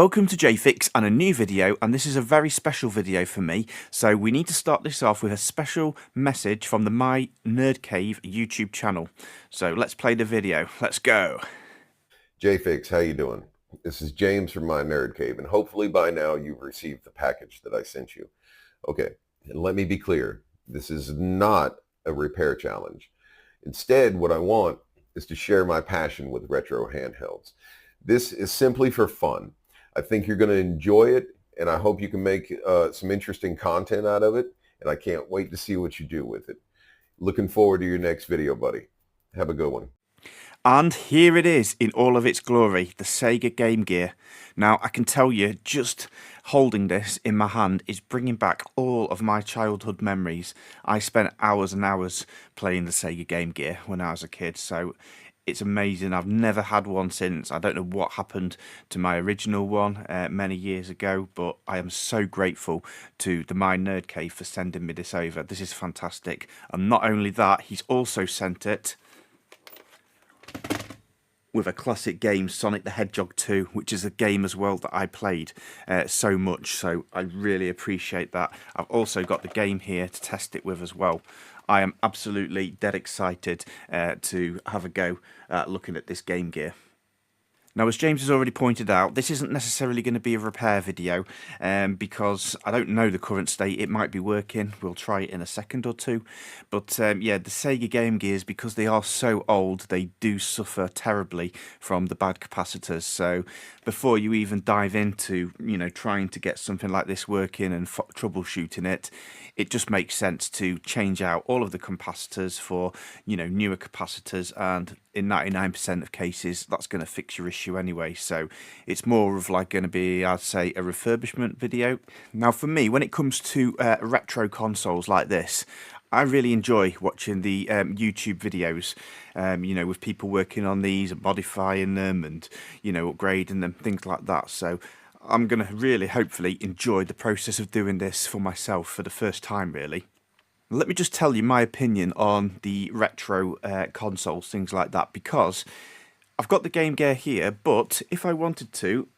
Welcome to JFix and a new video, and this is a very special video for me. So we need to start this off with a special message from the My Nerd Cave YouTube channel. So let's play the video. Let's go. JFix, how you doing? This is James from My Nerd Cave, and hopefully by now you've received the package that I sent you. Okay, and let me be clear. This is not a repair challenge. Instead, what I want is to share my passion with retro handhelds. This is simply for fun. I think you're going to enjoy it, and I hope you can make some interesting content out of it, and I can't wait to see what you do with it. Looking forward to your next video, buddy. Have a good one. And here it is in all of its glory, the Sega Game Gear. Now, I can tell you, just holding this in my hand is bringing back all of my childhood memories. I spent hours and hours playing the Sega Game Gear when I was a kid, so it's amazing. I've never had one since. I don't know what happened to my original one many years ago, but I am so grateful to the My Nerd Cave for sending me this over. This is fantastic. And not only that, he's also sent it with a classic game, Sonic the Hedgehog 2, which is a game as well that I played so much, so I really appreciate that. I've also got the game here to test it with as well. I am absolutely dead excited to have a go looking at this Game Gear. Now, as James has already pointed out, this isn't necessarily going to be a repair video because I don't know the current state. It might be working. We'll try it in a second or two. But yeah, the Sega Game Gears, because they are so old, they do suffer terribly from the bad capacitors. So before you even dive into, trying to get something like this working and troubleshooting it, it just makes sense to change out all of the capacitors for, newer capacitors, and in 99% of cases, that's going to fix your issue anyway. So it's more of like going to be, I'd say, a refurbishment video. Now, for me, when it comes to retro consoles like this, I really enjoy watching the YouTube videos, with people working on these and modifying them and, upgrading them, things like that. So I'm going to really, hopefully, enjoy the process of doing this for myself for the first time, really. Let me just tell you my opinion on the retro consoles, things like that, because I've got the Game Gear here, but if I wanted to,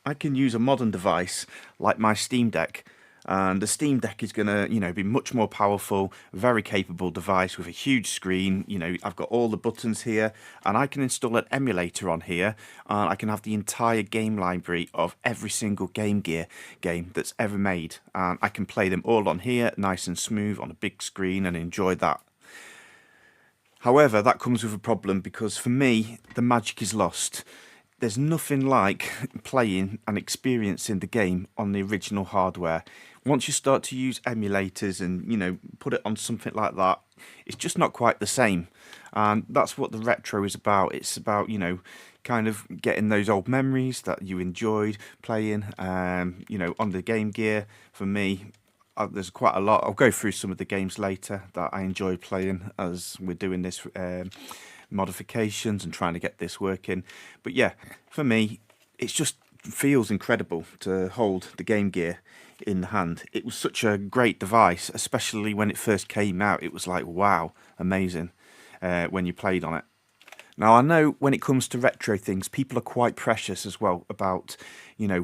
I can use a modern device like my Steam Deck. And the Steam Deck is going to, be much more powerful, very capable device with a huge screen. I've got all the buttons here, and I can install an emulator on here, and I can have the entire game library of every single Game Gear game that's ever made. And I can play them all on here, nice and smooth on a big screen, and enjoy that. However, that comes with a problem, because for me, the magic is lost. There's nothing like playing and experiencing the game on the original hardware. Once you start to use emulators and, put it on something like that, it's just not quite the same. And that's what the retro is about. It's about, kind of getting those old memories that you enjoyed playing, on the Game Gear. For me, there's quite a lot. I'll go through some of the games later that I enjoyed playing as we're doing this modifications and trying to get this working. But yeah, for me, it just feels incredible to hold the Game Gear in the hand. It was such a great device, especially when it first came out. It was like, wow, amazing when you played on it. Now, I know when it comes to retro things, people are quite precious as well about,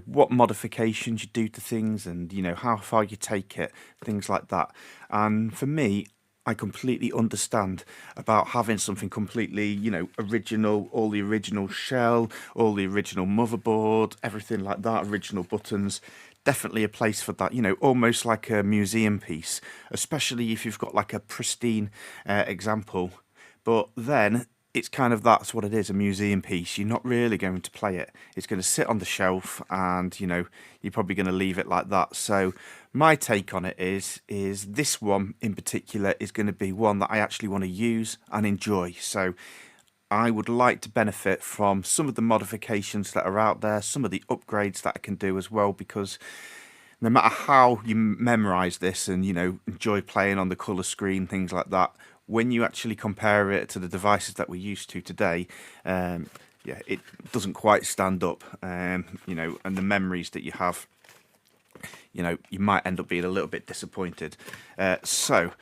what modifications you do to things and, how far you take it, things like that. And for me, I completely understand about having something completely, original, all the original shell, all the original motherboard, everything like that, original buttons. Definitely a place for that, almost like a museum piece, especially if you've got like a pristine example. But then it's kind of, that's what it is, a museum piece. You're not really going to play it. It's going to sit on the shelf and, you're probably going to leave it like that. So my take on it is this one in particular is going to be one that I actually want to use and enjoy. So I would like to benefit from some of the modifications that are out there, some of the upgrades that I can do as well, because no matter how you memorize this and, enjoy playing on the color screen, things like that, when you actually compare it to the devices that we're used to today, yeah, it doesn't quite stand up, and the memories that you have, you might end up being a little bit disappointed. So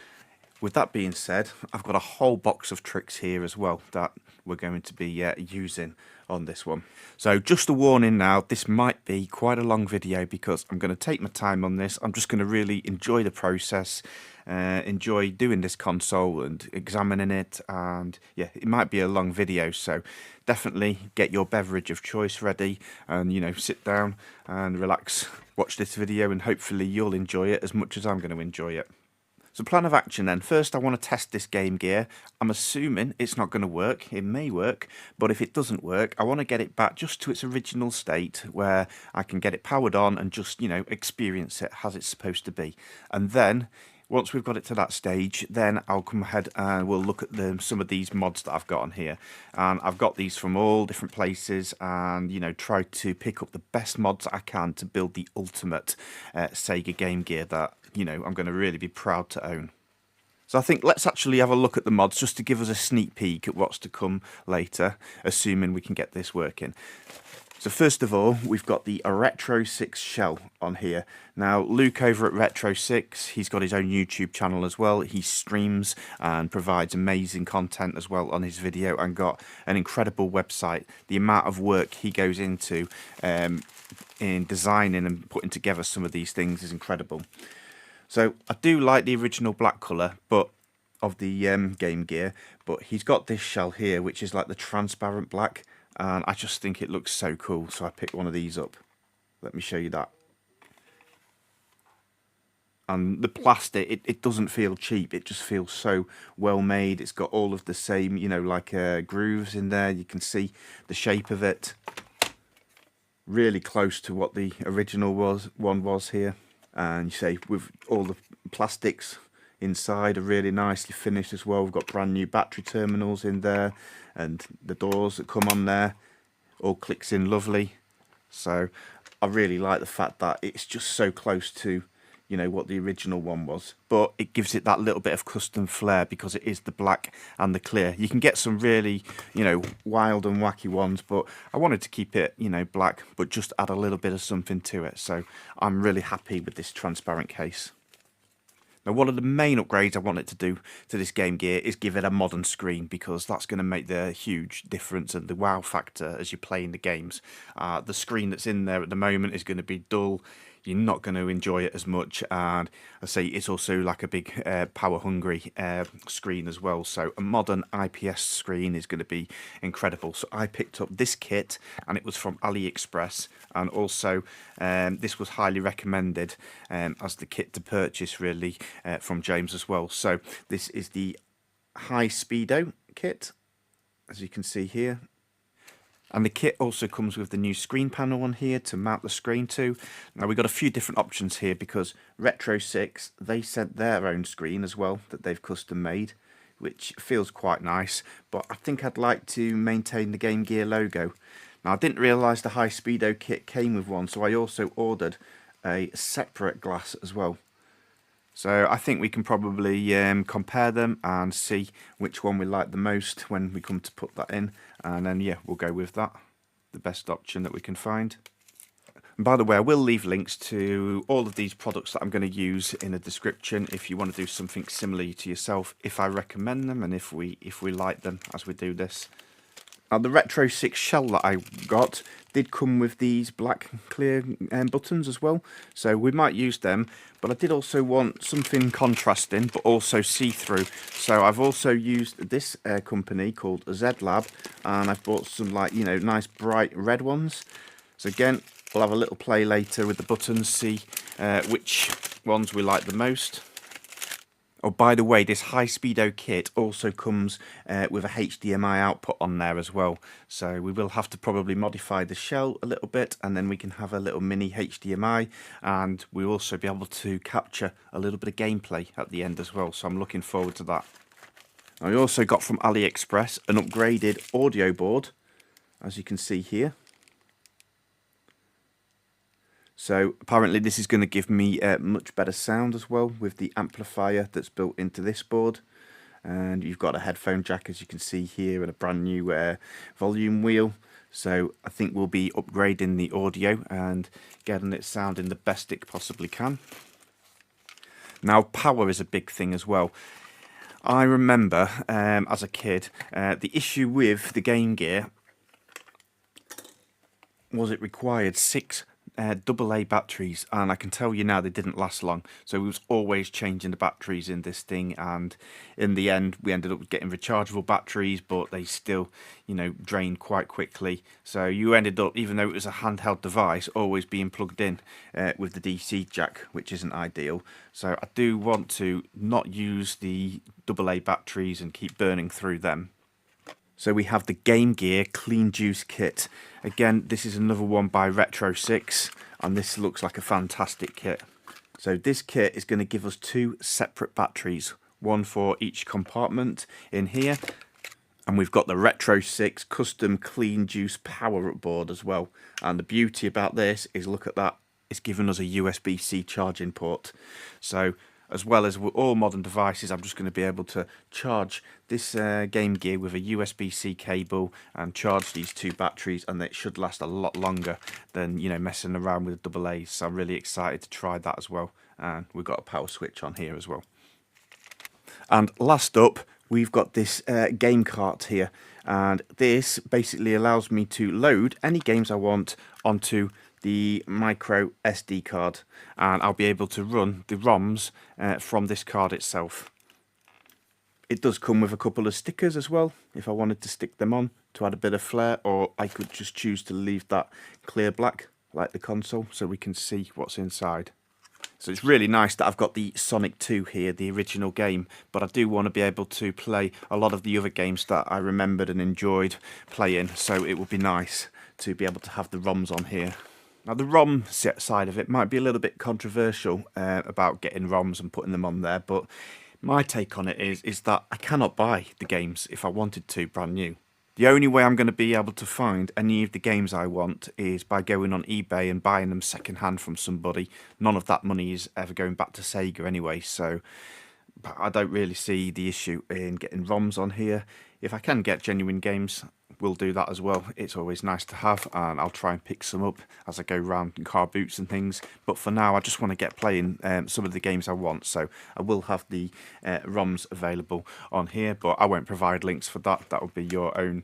with that being said, I've got a whole box of tricks here as well that we're going to be using on this one. So just a warning now, this might be quite a long video because I'm going to take my time on this. I'm just going to really enjoy the process, enjoy doing this console and examining it, and yeah, it might be a long video, so definitely get your beverage of choice ready and, you know, sit down and relax, watch this video, and hopefully you'll enjoy it as much as I'm going to enjoy it. So plan of action then. First I want to test this Game Gear. I'm assuming it's not going to work. It may work, but if it doesn't work, I want to get it back just to its original state where I can get it powered on and just, you know, experience it as it's supposed to be. And then once we've got it to that stage, then I'll come ahead and we'll look at some of these mods that I've got on here. And I've got these from all different places and, you know, try to pick up the best mods I can to build the ultimate Sega Game Gear that, you know, I'm going to really be proud to own. So I think let's actually have a look at the mods just to give us a sneak peek at what's to come later, assuming we can get this working. So first of all, we've got the Retro 6 shell on here. Now, Luke over at Retro 6, he's got his own YouTube channel as well. He streams and provides amazing content as well on his video and got an incredible website. The amount of work he goes into in designing and putting together some of these things is incredible. So I do like the original black colour of the Game Gear, but he's got this shell here, which is like the transparent black. And I just think it looks so cool, so I picked one of these up. Let me show you that. And the plastic, it doesn't feel cheap. It just feels so well made. It's got all of the same, you know, like grooves in there. You can see the shape of it. Really close to what the original one was here. And you say with all the plastics inside are really nicely finished as well. We've got brand new battery terminals in there, and the doors that come on there all clicks in lovely. So I really like the fact that it's just so close to, you know, what the original one was, but it gives it that little bit of custom flair because it is the black and the clear. You can get some really, you know, wild and wacky ones, but I wanted to keep it, you know, black, but just add a little bit of something to it. So I'm really happy with this transparent case. Now, one of the main upgrades I wanted to do to this Game Gear is give it a modern screen, because that's going to make the huge difference and the wow factor as you're playing the games. The screen that's in there at the moment is going to be dull. You're not going to enjoy it as much, and I say it's also like a big power hungry screen as well, so a modern IPS screen is going to be incredible. So I picked up this kit, and it was from AliExpress, and also this was highly recommended as the kit to purchase really from James as well. So this is the High Speedo kit, as you can see here. And the kit also comes with the new screen panel on here to mount the screen to. Now we've got a few different options here because Retro 6, they sent their own screen as well that they've custom made, which feels quite nice. But I think I'd like to maintain the Game Gear logo. Now I didn't realise the High Speedo kit came with one, so I also ordered a separate glass as well. So I think we can probably compare them and see which one we like the most when we come to put that in. And then, yeah, we'll go with that, the best option that we can find. And by the way, I will leave links to all of these products that I'm going to use in the description if you want to do something similar to yourself, if I recommend them and if we like them as we do this. Now, the Retro 6 shell that I got did come with these black clear buttons as well, so we might use them, but I did also want something contrasting but also see-through, so I've also used this company called Z Lab, and I've bought some, like, you know, nice bright red ones. So again, we'll have a little play later with the buttons, see which ones we like the most. Oh, by the way, this High Speedo kit also comes with a HDMI output on there as well. So we will have to probably modify the shell a little bit, and then we can have a little mini HDMI, and we'll also be able to capture a little bit of gameplay at the end as well. So I'm looking forward to that. I also got from AliExpress an upgraded audio board, as you can see here. So apparently this is going to give me much better sound as well with the amplifier that's built into this board. And you've got a headphone jack, as you can see here, and a brand new volume wheel. So I think we'll be upgrading the audio and getting it sounding the best it possibly can. Now, power is a big thing as well. I remember as a kid, the issue with the Game Gear was it required 6 AA batteries, and I can tell you now they didn't last long. So we was always changing the batteries in this thing, and in the end we ended up getting rechargeable batteries, but they still, you know, drained quite quickly. So you ended up, even though it was a handheld device, always being plugged in with the DC jack, which isn't ideal. So I do want to not use the AA batteries and keep burning through them. So we have the Game Gear Clean Juice Kit. Again, this is another one by Retro 6, and this looks like a fantastic kit. So this kit is going to give us 2 separate batteries, one for each compartment in here. And we've got the Retro 6 Custom Clean Juice Power-Up Board as well. And the beauty about this is, look at that, it's given us a USB-C charging port. So as well as with all modern devices, I'm just going to be able to charge this Game Gear with a USB-C cable and charge these 2 batteries, and it should last a lot longer than, you know, messing around with AA's. So I'm really excited to try that as well. And we've got a power switch on here as well. And last up, we've got this game cart here, and this basically allows me to load any games I want onto the micro SD card, and I'll be able to run the ROMs from this card itself. It does come with a couple of stickers as well, if I wanted to stick them on to add a bit of flair, or I could just choose to leave that clear black like the console so we can see what's inside. So it's really nice that I've got the Sonic 2 here, the original game, but I do want to be able to play a lot of the other games that I remembered and enjoyed playing, so it would be nice to be able to have the ROMs on here. Now the ROM side of it might be a little bit controversial about getting ROMs and putting them on there, but my take on it is that I cannot buy the games if I wanted to brand new. The only way I'm going to be able to find any of the games I want is by going on eBay and buying them second hand from somebody. None of that money is ever going back to Sega anyway, so I don't really see the issue in getting ROMs on here. If I can get genuine games, we'll do that as well. It's always nice to have, and I'll try and pick some up as I go around in car boots and things. But for now, I just want to get playing some of the games I want, so I will have the ROMs available on here, but I won't provide links for that. That will be your own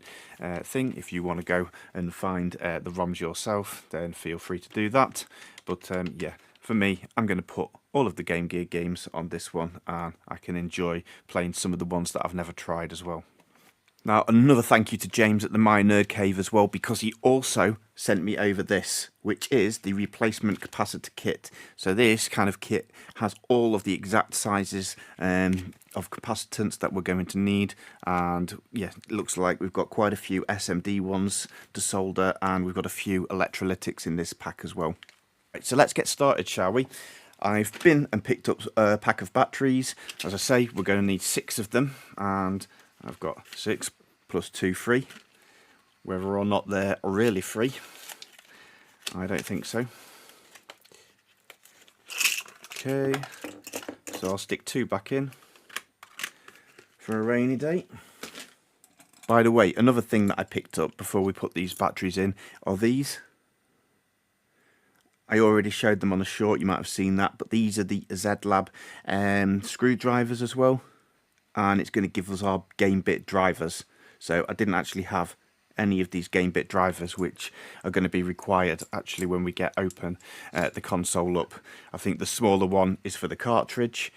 thing. If you want to go and find the ROMs yourself, then feel free to do that. But yeah, for me, I'm going to put all of the Game Gear games on this one, and I can enjoy playing some of the ones that I've never tried as well. Now, another thank you to James at the My Nerd Cave as well, because he also sent me over this, which is the replacement capacitor kit. So this kind of kit has all of the exact sizes of capacitance that we're going to need, and yeah, it looks like we've got quite a few SMD ones to solder, and we've got a few electrolytics in this pack as well. Right, so let's get started, shall we? I've been and picked up a pack of batteries. As I say, we're going to need 6 of them, and I've got 6 plus 2 free. Whether or not they're really free, I don't think so. Okay, so I'll stick 2 back in for a rainy day. By the way, another thing that I picked up before we put these batteries in are these. I already showed them on a short, you might have seen that, but these are the Z-Lab screwdrivers as well, and it's going to give us our gamebit drivers. So I didn't actually have any of these gamebit drivers, which are going to be required actually when we get open the console up. I think the smaller one is for the cartridge,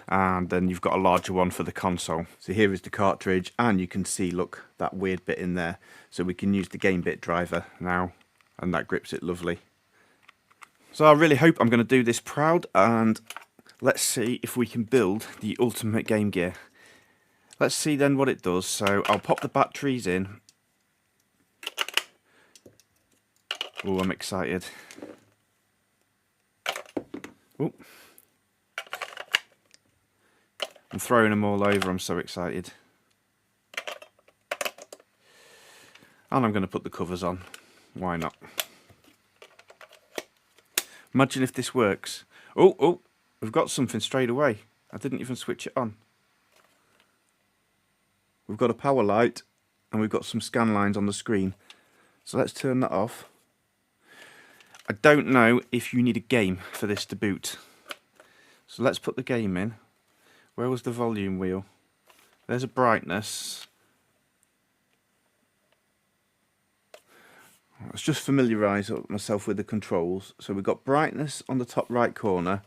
and then you've got a larger one for the console. So here is the cartridge, and you can see, look, that weird bit in there. So we can use the gamebit driver now, and that grips it lovely. So I really hope I'm going to do this proud, and let's see if we can build the ultimate Game Gear. Let's see then what it does. So I'll pop the batteries in. Oh, I'm excited. Oh, I'm throwing them all over, I'm so excited. And I'm going to put the covers on. Why not? Imagine if this works. Oh, we've got something straight away. I didn't even switch it on. We've got a power light, and we've got some scan lines on the screen. So let's turn that off. I don't know if you need a game for this to boot. So let's put the game in. Where was the volume wheel? There's a brightness. Let's just familiarise myself with the controls. So we've got brightness on the top right corner.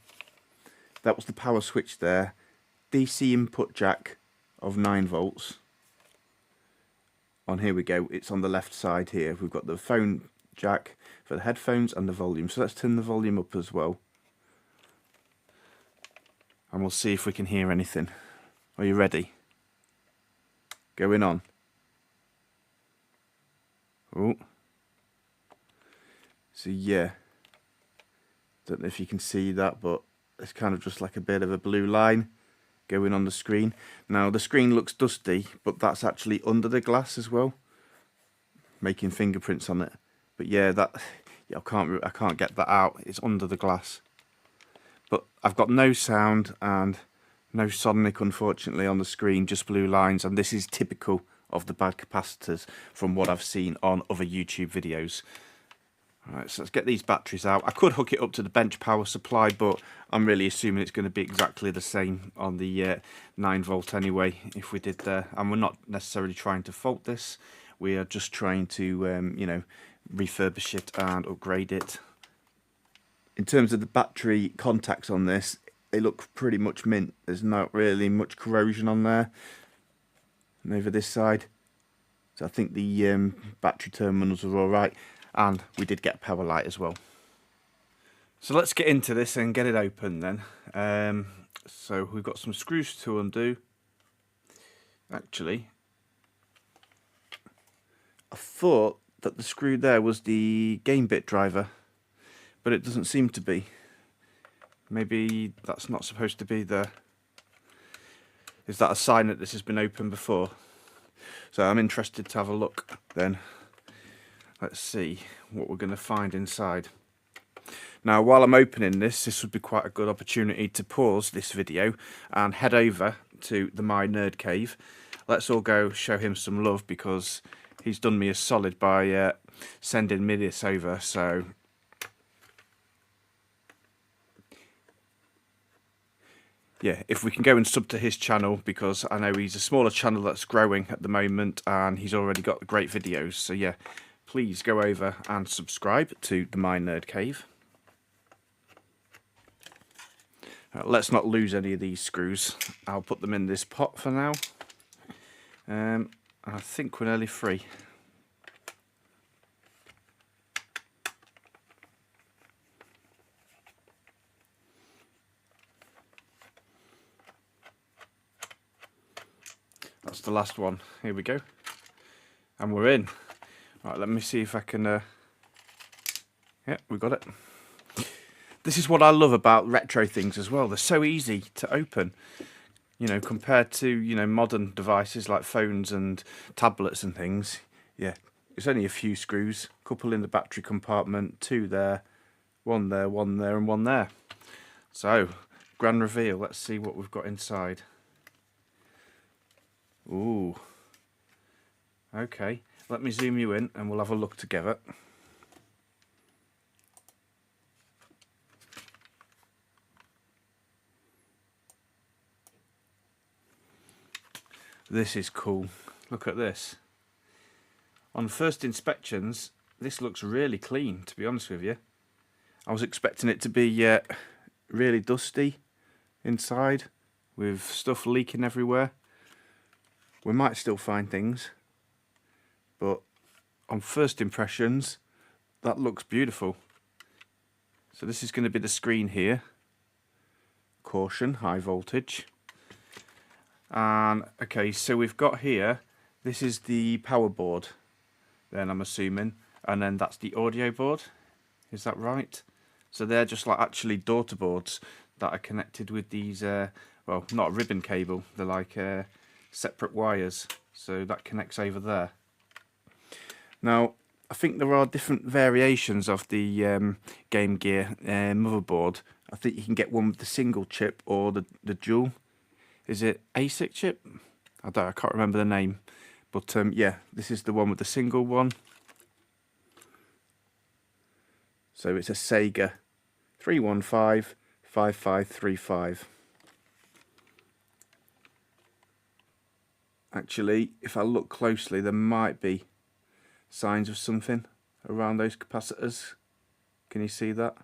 That was the power switch there. DC input jack of 9 volts. On here we go, it's on the left side here. We've got the phone jack for the headphones and the volume. So let's turn the volume up as well. And we'll see if we can hear anything. Are you ready? Going on. Oh. So yeah. Don't know if you can see that, but it's kind of just like a bit of a blue line going on the screen. Now the screen looks dusty, but that's actually under the glass as well, making fingerprints on it. But yeah, I can't get that out. It's under the glass. But I've got no sound and no sonic, unfortunately, on the screen, just blue lines, and this is typical of the bad capacitors from what I've seen on other YouTube videos. Alright, so let's get these batteries out. I could hook it up to the bench power supply, but I'm really assuming it's going to be exactly the same on the 9 volt anyway, if we did there. And we're not necessarily trying to fault this. We are just trying to, you know, refurbish it and upgrade it. In terms of the battery contacts on this, they look pretty much mint. There's not really much corrosion on there. And over this side. So I think the battery terminals are alright. And we did get a power light as well. So let's get into this and get it open then. So we've got some screws to undo. Actually, I thought that the screw there was the gamebit driver, but it doesn't seem to be. Maybe that's not supposed to be there. Is that a sign that this has been opened before? So I'm interested to have a look then. Let's see what we're going to find inside. Now, while I'm opening this would be quite a good opportunity to pause this video and head over to the My Nerd Cave. Let's all go show him some love, because he's done me a solid by sending me this over. So yeah, if we can go and sub to his channel, because I know he's a smaller channel that's growing at the moment and he's already got great videos. So yeah, please go over and subscribe to the My Nerd Cave. Let's not lose any of these screws. I'll put them in this pot for now. I think we're nearly free. That's the last one. Here we go. And we're in. Right, let me see if I can... Yeah, we got it. This is what I love about retro things as well. They're so easy to open, you know, compared to, you know, modern devices like phones and tablets and things. Yeah, it's only a few screws, a couple in the battery compartment, 2 there, 1 there, 1 there, and 1 there. So, grand reveal. Let's see what we've got inside. Ooh. Okay, let me zoom you in and we'll have a look together. This is cool. Look at this. On first inspections, this looks really clean, to be honest with you. I was expecting it to be really dusty inside, with stuff leaking everywhere. We might still find things, but on first impressions, that looks beautiful. So this is going to be the screen here. Caution, high voltage. And okay, so we've got here, this is the power board, then I'm assuming, and then that's the audio board. Is that right? So they're just like actually daughter boards that are connected with these, well, not a ribbon cable, they're like separate wires. So that connects over there. Now, I think there are different variations of the Game Gear motherboard. I think you can get one with the single chip or the dual. Is it ASIC chip? I can't remember the name. But yeah, this is the one with the single one. So it's a SEGA 315-5535. Actually, if I look closely, there might be signs of something around those capacitors. Can you see that?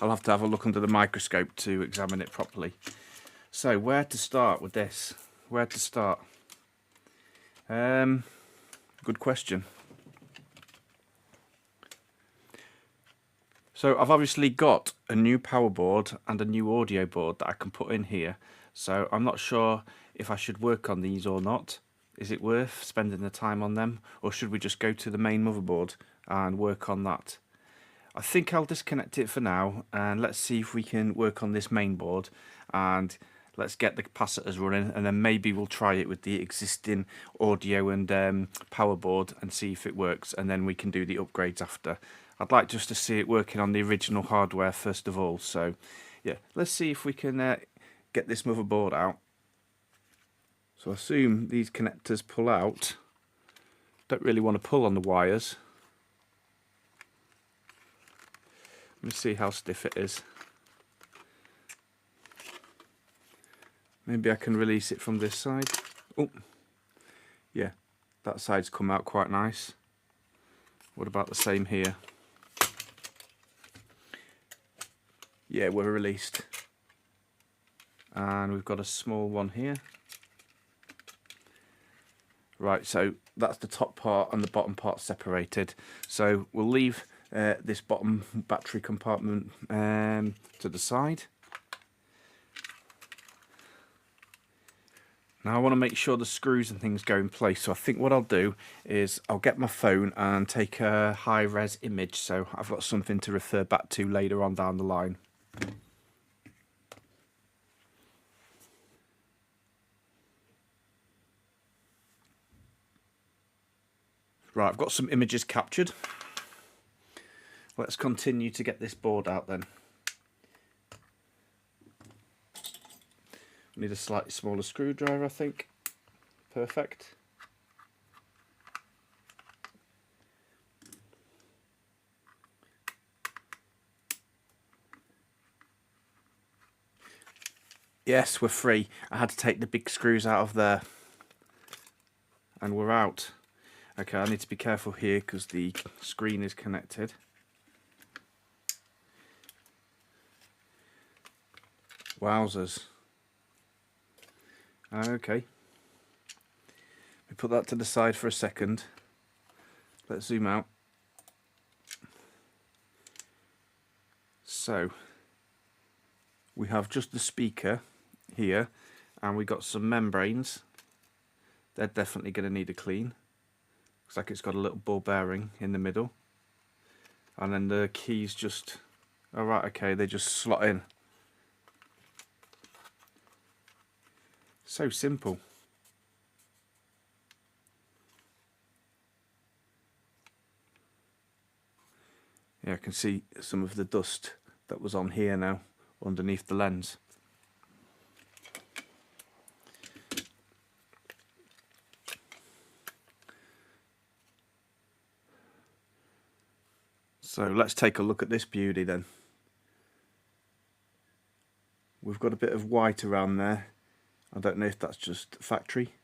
I'll have to have a look under the microscope to examine it properly. So where to start with this? Where to start? Good question. So I've obviously got a new power board and a new audio board that I can put in here. So I'm not sure if I should work on these or not. Is it worth spending the time on them, or should we just go to the main motherboard and work on that? I think I'll disconnect it for now, and let's see if we can work on this main board, and let's get the capacitors running, and then maybe we'll try it with the existing audio and power board and see if it works, and then we can do the upgrades after. I'd like just to see it working on the original hardware first of all. So yeah, let's see if we can get this motherboard out. So I assume these connectors pull out. Don't really want to pull on the wires. Let me see how stiff it is. Maybe I can release it from this side. Oh, yeah, that side's come out quite nice. What about the same here? Yeah, we're released. And we've got a small one here. Right, so that's the top part and the bottom part separated. So we'll leave this bottom battery compartment to the side. Now I want to make sure the screws and things go in place, so I think what I'll do is I'll get my phone and take a high-res image so I've got something to refer back to later on down the line. Right, I've got some images captured. Let's continue to get this board out then. Need a slightly smaller screwdriver, I think. Perfect. Yes, we're free. I had to take the big screws out of there. And we're out. Okay, I need to be careful here because the screen is connected. Wowzers. Okay. We put that to the side for a second. Let's zoom out. So, we have just the speaker here, and we got some membranes. They're definitely going to need a clean. Looks like it's got a little ball bearing in the middle. And then the keys just, alright, okay, they just slot in. So simple. Yeah, I can see some of the dust that was on here now underneath the lens. So let's take a look at this beauty then. We've got a bit of white around there. I don't know if that's just factory.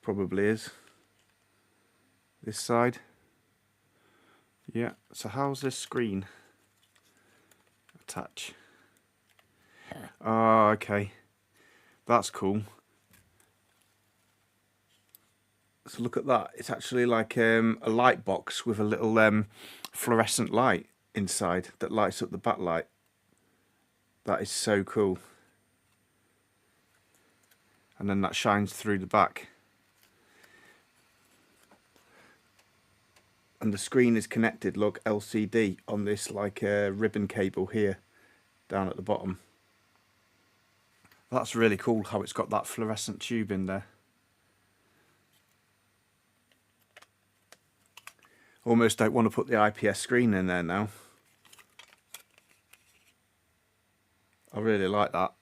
Probably is. This side. Yeah, so how's this screen attach? Oh, okay. That's cool. So look at that. It's actually like a light box with a little fluorescent light inside that lights up the backlight. That is so cool. And then that shines through the back. And the screen is connected, look, LCD on this like ribbon cable here down at the bottom. That's really cool how it's got that fluorescent tube in there. Almost don't want to put the IPS screen in there now. I really like that.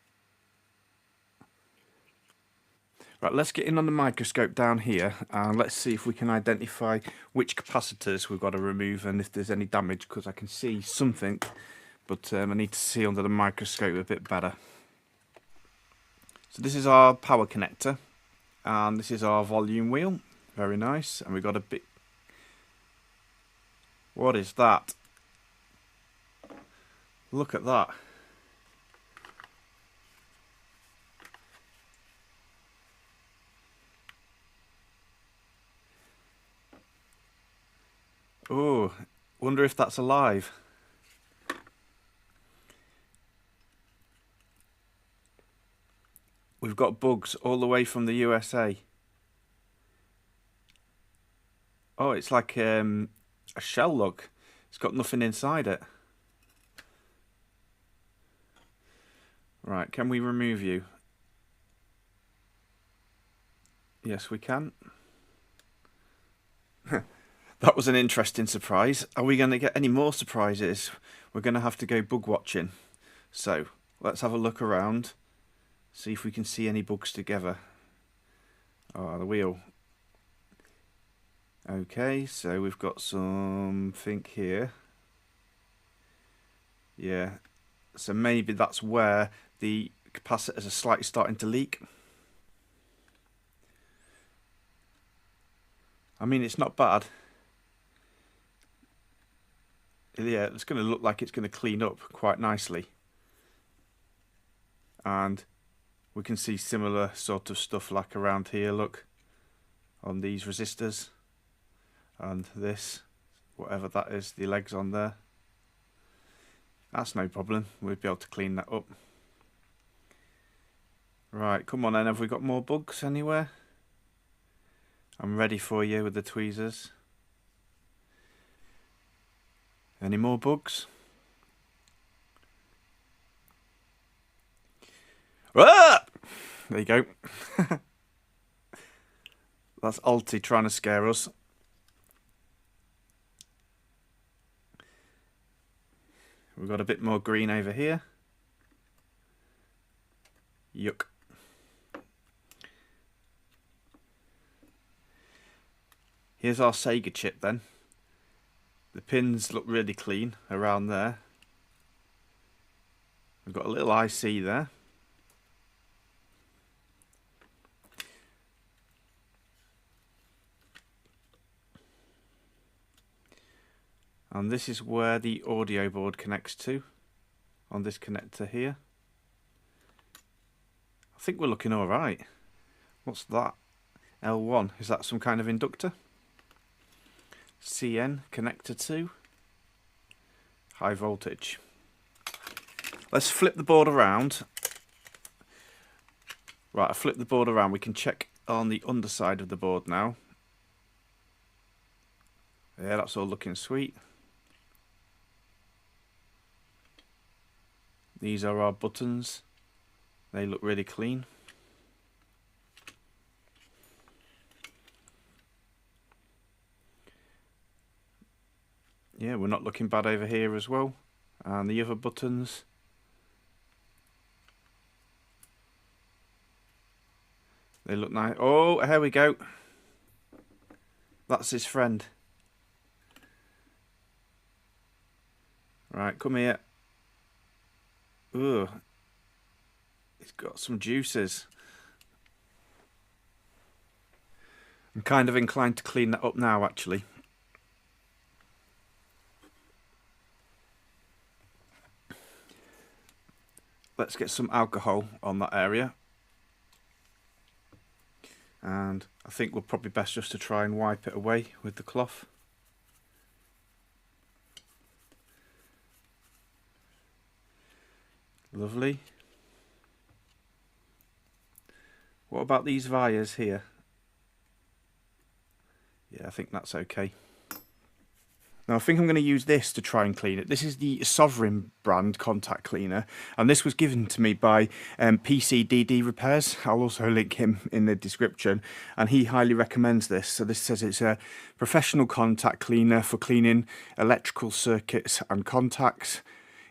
Right, let's get in on the microscope down here and let's see if we can identify which capacitors we've got to remove and if there's any damage, because I can see something, but I need to see under the microscope a bit better. So this is our power connector, and this is our volume wheel. Very nice. And we've got a bit... What is that? Look at that. Oh, wonder if that's alive. We've got bugs all the way from the USA. Oh, it's like a shell lug. It's got nothing inside it. Right, can we remove you? Yes, we can. That was an interesting surprise. Are we going to get any more surprises? We're going to have to go bug watching. So, let's have a look around. See if we can see any bugs together. Oh, the wheel. Okay, so we've got something here. Yeah, so maybe that's where the capacitors are slightly starting to leak. I mean, it's not bad. Yeah, it's going to look like it's going to clean up quite nicely. And we can see similar sort of stuff like around here, look, on these resistors. And this, whatever that is, the legs on there. That's no problem, we'll be able to clean that up. Right, come on then, have we got more bugs anywhere? I'm ready for you with the tweezers. Any more bugs? Ah! There you go. That's Alti trying to scare us. We've got a bit more green over here. Yuck. Here's our SEGA chip then. The pins look really clean around there. We've got a little IC there. And this is where the audio board connects to, on this connector here. I think we're looking alright. What's that? L1, is that some kind of inductor? CN connector to high voltage. Let's flip the board around. Right, I flipped the board around. We can check on the underside of the board now. Yeah, that's all looking sweet. These are our buttons. They look really clean. Yeah, we're not looking bad over here as well. And the other buttons. They look nice. Oh, here we go. That's his friend. Right, come here. Ugh. He's got some juices. I'm kind of inclined to clean that up now, actually. Let's get some alcohol on that area. And I think we're probably best just to try and wipe it away with the cloth. Lovely. What about these wires here? Yeah, I think that's okay. Now I think I'm going to use this to try and clean it. This is the Sovereign brand contact cleaner, and this was given to me by PCDD Repairs. I'll also link him in the description, and he highly recommends this. So this says it's a professional contact cleaner for cleaning electrical circuits and contacts.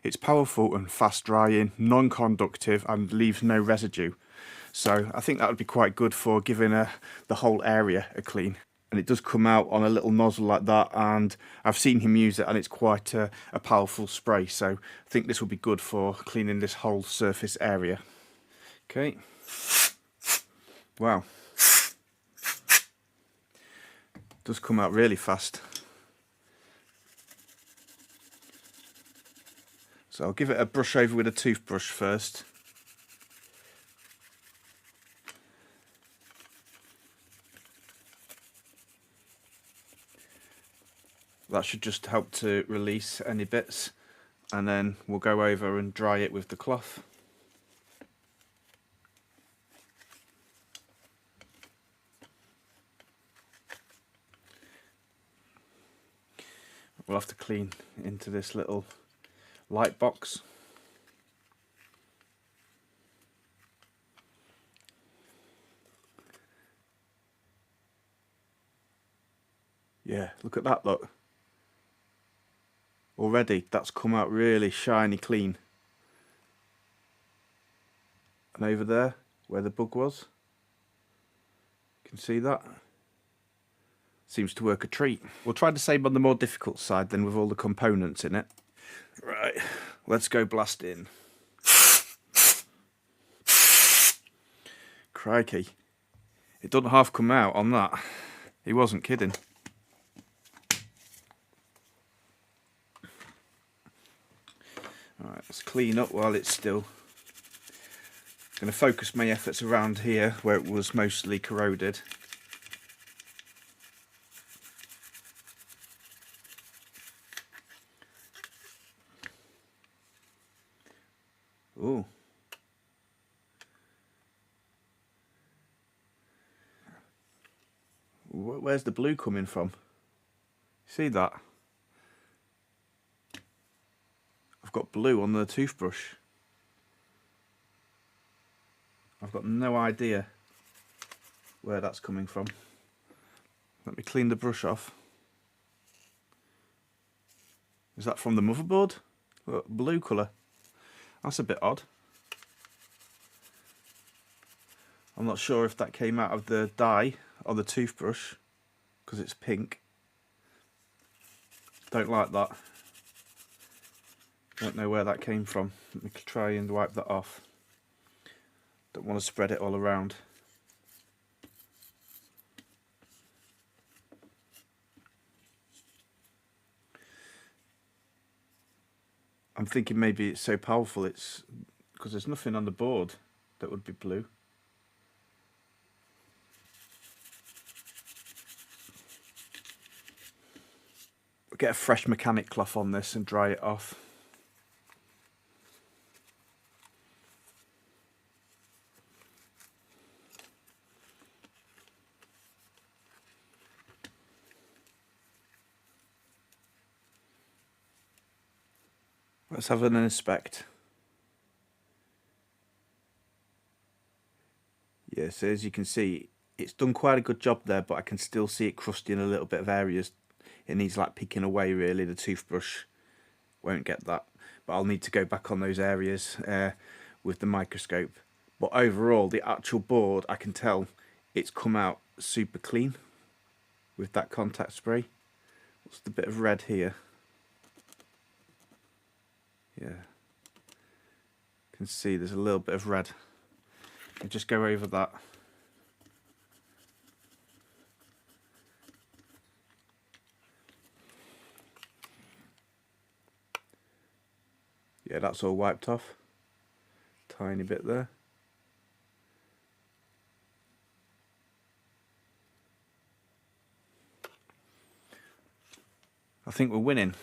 It's powerful and fast drying, non-conductive, and leaves no residue. So I think that would be quite good for giving the whole area a clean. And it does come out on a little nozzle like that, and I've seen him use it, and it's quite a powerful spray. So I think this will be good for cleaning this whole surface area. Okay, Wow. Does come out really fast. So I'll give it a brush over with a toothbrush first. That should just help to release any bits, and then we'll go over and dry it with the cloth. We'll have to clean into this little light box. Yeah, look at that, look. Already that's come out really shiny clean. And over there where the bug was, you can see that. Seems to work a treat. We'll try the same on the more difficult side then with all the components in it. Right, let's go blast in. Crikey. It doesn't half come out on that. He wasn't kidding. Alright, let's clean up while it's still. I'm going to focus my efforts around here where it was mostly corroded. Ooh. Where's the blue coming from? See that? I've got blue on the toothbrush. I've got no idea where that's coming from. Let me clean the brush off. Is that from the motherboard? Look, blue colour. That's a bit odd. I'm not sure if that came out of the dye on the toothbrush because it's pink. Don't like that. Don't know where that came from. Let me try and wipe that off. Don't want to spread it all around. I'm thinking maybe it's so powerful it's because there's nothing on the board that would be blue. We'll get a fresh mechanic cloth on this and dry it off. Let's have an inspect. Yeah, so as you can see, it's done quite a good job there, but I can still see it crusty in a little bit of areas. It needs like picking away really. The toothbrush won't get that, but I'll need to go back on those areas with the microscope. But overall, the actual board, I can tell it's come out super clean with that contact spray. What's the bit of red here? Yeah, you can see there's a little bit of red. I'll just go over that. Yeah, that's all wiped off. Tiny bit there. I think we're winning.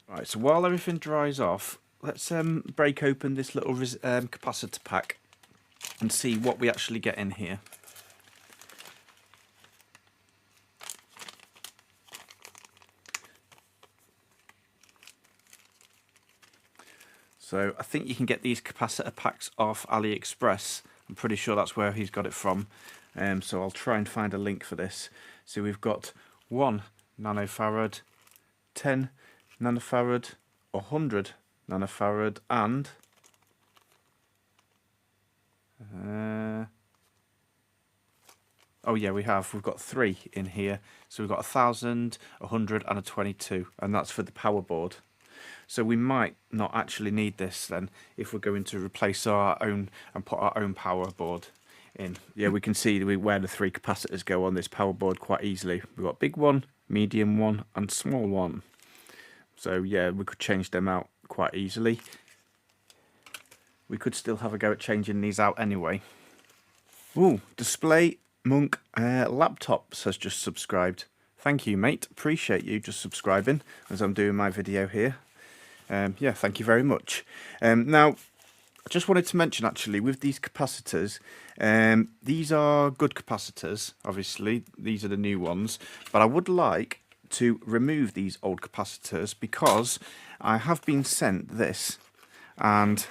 Right, so while everything dries off, let's break open this little capacitor pack and see what we actually get in here. So I think you can get these capacitor packs off AliExpress. I'm pretty sure that's where he's got it from. So I'll try and find a link for this. So we've got 1 nanofarad, 10 nanofarad, 100 nanofarad, and oh yeah, we've got 3 in here. So we've got 1000, 100 and a 22, and that's for the power board. So we might not actually need this then if we're going to replace our own and put our own power board in. Yeah, we can see where the 3 capacitors go on this power board quite easily. We've got big one, medium one and small one. So yeah, we could change them out quite easily. We could still have a go at changing these out anyway. Ooh, Display Monk Laptops has just subscribed. Thank you, mate. Appreciate you just subscribing as I'm doing my video here. Yeah, thank you very much. Now, I just wanted to mention actually with these capacitors, these are good capacitors, obviously. These are the new ones. But I would like to remove these old capacitors because I have been sent this. And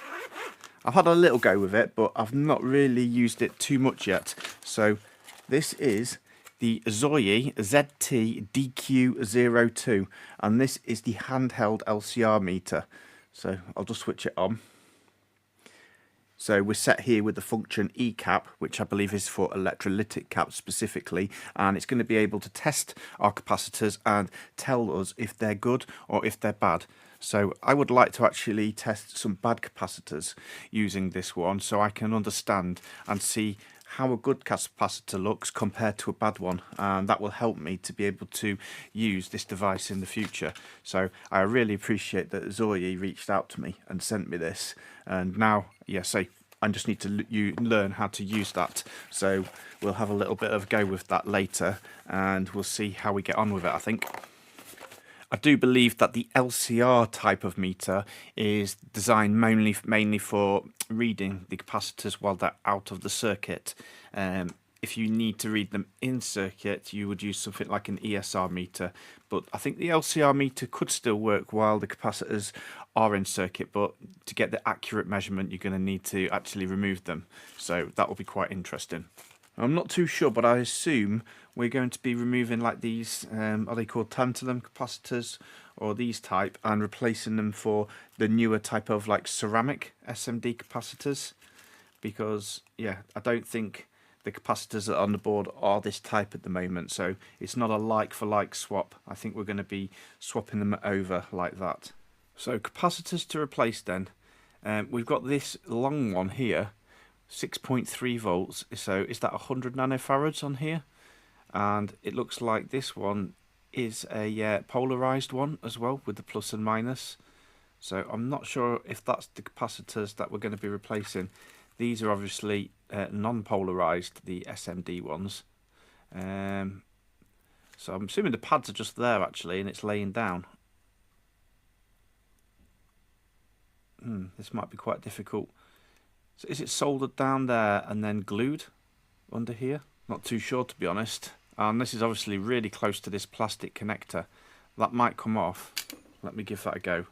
I've had a little go with it, but I've not really used it too much yet. So this is the ZOYI ZT-DQ02, and this is the handheld LCR meter. So I'll just switch it on. So we're set here with the function E-cap, which I believe is for electrolytic caps specifically, and it's going to be able to test our capacitors and tell us if they're good or if they're bad. So I would like to actually test some bad capacitors using this one so I can understand and see how a good capacitor looks compared to a bad one, and that will help me to be able to use this device in the future. So I really appreciate that ZOYI reached out to me and sent me this, and now I just need to learn how to use that. So we'll have a little bit of a go with that later and we'll see how we get on with it, I think. I do believe that the LCR type of meter is designed mainly for reading the capacitors while they're out of the circuit. If you need to read them in circuit, you would use something like an ESR meter. But I think the LCR meter could still work while the capacitors are in circuit. But to get the accurate measurement, you're going to need to actually remove them. So that will be quite interesting. I'm not too sure, but I assume we're going to be removing like these, are they called tantalum capacitors or these type, and replacing them for the newer type of like ceramic SMD capacitors. Because, yeah, I don't think the capacitors that are on the board are this type at the moment. So it's not a like for like swap. I think we're going to be swapping them over like that. So capacitors to replace then. We've got this long one here. 6.3 volts, so is that 100 nanofarads on here? And it looks like this one is a polarized one as well with the plus and minus. So I'm not sure if that's the capacitors that we're going to be replacing. These are obviously non-polarized, the SMD ones. So I'm assuming the pads are just there actually and it's laying down. This might be quite difficult. So is it soldered down there and then glued under here? Not too sure, to be honest. And this is obviously really close to this plastic connector. That might come off. Let me give that a go.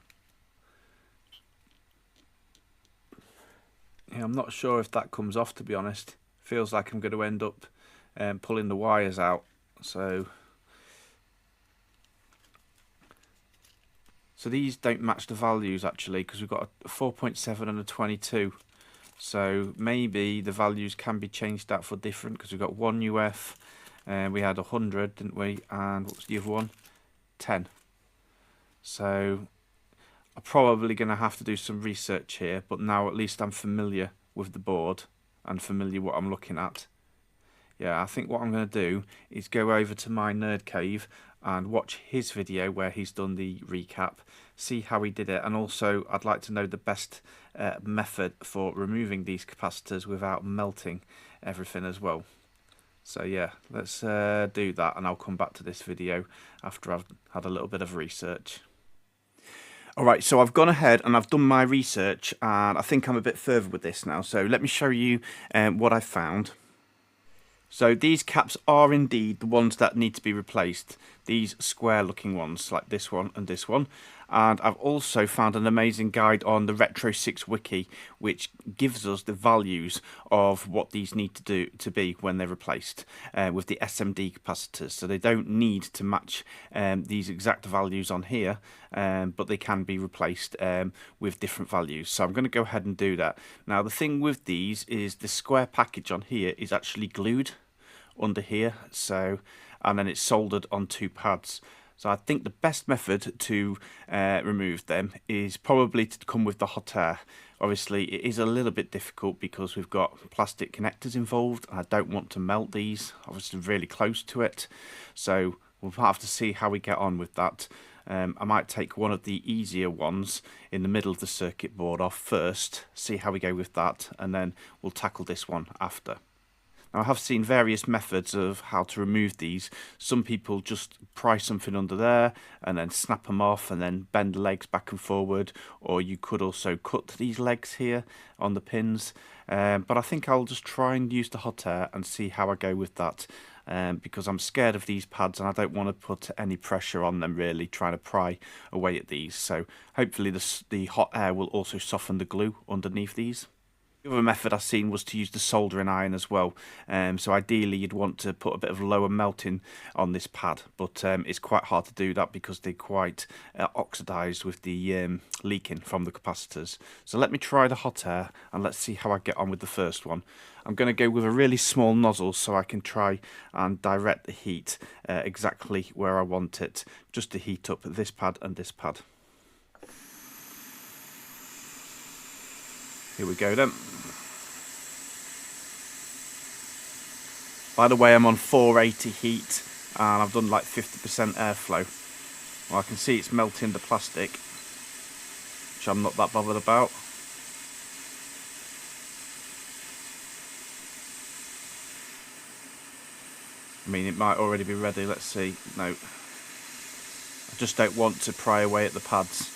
Yeah, I'm not sure if that comes off, to be honest. Feels like I'm going to end up pulling the wires out. So these don't match the values actually, because we've got a 4.7 and a 22. So maybe the values can be changed out for different, because we've got one UF, we had 100, didn't we? And what was the other one? 10. So I'm probably going to have to do some research here, but now at least I'm familiar with the board and familiar what I'm looking at. Yeah, I think what I'm going to do is go over to my nerd cave and watch his video where he's done the recap, see how he did it, and also I'd like to know the best method for removing these capacitors without melting everything as well. So yeah, let's do that, and I'll come back to this video after I've had a little bit of research. Alright, so I've gone ahead and I've done my research, and I think I'm a bit further with this now. So let me show you what I found. So these caps are indeed the ones that need to be replaced. These square looking ones like this one and this one. And I've also found an amazing guide on the Retro 6 wiki, which gives us the values of what these need to be when they're replaced with the SMD capacitors. So they don't need to match these exact values on here, but they can be replaced with different values. So I'm going to go ahead and do that. Now the thing with these is the square package on here is actually glued under here, so, and then it's soldered on two pads. So I think the best method to remove them is probably to come with the hot air. Obviously it is a little bit difficult because we've got plastic connectors involved and I don't want to melt these, obviously really close to it. So we'll have to see how we get on with that. I might take one of the easier ones in the middle of the circuit board off first, see how we go with that, and then we'll tackle this one after. Now, I have seen various methods of how to remove these. Some people just pry something under there and then snap them off and then bend the legs back and forward, or you could also cut these legs here on the pins. But I think I'll just try and use the hot air and see how I go with that, because I'm scared of these pads and I don't want to put any pressure on them really, trying to pry away at these. So hopefully the hot air will also soften the glue underneath these. The other method I've seen was to use the soldering iron as well. So ideally you'd want to put a bit of lower melting on this pad, but it's quite hard to do that because they're quite oxidized with the leaking from the capacitors. So let me try the hot air and let's see how I get on with the first one. I'm going to go with a really small nozzle so I can try and direct the heat exactly where I want it, just to heat up this pad and this pad. Here we go then. By the way, I'm on 480 heat and I've done like 50% airflow. Well, I can see it's melting the plastic, which I'm not that bothered about. I mean, it might already be ready. Let's see. No. I just don't want to pry away at the pads.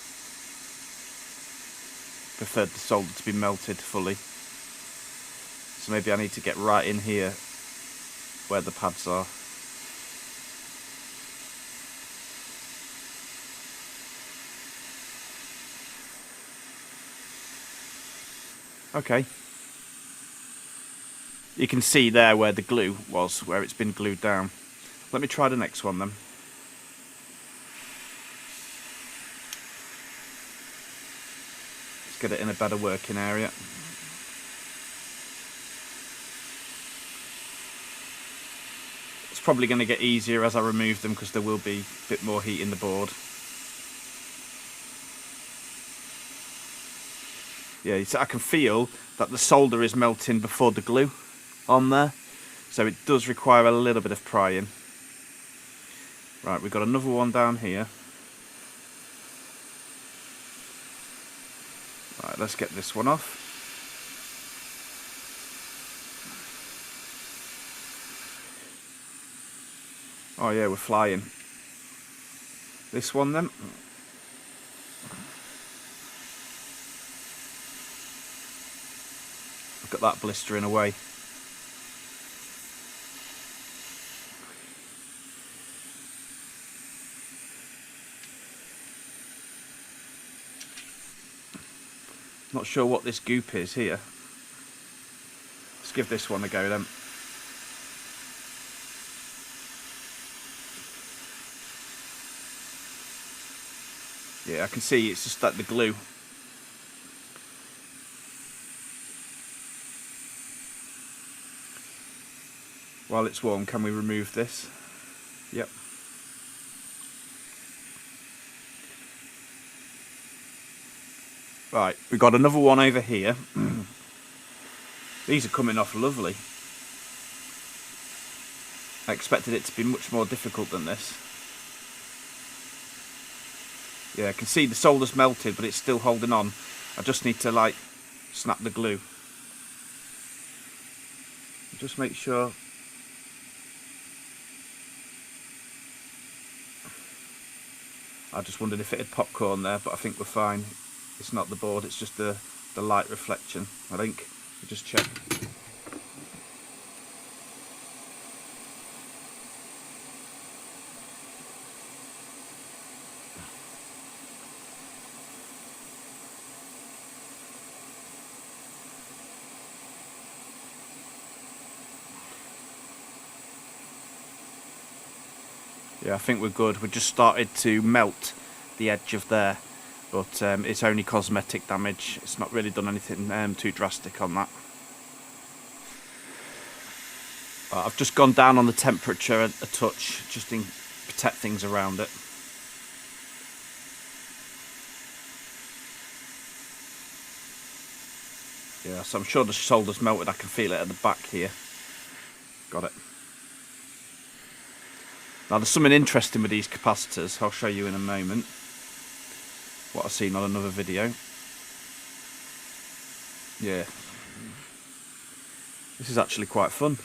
Preferred the solder to be melted fully. So maybe I need to get right in here where the pads are. Okay. You can see there where the glue was, where it's been glued down. Let me try the next one then. Let's get it in a better working area. It's probably going to get easier as I remove them because there will be a bit more heat in the board. Yeah, so I can feel that the solder is melting before the glue on there, so it does require a little bit of prying. Right, we've got another one down here. Right, let's get this one off. Oh yeah, we're flying. This one then. Look at that blistering away. Not sure what this goop is here. Let's give this one a go then. Yeah, I can see it's just like the glue. While it's warm, can we remove this? Yep. Right, we've got another one over here. These are coming off lovely. I expected it to be much more difficult than this. Yeah, I can see the solder's melted, but it's still holding on. I just need to like snap the glue. Just make sure. I just wondered if it had popcorn there, but I think we're fine. It's not the board, it's just the light reflection, I think. We'll just check. Yeah, I think we're good. We just started to melt the edge of there, but it's only cosmetic damage. It's not really done anything too drastic on that. I've just gone down on the temperature a touch, just to protect things around it. Yeah, so I'm sure the solder's melted. I can feel it at the back here. Got it. Now there's something interesting with these capacitors. I'll show you in a moment what I've seen on another video. Yeah, this is actually quite fun.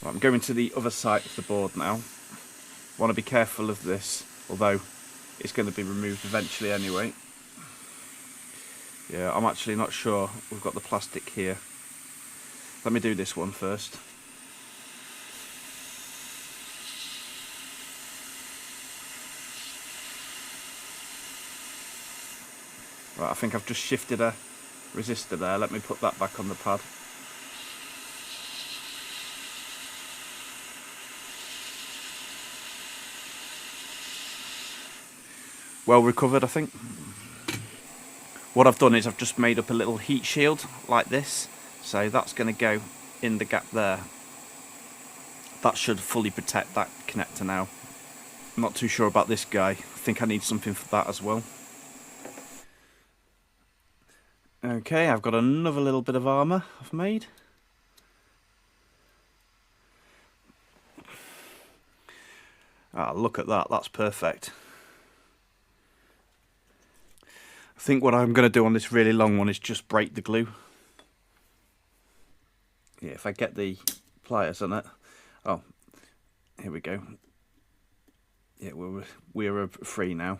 Right, I'm going to the other side of the board now. Want to be careful of this, although it's going to be removed eventually anyway. Yeah, I'm actually not sure. We've got the plastic here. Let me do this one first. Right, I think I've just shifted a resistor there. Let me put that back on the pad. Well recovered, I think. What I've done is I've just made up a little heat shield like this. So that's going to go in the gap there. That should fully protect that connector now. I'm not too sure about this guy. I think I need something for that as well. Okay, I've got another little bit of armour I've made. Ah, look at that, that's perfect. I think what I'm going to do on this really long one is just break the glue. Yeah, if I get the pliers on it. Oh, here we go. Yeah, we're free now.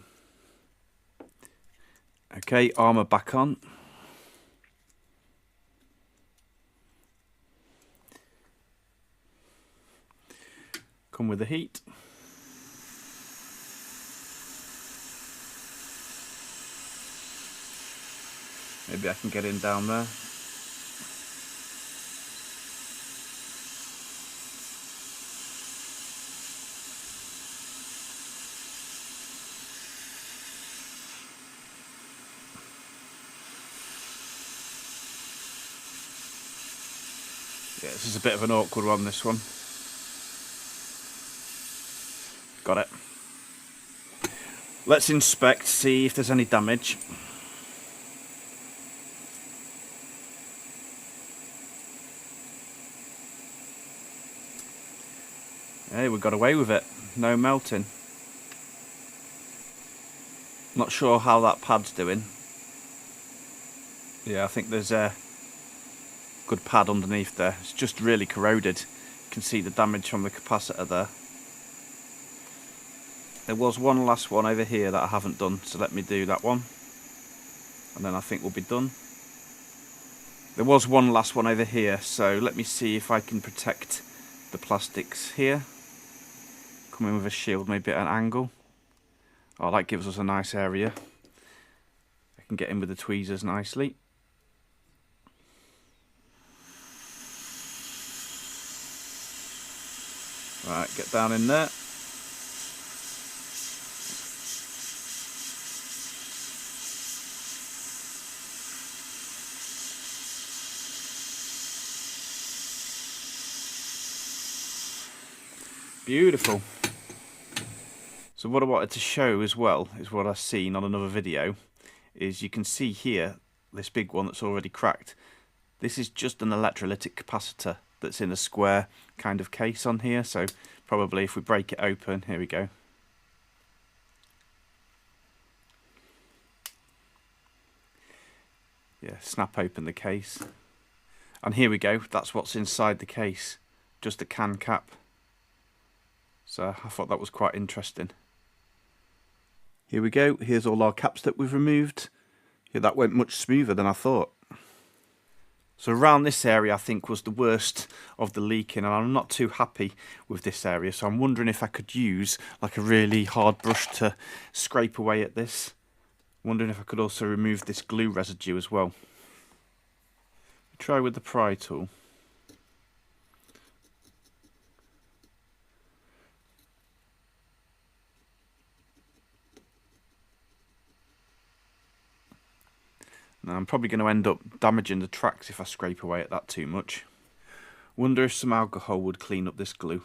Okay, armour back on. Come with the heat. Maybe I can get in down there. Yeah, this is a bit of an awkward one, this one. Got it. Let's inspect, see if there's any damage. Hey, we got away with it. No melting. Not sure how that pad's doing. Yeah, I think there's a good pad underneath there. It's just really corroded. You can see the damage from the capacitor there. There was one last one over here that I haven't done, so let me do that one. And then I think we'll be done. There was one last one over here, so let me see if I can protect the plastics here. Come in with a shield, maybe at an angle. Oh, that gives us a nice area. I can get in with the tweezers nicely. Right, get down in there. Beautiful. So what I wanted to show as well is what I've seen on another video. Is you can see here this big one that's already cracked. This is just an electrolytic capacitor that's in a square kind of case on here. So probably if we break it open, here we go. Yeah, snap open the case. And here we go, that's what's inside the case. Just a can cap. So I thought that was quite interesting. Here we go, here's all our caps that we've removed. Yeah, that went much smoother than I thought. So around this area I think was the worst of the leaking, and I'm not too happy with this area, so I'm wondering if I could use like a really hard brush to scrape away at this. Wondering if I could also remove this glue residue as well. Try with the pry tool. Now I'm probably going to end up damaging the tracks if I scrape away at that too much. Wonder if some alcohol would clean up this glue.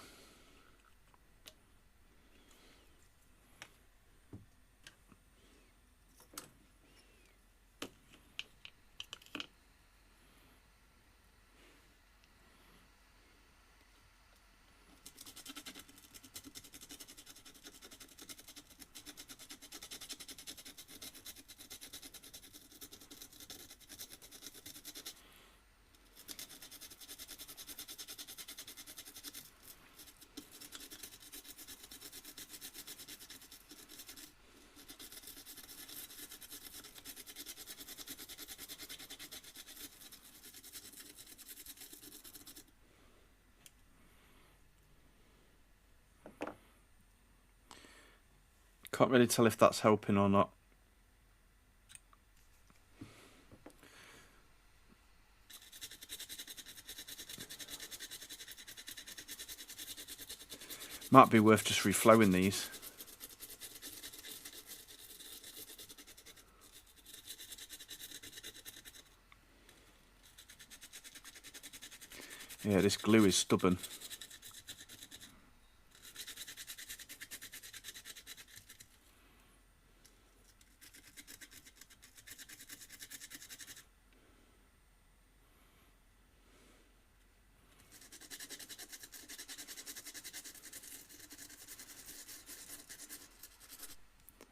Can't really tell if that's helping or not. Might be worth just reflowing these. Yeah, this glue is stubborn.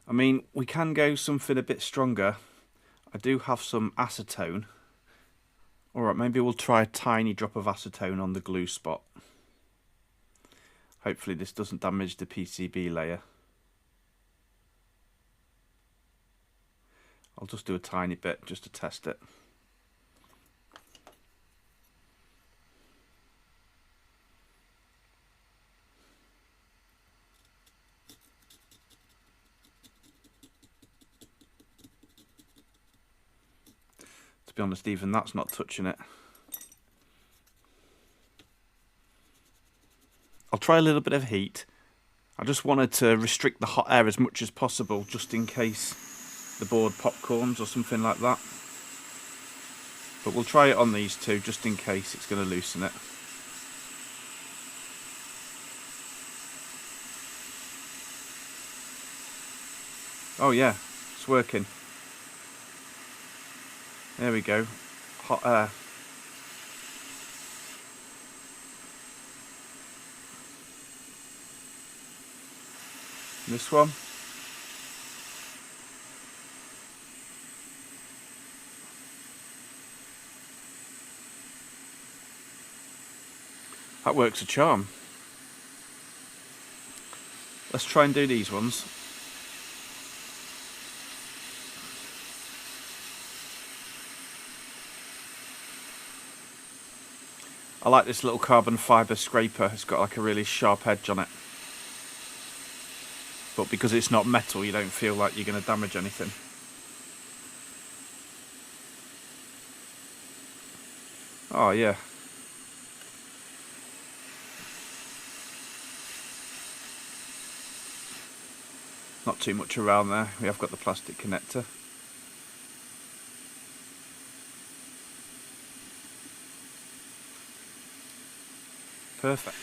I mean, we can go something a bit stronger. I do have some acetone. Alright, maybe we'll try a tiny drop of acetone on the glue spot. Hopefully this doesn't damage the PCB layer. I'll just do a tiny bit just to test it. To be honest, even that's not touching it. I'll try a little bit of heat. I just wanted to restrict the hot air as much as possible, just in case the board popcorns or something like that. But we'll try it on these two, just in case it's going to loosen it. Oh yeah, it's working. There we go. Hot air. This one. That works a charm. Let's try and do these ones. I like this little carbon fibre scraper. It's got like a really sharp edge on it. But because it's not metal, you don't feel like you're going to damage anything. Oh yeah. Not too much around there. We have got the plastic connector. Perfect.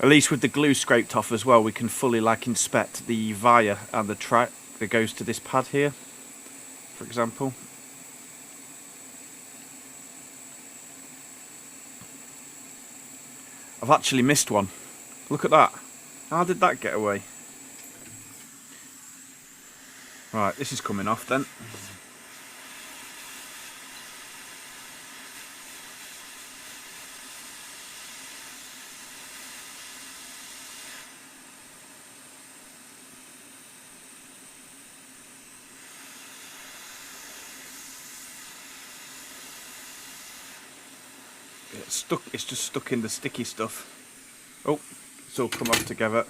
At least with the glue scraped off as well, we can fully inspect the via and the track that goes to this pad here, for example. I've actually missed one. Look at that. How did that get away? Right, this is coming off then. It's just stuck in the sticky stuff. Oh, it's all come off together.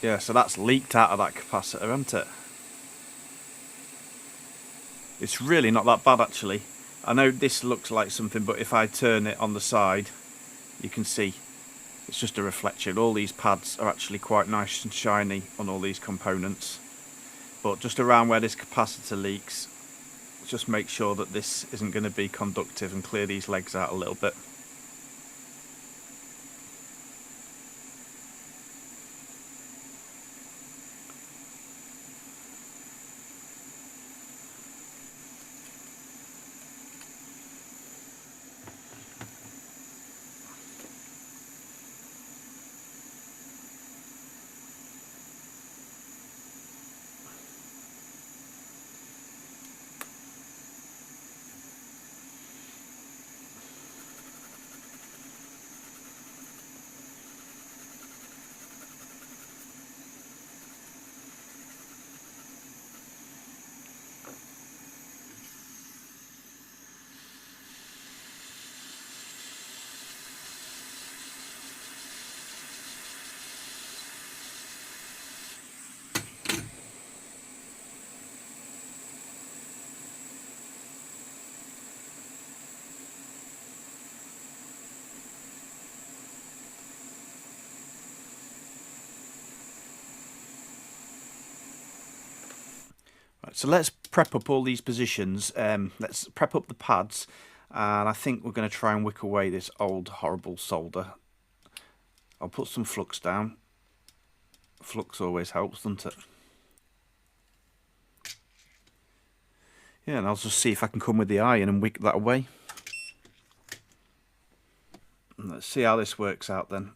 Yeah, so that's leaked out of that capacitor, hasn't it? It's really not that bad actually. I know this looks like something, but if I turn it on the side, you can see it's just a reflection. All these pads are actually quite nice and shiny on all these components. But just around where this capacitor leaks, just make sure that this isn't going to be conductive and clear these legs out a little bit. So let's prep up all these positions. Let's prep up the pads, and I think we're going to try and wick away this old horrible solder. I'll put some flux down. Flux always helps, doesn't it? Yeah, and I'll just see if I can come with the iron and wick that away. And let's see how this works out then.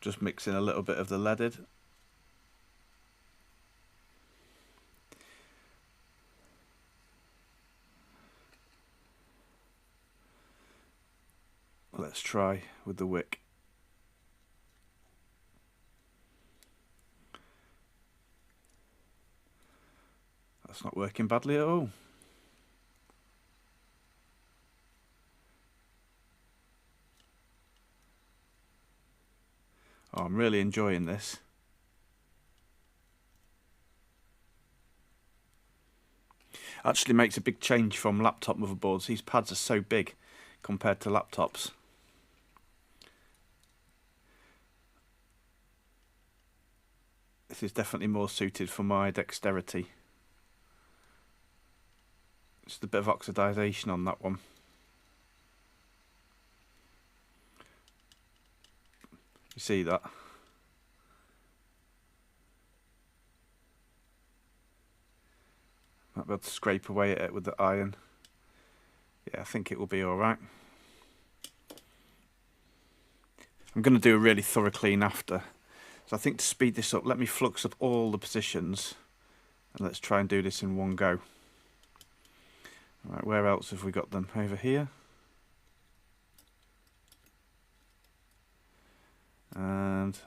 Just mixing a little bit of the leaded. Let's try with the wick. That's not working badly at all. Oh, I'm really enjoying this. Actually makes a big change from laptop motherboards. These pads are so big compared to laptops. This is definitely more suited for my dexterity. Just a bit of oxidization on that one. You see that? Might be able to scrape away at it with the iron. Yeah, I think it will be alright. I'm going to do a really thorough clean after. So I think to speed this up, let me flux up all the positions. And let's try and do this in one go. Alright, where else have we got them? Over here. And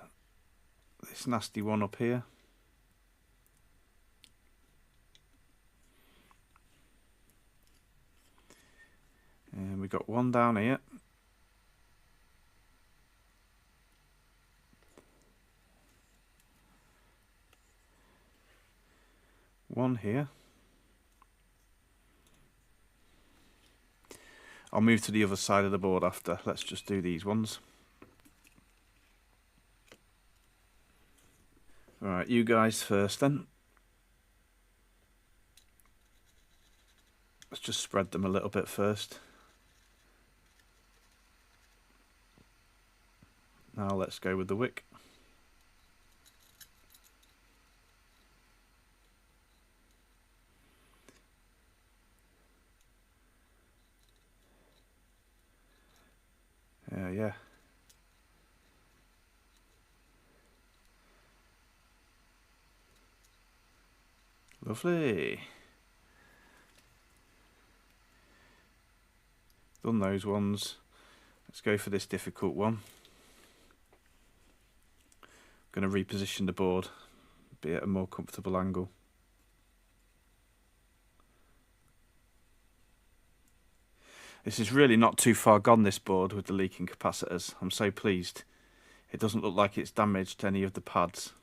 this nasty one up here. And we got one down here. One here. I'll move to the other side of the board after. Let's just do these ones. Alright, you guys first then. Let's just spread them a little bit first. Now let's go with the wick. Yeah. Lovely. Done those ones. Let's go for this difficult one. I'm going to reposition the board, be at a more comfortable angle. This is really not too far gone, this board, with the leaking capacitors. I'm so pleased. It doesn't look like it's damaged any of the pads.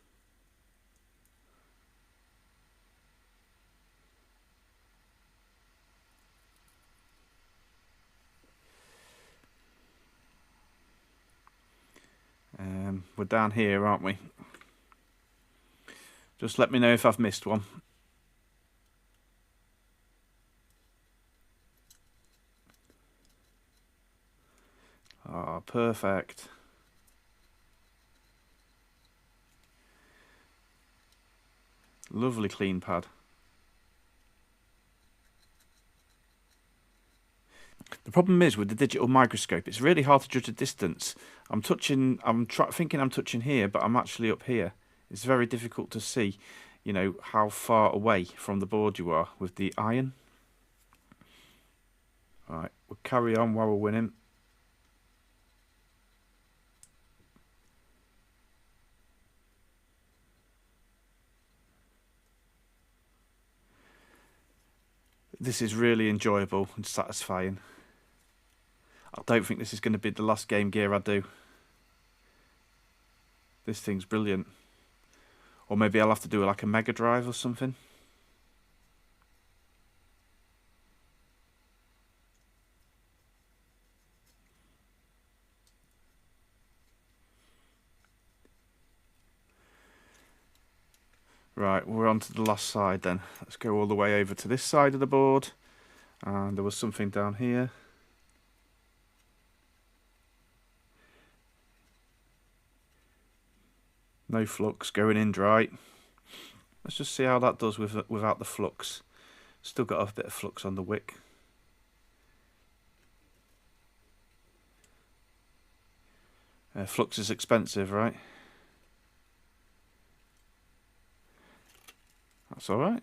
We're down here, aren't we? Just let me know if I've missed one. Ah, perfect. Lovely clean pad. The problem is with the digital microscope, it's really hard to judge the distance. Thinking I'm touching here, but I'm actually up here. It's very difficult to see, you know, how far away from the board you are with the iron. Alright, we'll carry on while we're winning. This is really enjoyable and satisfying. I don't think this is going to be the last Game Gear I do. This thing's brilliant. Or maybe I'll have to do like a Mega Drive or something. Right, we're on to the last side then. Let's go all the way over to this side of the board. And there was something down here. No flux, going in dry. Let's just see how that does without the flux. Still got a bit of flux on the wick. Flux is expensive, right? That's alright.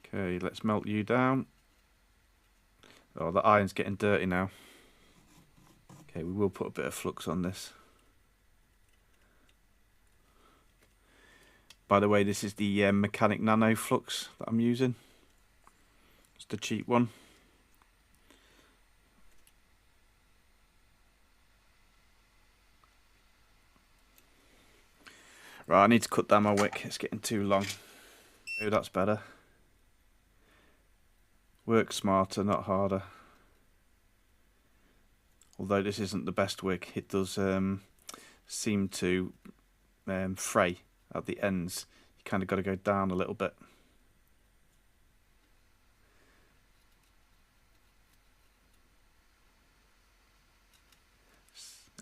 Okay, let's melt you down. Oh, the iron's getting dirty now. Okay, we will put a bit of flux on this. By the way, this is the Mechanic Nano flux that I'm using. It's the cheap one. Right, I need to cut down my wick. It's getting too long. Oh, that's better. Work smarter, not harder. Although this isn't the best wick, it does seem to fray at the ends. You kind of got to go down a little bit.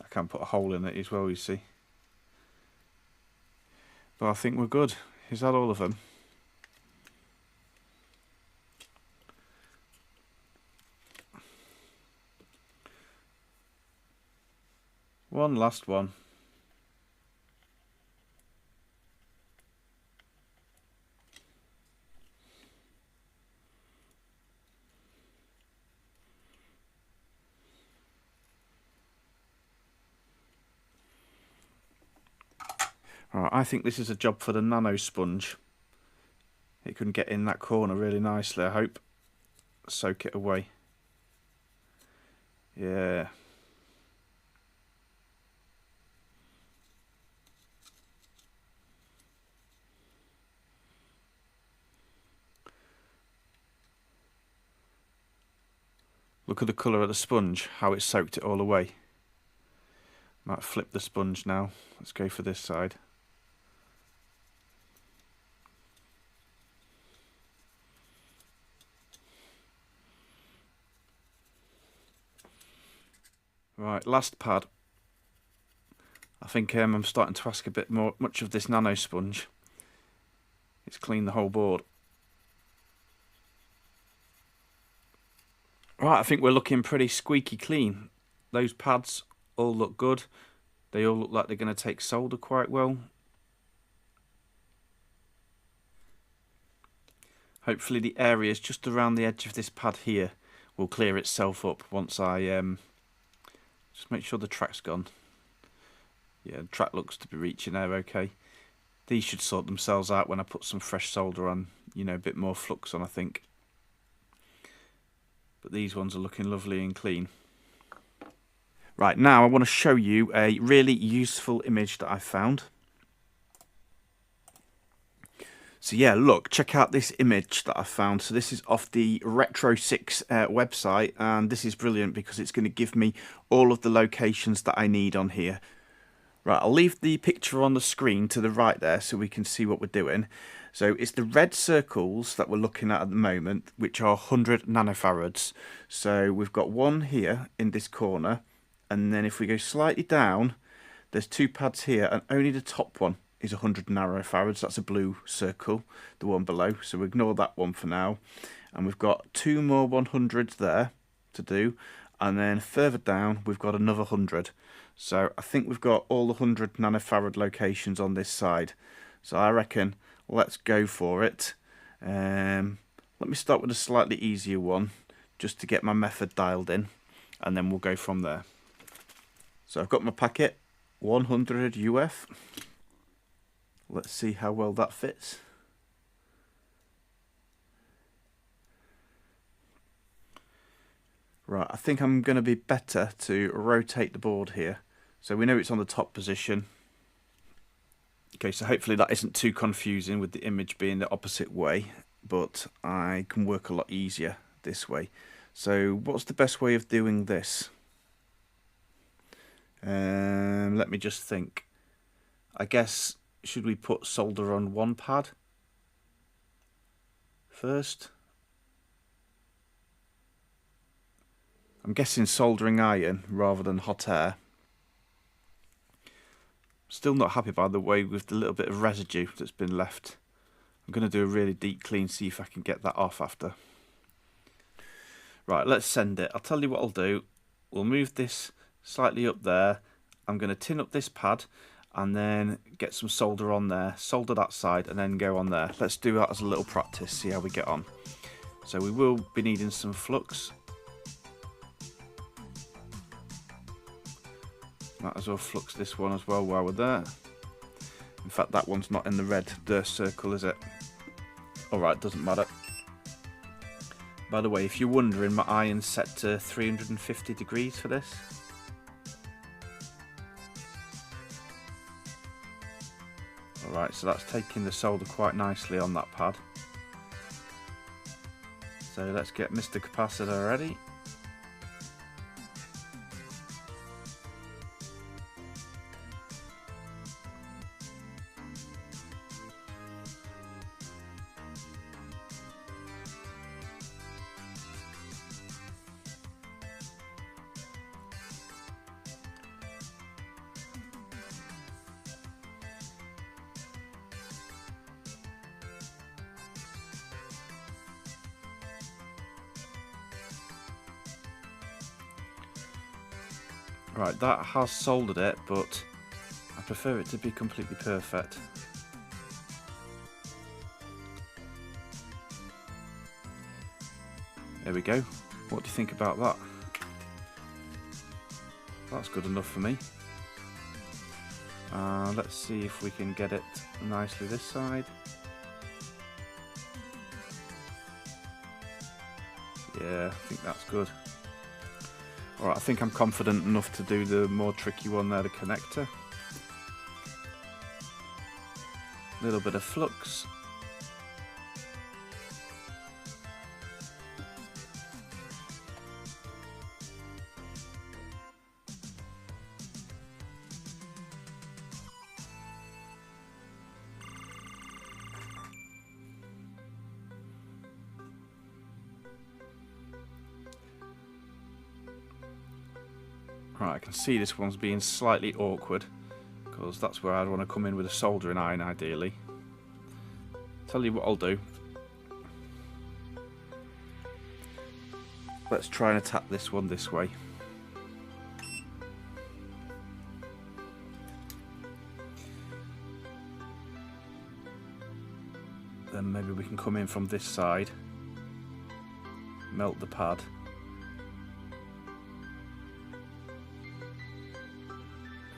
I can put a hole in it as well, you see. But I think we're good. Is that all of them? One last one. Alright, I think this is a job for the nano sponge. It can get in that corner really nicely, I hope. Soak it away. Yeah. Look at the colour of the sponge, how it soaked it all away. Might flip the sponge now. Let's go for this side. Right, last pad. I think I'm starting to ask a bit much of this nano sponge. It's cleaned the whole board. Right, I think we're looking pretty squeaky clean. Those pads all look good. They all look like they're going to take solder quite well. Hopefully the areas just around the edge of this pad here will clear itself up once I just make sure the track's gone. Yeah, the track looks to be reaching there okay. These should sort themselves out when I put some fresh solder on, you know, a bit more flux on, I think. But these ones are looking lovely and clean. Right, now I want to show you a really useful image that I found. So yeah, look, check out this image that I found. So this is off the Retro6 website, and this is brilliant because it's going to give me all of the locations that I need on here. Right, I'll leave the picture on the screen to the right there so we can see what we're doing. So it's the red circles that we're looking at the moment, which are 100 nanofarads. So we've got one here in this corner, and then if we go slightly down, there's two pads here, and only the top one is 100 nanofarads. That's a blue circle, the one below. So we ignore that one for now. And we've got two more 100s there to do, and then further down we've got another 100. So I think we've got all the 100 nanofarad locations on this side. So I reckon let's go for it. Let me start with a slightly easier one just to get my method dialed in, and then we'll go from there. So I've got my packet, 100 UF. Let's see how well that fits. Right, I think I'm going to be better to rotate the board here. So we know it's on the top position. Okay, so hopefully that isn't too confusing with the image being the opposite way, but I can work a lot easier this way. So what's the best way of doing this? Let me just think. I guess, should we put solder on one pad first? I'm guessing soldering iron rather than hot air. Still not happy, by the way, with the little bit of residue that's been left. I'm going to do a really deep clean, see if I can get that off after. Right, let's send it. I'll tell you what I'll do. We'll move this slightly up there. I'm going to tin up this pad and then get some solder on there. Solder that side and then go on there. Let's do that as a little practice, see how we get on. So we will be needing some flux. Might as well flux this one as well while we're there. In fact, that one's not in the red circle, is it? Alright, doesn't matter. By the way, if you're wondering, my iron's set to 350 degrees for this. Alright, so that's taking the solder quite nicely on that pad. So let's get Mr. Capacitor ready. Right, that has soldered it, but I prefer it to be completely perfect. There we go. What do you think about that? That's good enough for me. Let's see if we can get it nicely this side. Yeah, I think that's good. Alright, I think I'm confident enough to do the more tricky one there, the connector. A little bit of flux. Right, I can see this one's being slightly awkward because that's where I'd want to come in with a soldering iron ideally. Tell you what I'll do. Let's try and attack this one this way. Then maybe we can come in from this side, melt the pad.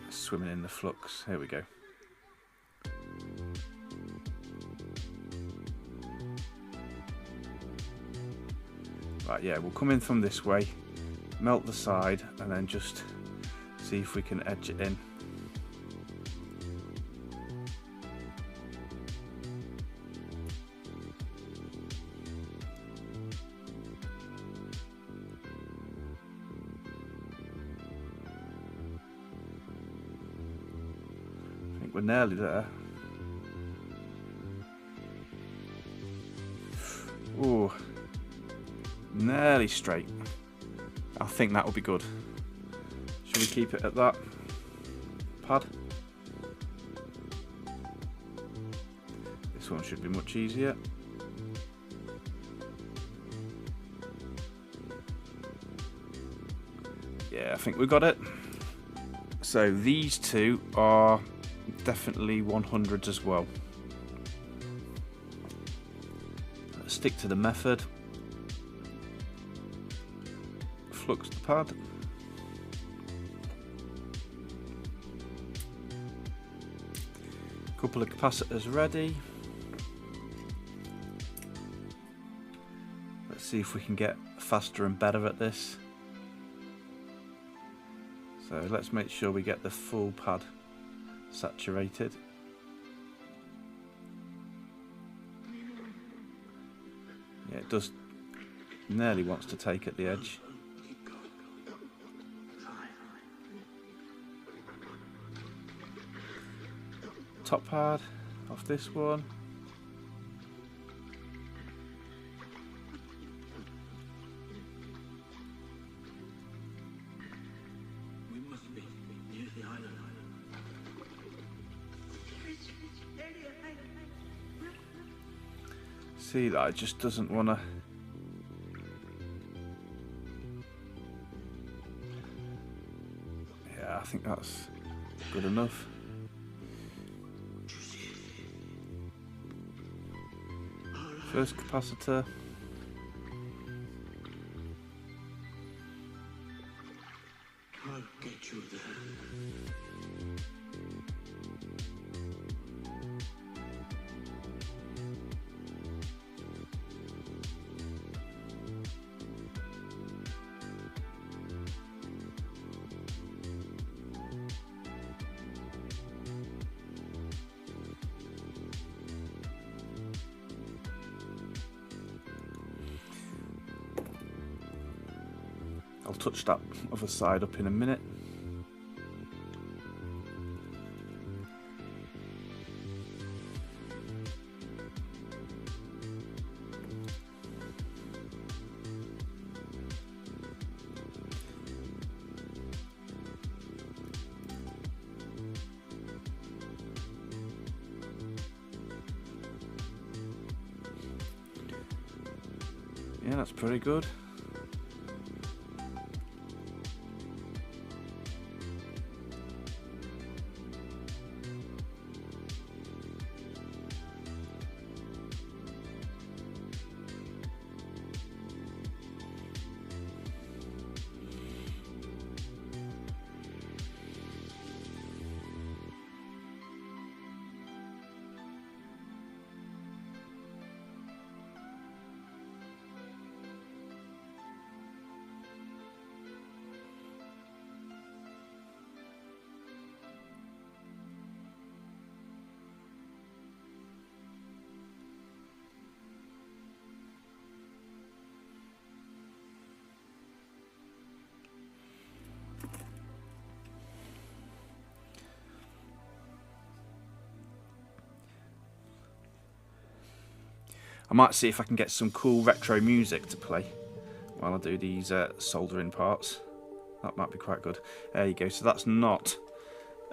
Swimming in the flux. Here we go. Right, yeah, we'll come in from this way, melt the side, and then just see if we can edge it in. We're nearly there. Ooh, nearly straight. I think that will be good. Should we keep it at that pad? This one should be much easier. Yeah, I think we got it. So these two are definitely 100s as well. Let's stick to the method. Flux the pad. Couple of capacitors ready. Let's see if we can get faster and better at this. So let's make sure we get the full pad saturated. Yeah, it does Nearly wants to take at the edge. Top pad off this one. See that it just doesn't want to. Yeah, I think that's good enough. First capacitor. I'll get you there. I'll touch that other side up in a minute. Yeah, that's pretty good. I might see if I can get some cool retro music to play while I do these soldering parts. That might be quite good. There you go. So that's not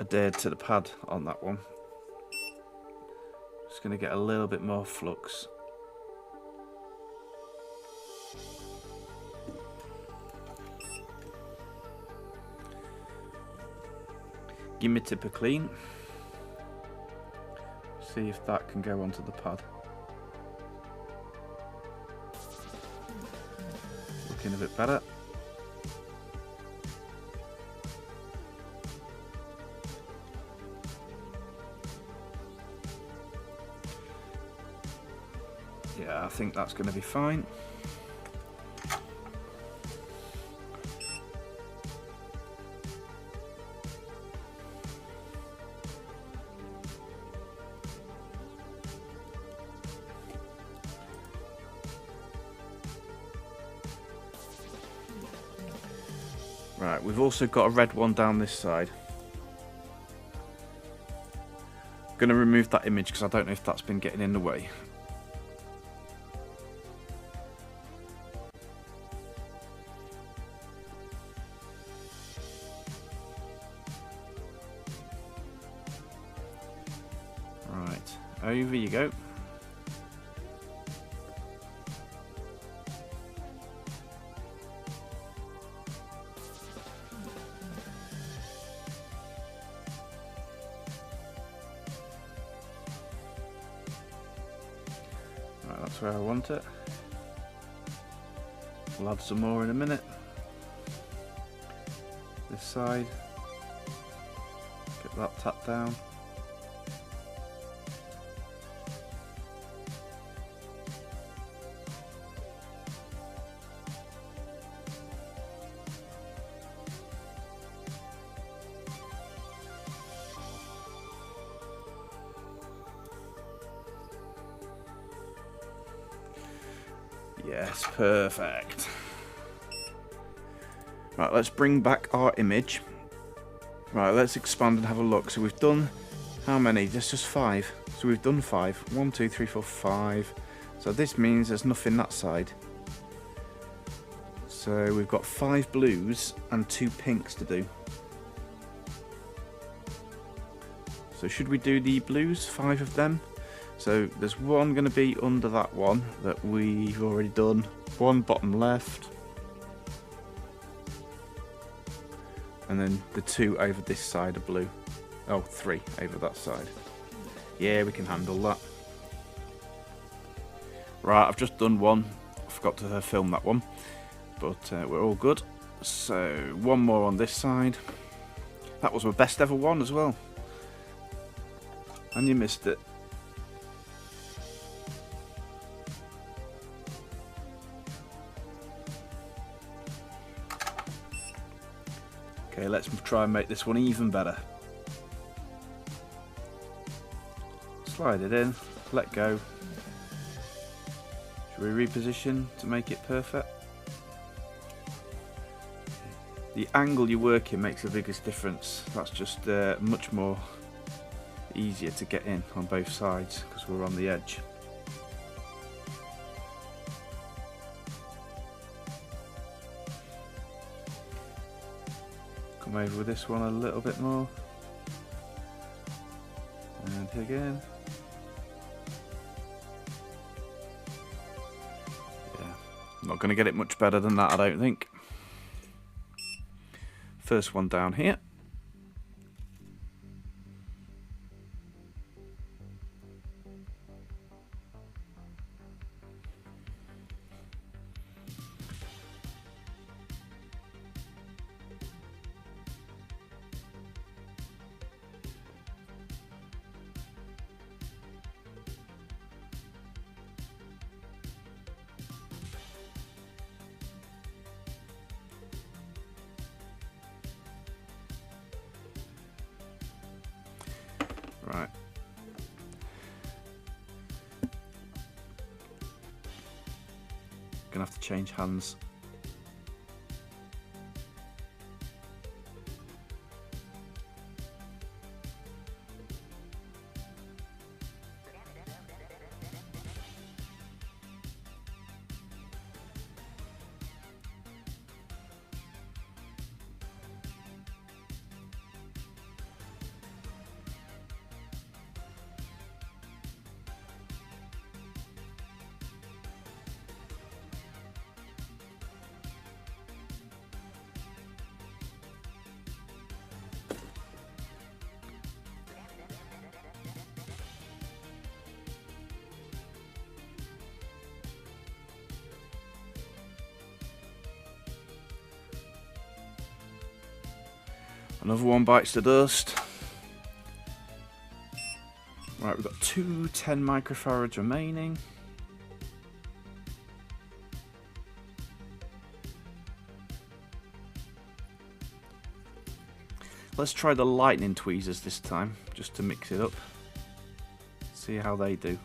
adhered to the pad on that one. Just going to get a little bit more flux. Give me tip of clean. See if that can go onto the pad. Looking a bit better. Yeah, I think that's going to be fine. Right, we've also got a red one down this side. I'm going to remove that image because I don't know if that's been getting in the way. Right, over you go. Right, that's where I want it. We'll add some more in a minute. This side. Get that tapped down. Yes, perfect. Right, let's bring back our image. Right, let's expand and have a look. So we've done how many? There's just 5. So we've done 5. 1, 2, 3, 4, 5. So this means there's nothing that side. So we've got 5 blues and 2 pinks to do. So should we do the blues? 5 of them. So there's one going to be under that one that we've already done. One bottom left. And then the 2 over this side are blue. Oh, 3 over that side. Yeah, we can handle that. Right, I've just done one. I forgot to film that one. But we're all good. So, one more on this side. That was my best ever one as well. And you missed it. Okay, let's try and make this one even better. Slide it in, let go. Should we reposition to make it perfect? The angle you work in makes the biggest difference. That's just much more easier to get in on both sides because we're on the edge. Come over with this one a little bit more. And again. Yeah, not going to get it much better than that, I don't think. First one down here. Right. Gonna have to change hands. Another one bites the dust. Right, we've got 2 10 microfarads remaining. Let's try the lightning tweezers this time, just to mix it up. See how they do.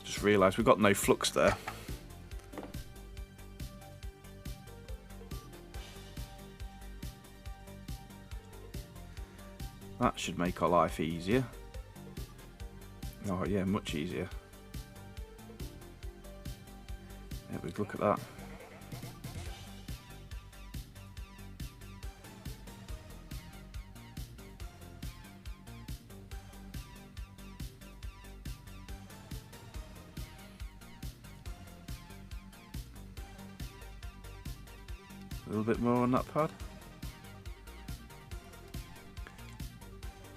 Just realised we've got no flux there. That should make our life easier. Oh yeah, much easier. Yeah, we look at that. A little bit more on that pad.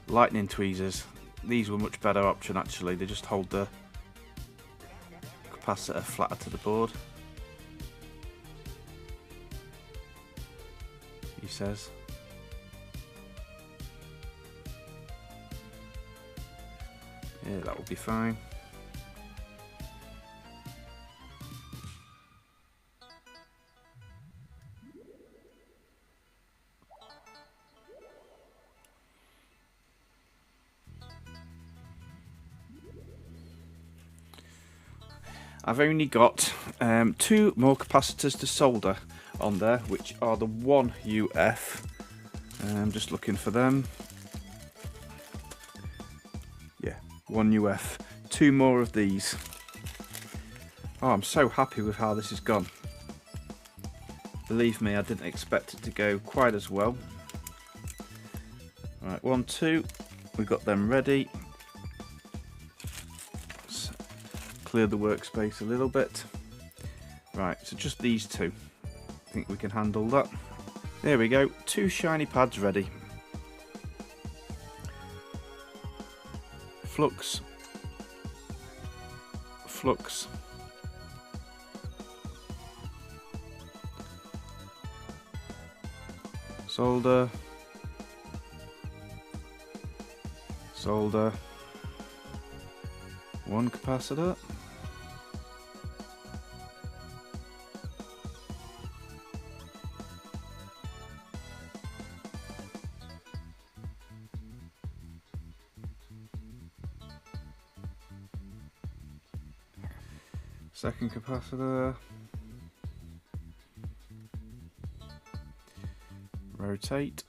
Lightning tweezers, these were much better option actually. They just hold the capacitor flatter to the board, he says. Yeah, that will be fine. I've only got 2 more capacitors to solder on there, which are the 1UF. I'm just looking for them. Yeah, 1UF. 2 more of these. Oh, I'm so happy with how this has gone. Believe me, I didn't expect it to go quite as well. Right, 1, 2. We've got them ready. Let's clear the workspace a little bit. Right, so just these 2. I think we can handle that. There we go, 2 shiny pads ready. Flux. Flux. Solder. Solder. 1 capacitor. Second capacitor. Rotate.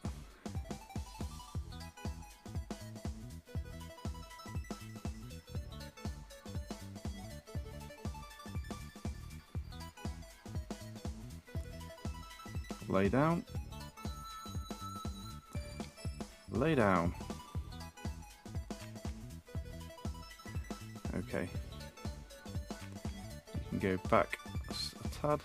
Lay down. Lay down. Okay. You can go back a tad.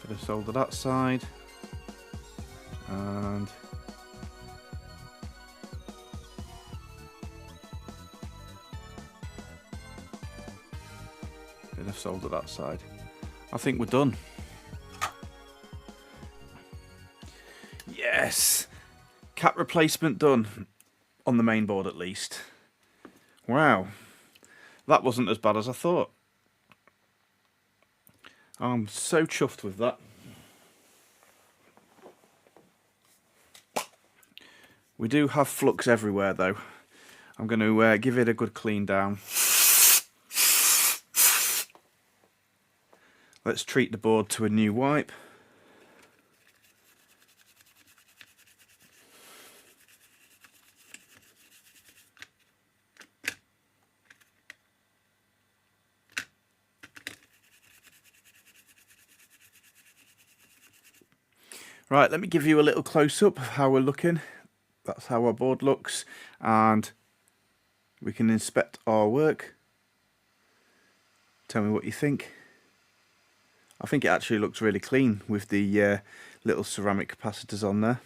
Bit of solder that side. And bit of solder that side. I think we're done. Yes! Cap replacement done. On the main board at least. Wow. That wasn't as bad as I thought. I'm so chuffed with that. We do have flux everywhere though. I'm going to give it a good clean down. Let's treat the board to a new wipe. Right, let me give you a little close-up of how we're looking. That's how our board looks, and we can inspect our work. Tell me what you think. I think it actually looks really clean with the little ceramic capacitors on there.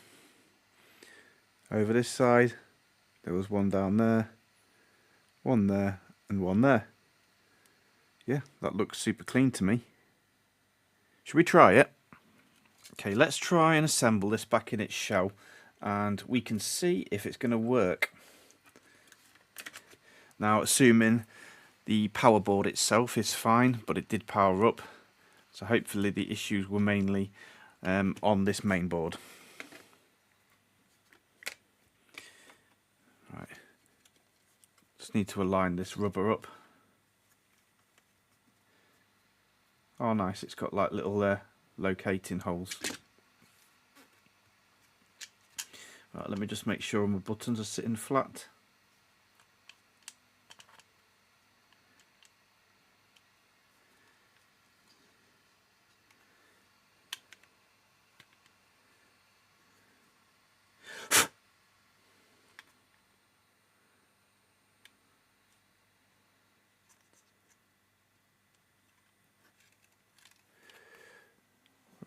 Over this side, there was one down there, one there, and one there. Yeah, that looks super clean to me. Should we try it? Okay, let's try and assemble this back in its shell, and we can see if it's going to work. Now, assuming the power board itself is fine, but it did power up, so hopefully the issues were mainly on this main board. Right, just need to align this rubber up. Oh nice, it's got like little locating holes. Right, let me just make sure my buttons are sitting flat.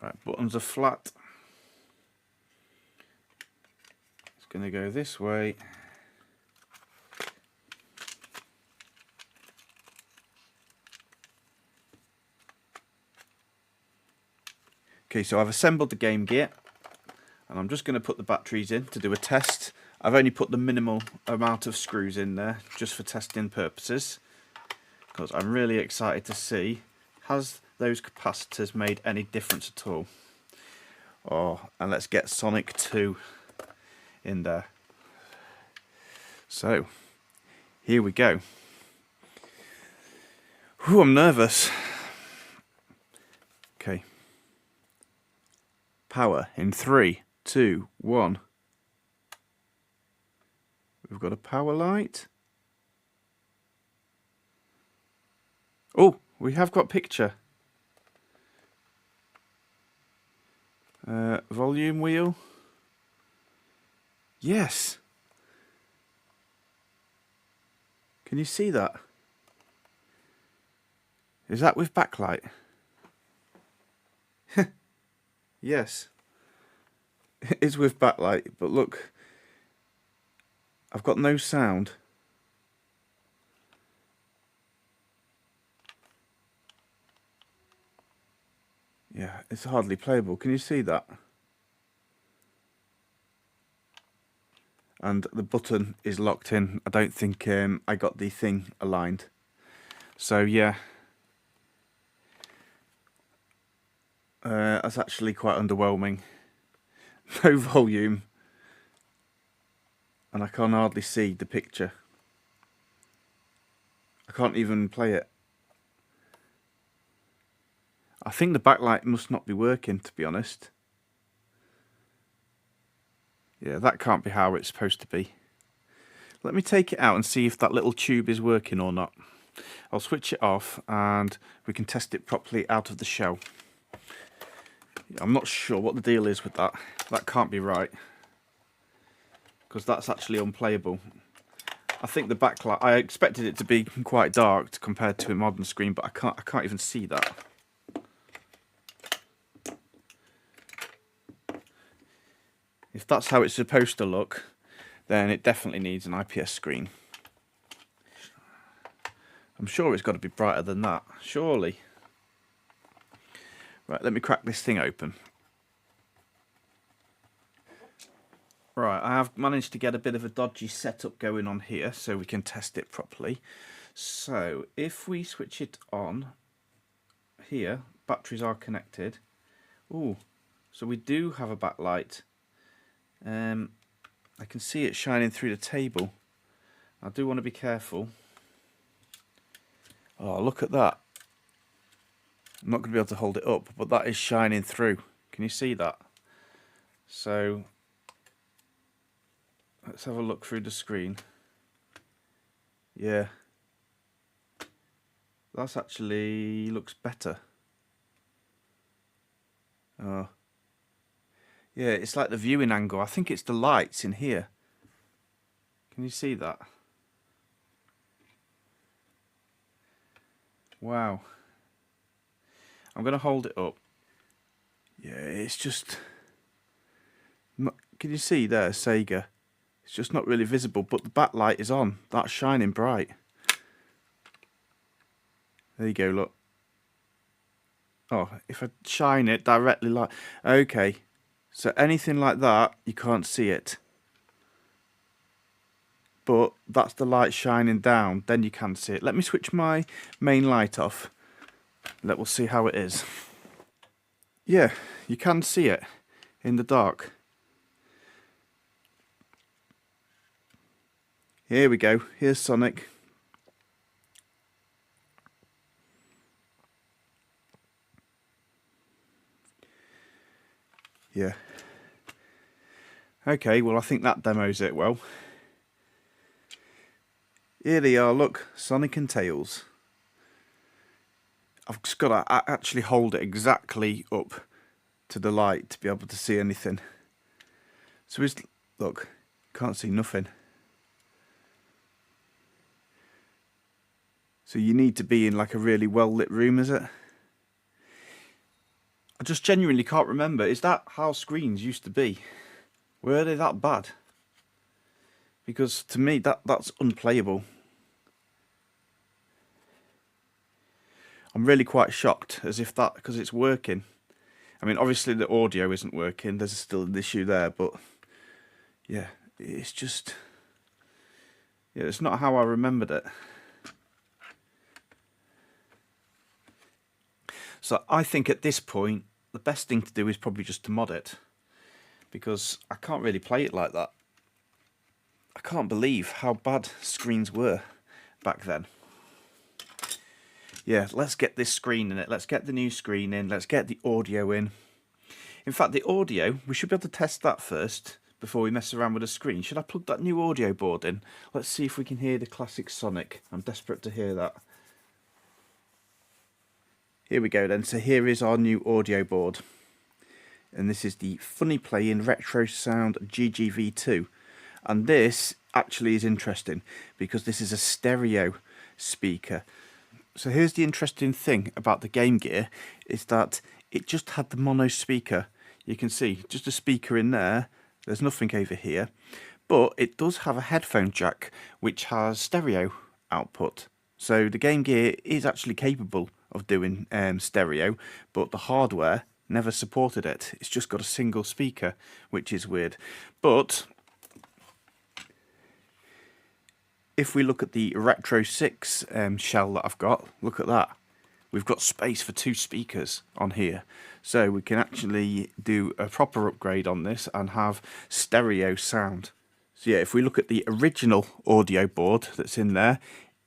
Right, buttons are flat. It's going to go this way. Okay, so I've assembled the game gear, and I'm just going to put the batteries in to do a test. I've only put the minimal amount of screws in there just for testing purposes, because I'm really excited to see, has those capacitors made any difference at all. Oh, and let's get Sonic 2 in there. So, here we go. Whew, I'm nervous. Okay. Power in 3, 2, 1. We've got a power light. Oh, we have got picture. Volume wheel. Yes. Can you see that? Is that with backlight? Yes. It is with backlight, but look. I've got no sound. Yeah, it's hardly playable. Can you see that? And the button is locked in. I don't think I got the thing aligned. So yeah, that's actually quite underwhelming. No volume, and I can hardly see the picture. I can't even play it. I think the backlight must not be working, to be honest. Yeah, that can't be how it's supposed to be. Let me take it out and see if that little tube is working or not. I'll switch it off and we can test it properly out of the shell. I'm not sure what the deal is with that. That can't be right, because that's actually unplayable. I think the backlight, I expected it to be quite dark compared to a modern screen, but I can't even see that. If that's how it's supposed to look, then it definitely needs an IPS screen. I'm sure it's got to be brighter than that, surely. Right, let me crack this thing open. Right, I have managed to get a bit of a dodgy setup going on here so we can test it properly. So, if we switch it on, here, batteries are connected. Ooh, so we do have a backlight. I can see it shining through the table. I do want to be careful. Oh, look at that. I'm not going to be able to hold it up, but that is shining through. Can you see that? So, let's have a look through the screen. Yeah. That's actually looks better. Oh. Yeah, it's like the viewing angle. I think it's the lights in here. Can you see that? Wow. I'm going to hold it up. Yeah, it's just... Can you see there, SEGA? It's just not really visible, but the backlight is on. That's shining bright. There you go, look. Oh, if I shine it directly like... Okay. So anything like that, you can't see it. But that's the light shining down, then you can see it. Let me switch my main light off. We'll see how it is. Yeah, you can see it in the dark. Here we go. Here's Sonic. Yeah. Okay, well I think that demos it well. Here they are, look, Sonic and Tails. I've just got to actually hold it exactly up to the light to be able to see anything. So look, can't see nothing. So you need to be in like a really well lit room, is it? I just genuinely can't remember. Is that how screens used to be? Were they that bad? Because to me that's unplayable. I'm really quite shocked, as if that, because it's working. I mean, obviously the audio isn't working. There's still an issue there, but yeah, it's just, yeah, it's not how I remembered it. So I think at this point the best thing to do is probably just to mod it, because I can't really play it like that. I can't believe how bad screens were back then. Yeah, let's get this screen in it. Let's get the new screen in. Let's get the audio in. In fact, the audio, we should be able to test that first before we mess around with the screen. Should I plug that new audio board in? Let's see if we can hear the classic Sonic. I'm desperate to hear that. Here we go then. So here is our new audio board. And this is the Funny Playing Retro Sound GGV2. And this actually is interesting because this is a stereo speaker. So here's the interesting thing about the Game Gear, is that it just had the mono speaker. You can see just a speaker in there. There's nothing over here. But it does have a headphone jack which has stereo output. So the Game Gear is actually capable of doing stereo, but the hardware never supported it. It's just got a single speaker, which is weird. But if we look at the Retro 6 shell that I've got, look at that. We've got space for 2 speakers on here. So we can actually do a proper upgrade on this and have stereo sound. So yeah, if we look at the original audio board that's in there,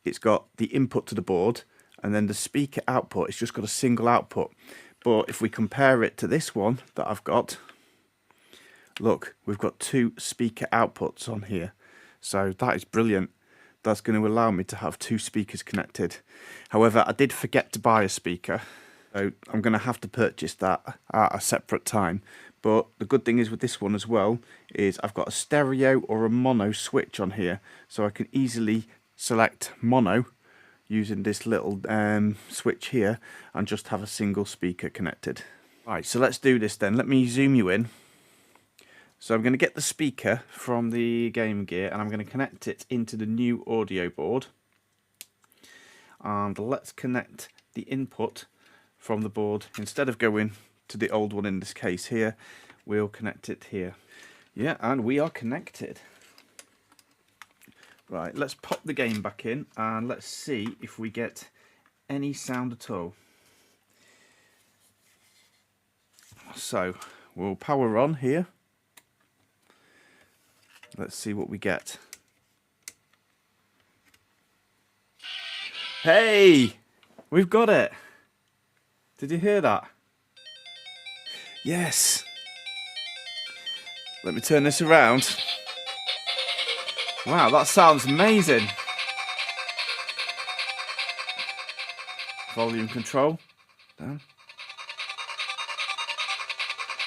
it's got the input to the board, and then the speaker output, it's just got a single output. But if we compare it to this one that I've got, look, we've got 2 speaker outputs on here. So that is brilliant. That's going to allow me to have 2 speakers connected. However, I did forget to buy a speaker, so I'm going to have to purchase that at a separate time. But the good thing is with this one as well, is I've got a stereo or a mono switch on here, so I can easily select mono using this little switch here and just have a single speaker connected. Right, so let's do this then. Let me zoom you in. So I'm going to get the speaker from the Game Gear and I'm going to connect it into the new audio board. And let's connect the input from the board. Instead of going to the old one in this case here, we'll connect it here. Yeah, and we are connected. Right, let's pop the game back in and let's see if we get any sound at all. So we'll power on here. Let's see what we get. Hey! We've got it! Did you hear that? Yes! Let me turn this around. Wow, that sounds amazing! Volume control. Down.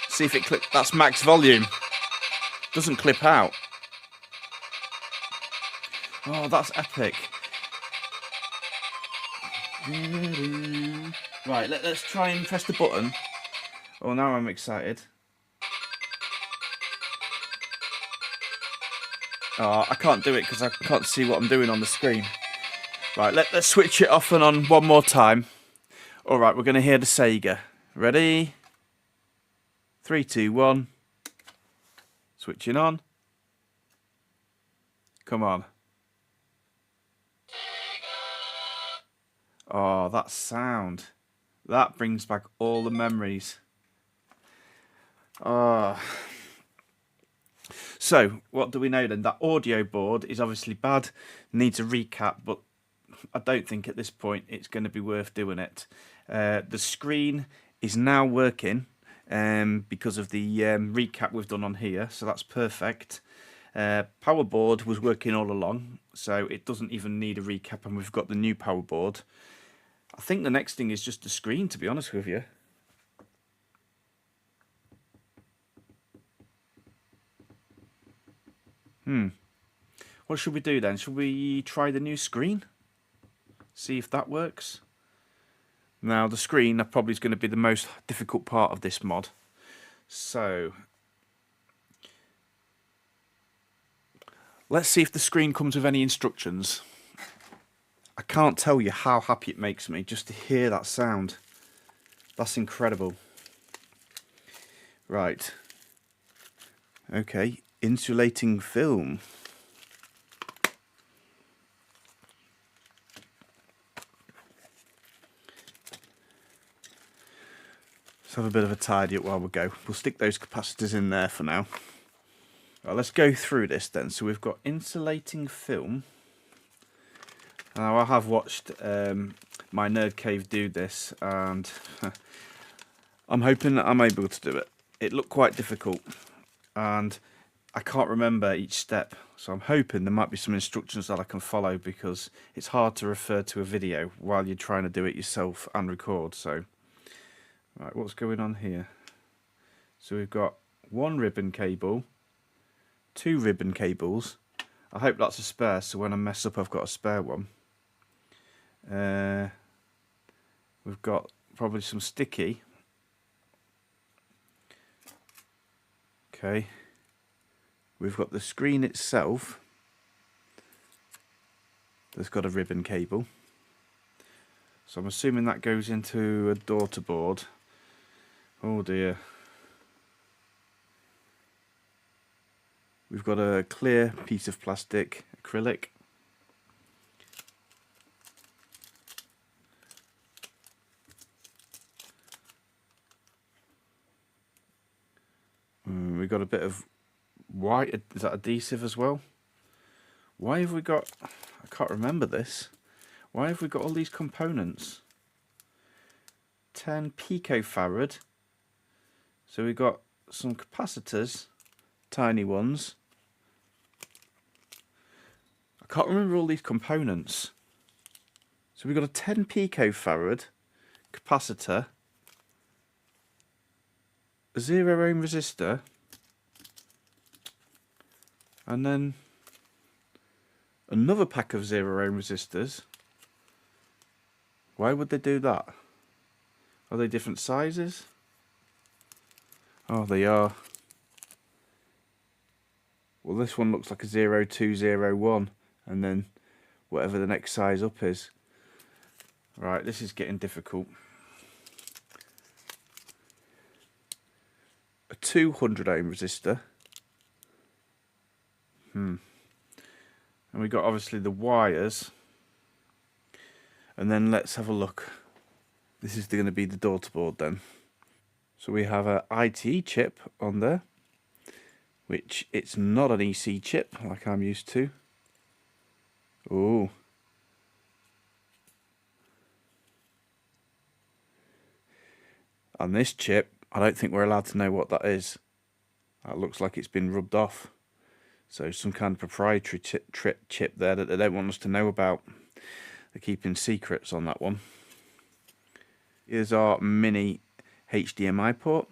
See if it clips. That's max volume. Doesn't clip out. Oh, that's epic. Right, let's try and press the button. Oh, now I'm excited. Oh, I can't do it because I can't see what I'm doing on the screen. Right, let's switch it off and on one more time. Alright, we're going to hear the Sega. Ready? 3, 2, 1. Switching on. Come on. Oh, that sound. That brings back all the memories. Oh. So, what do we know then? That audio board is obviously bad, needs a recap, but I don't think at this point it's going to be worth doing it. The screen is now working because of the recap we've done on here, so that's perfect. Power board was working all along, so it doesn't even need a recap, and we've got the new power board. I think the next thing is just the screen, to be honest with you. What should we do then? Should we try the new screen? See if that works? Now, the screen probably is going to be the most difficult part of this mod. So, let's see if the screen comes with any instructions. I can't tell you how happy it makes me just to hear that sound. That's incredible. Right. Okay, insulating film. Let's have a bit of a tidy up while we go. We'll stick those capacitors in there for now. Right, let's go through this then. So we've got insulating film. Now I have watched my Nerd Cave do this, and I'm hoping that I'm able to do it. It looked quite difficult, and I can't remember each step. So I'm hoping there might be some instructions that I can follow, because it's hard to refer to a video while you're trying to do it yourself and record. So, right, what's going on here? So we've got one ribbon cable, two ribbon cables. I hope that's a spare, so when I mess up I've got a spare one. We've got probably some sticky. Okay. We've got the screen itself. That's got a ribbon cable. So I'm assuming that goes into a daughter board. Oh dear. We've got a clear piece of plastic, acrylic. We've got a bit of white, is that adhesive as well? Why have we got, I can't remember this. Why have we got all these components? 10 picofarad. So we've got some capacitors, tiny ones. I can't remember all these components. So we've got a 10 picofarad capacitor, a 0 ohm resistor, and then another pack of 0 ohm resistors. Why would they do that? Are they different sizes? Oh, they are. Well, this one looks like a 0201, and then whatever the next size up is. Right, this is getting difficult. A 200 ohm resistor. And we got obviously the wires. And then let's have a look. This is going to be the daughter board then. So we have a ITE chip on there, which it's not an EC chip like I'm used to. Oh. And this chip, I don't think we're allowed to know what that is. That looks like it's been rubbed off. So some kind of proprietary chip there that they don't want us to know about. They're keeping secrets on that one. Here's our mini HDMI port.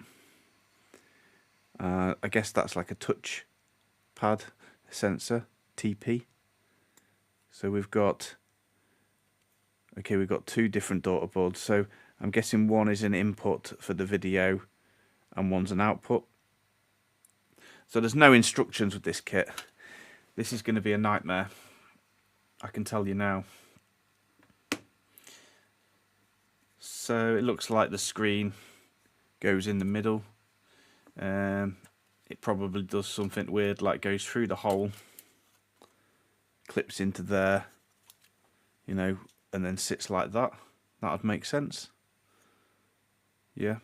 I guess that's like a touch pad sensor, TP. So we've got, okay, we've got two different daughter boards. So I'm guessing one is an input for the video and one's an output. So there's no instructions with this kit. This is going to be a nightmare, I can tell you now. So it looks like the screen goes in the middle. It probably does something weird, like goes through the hole, clips into there, you know, and then sits like that. That would make sense. Yeah.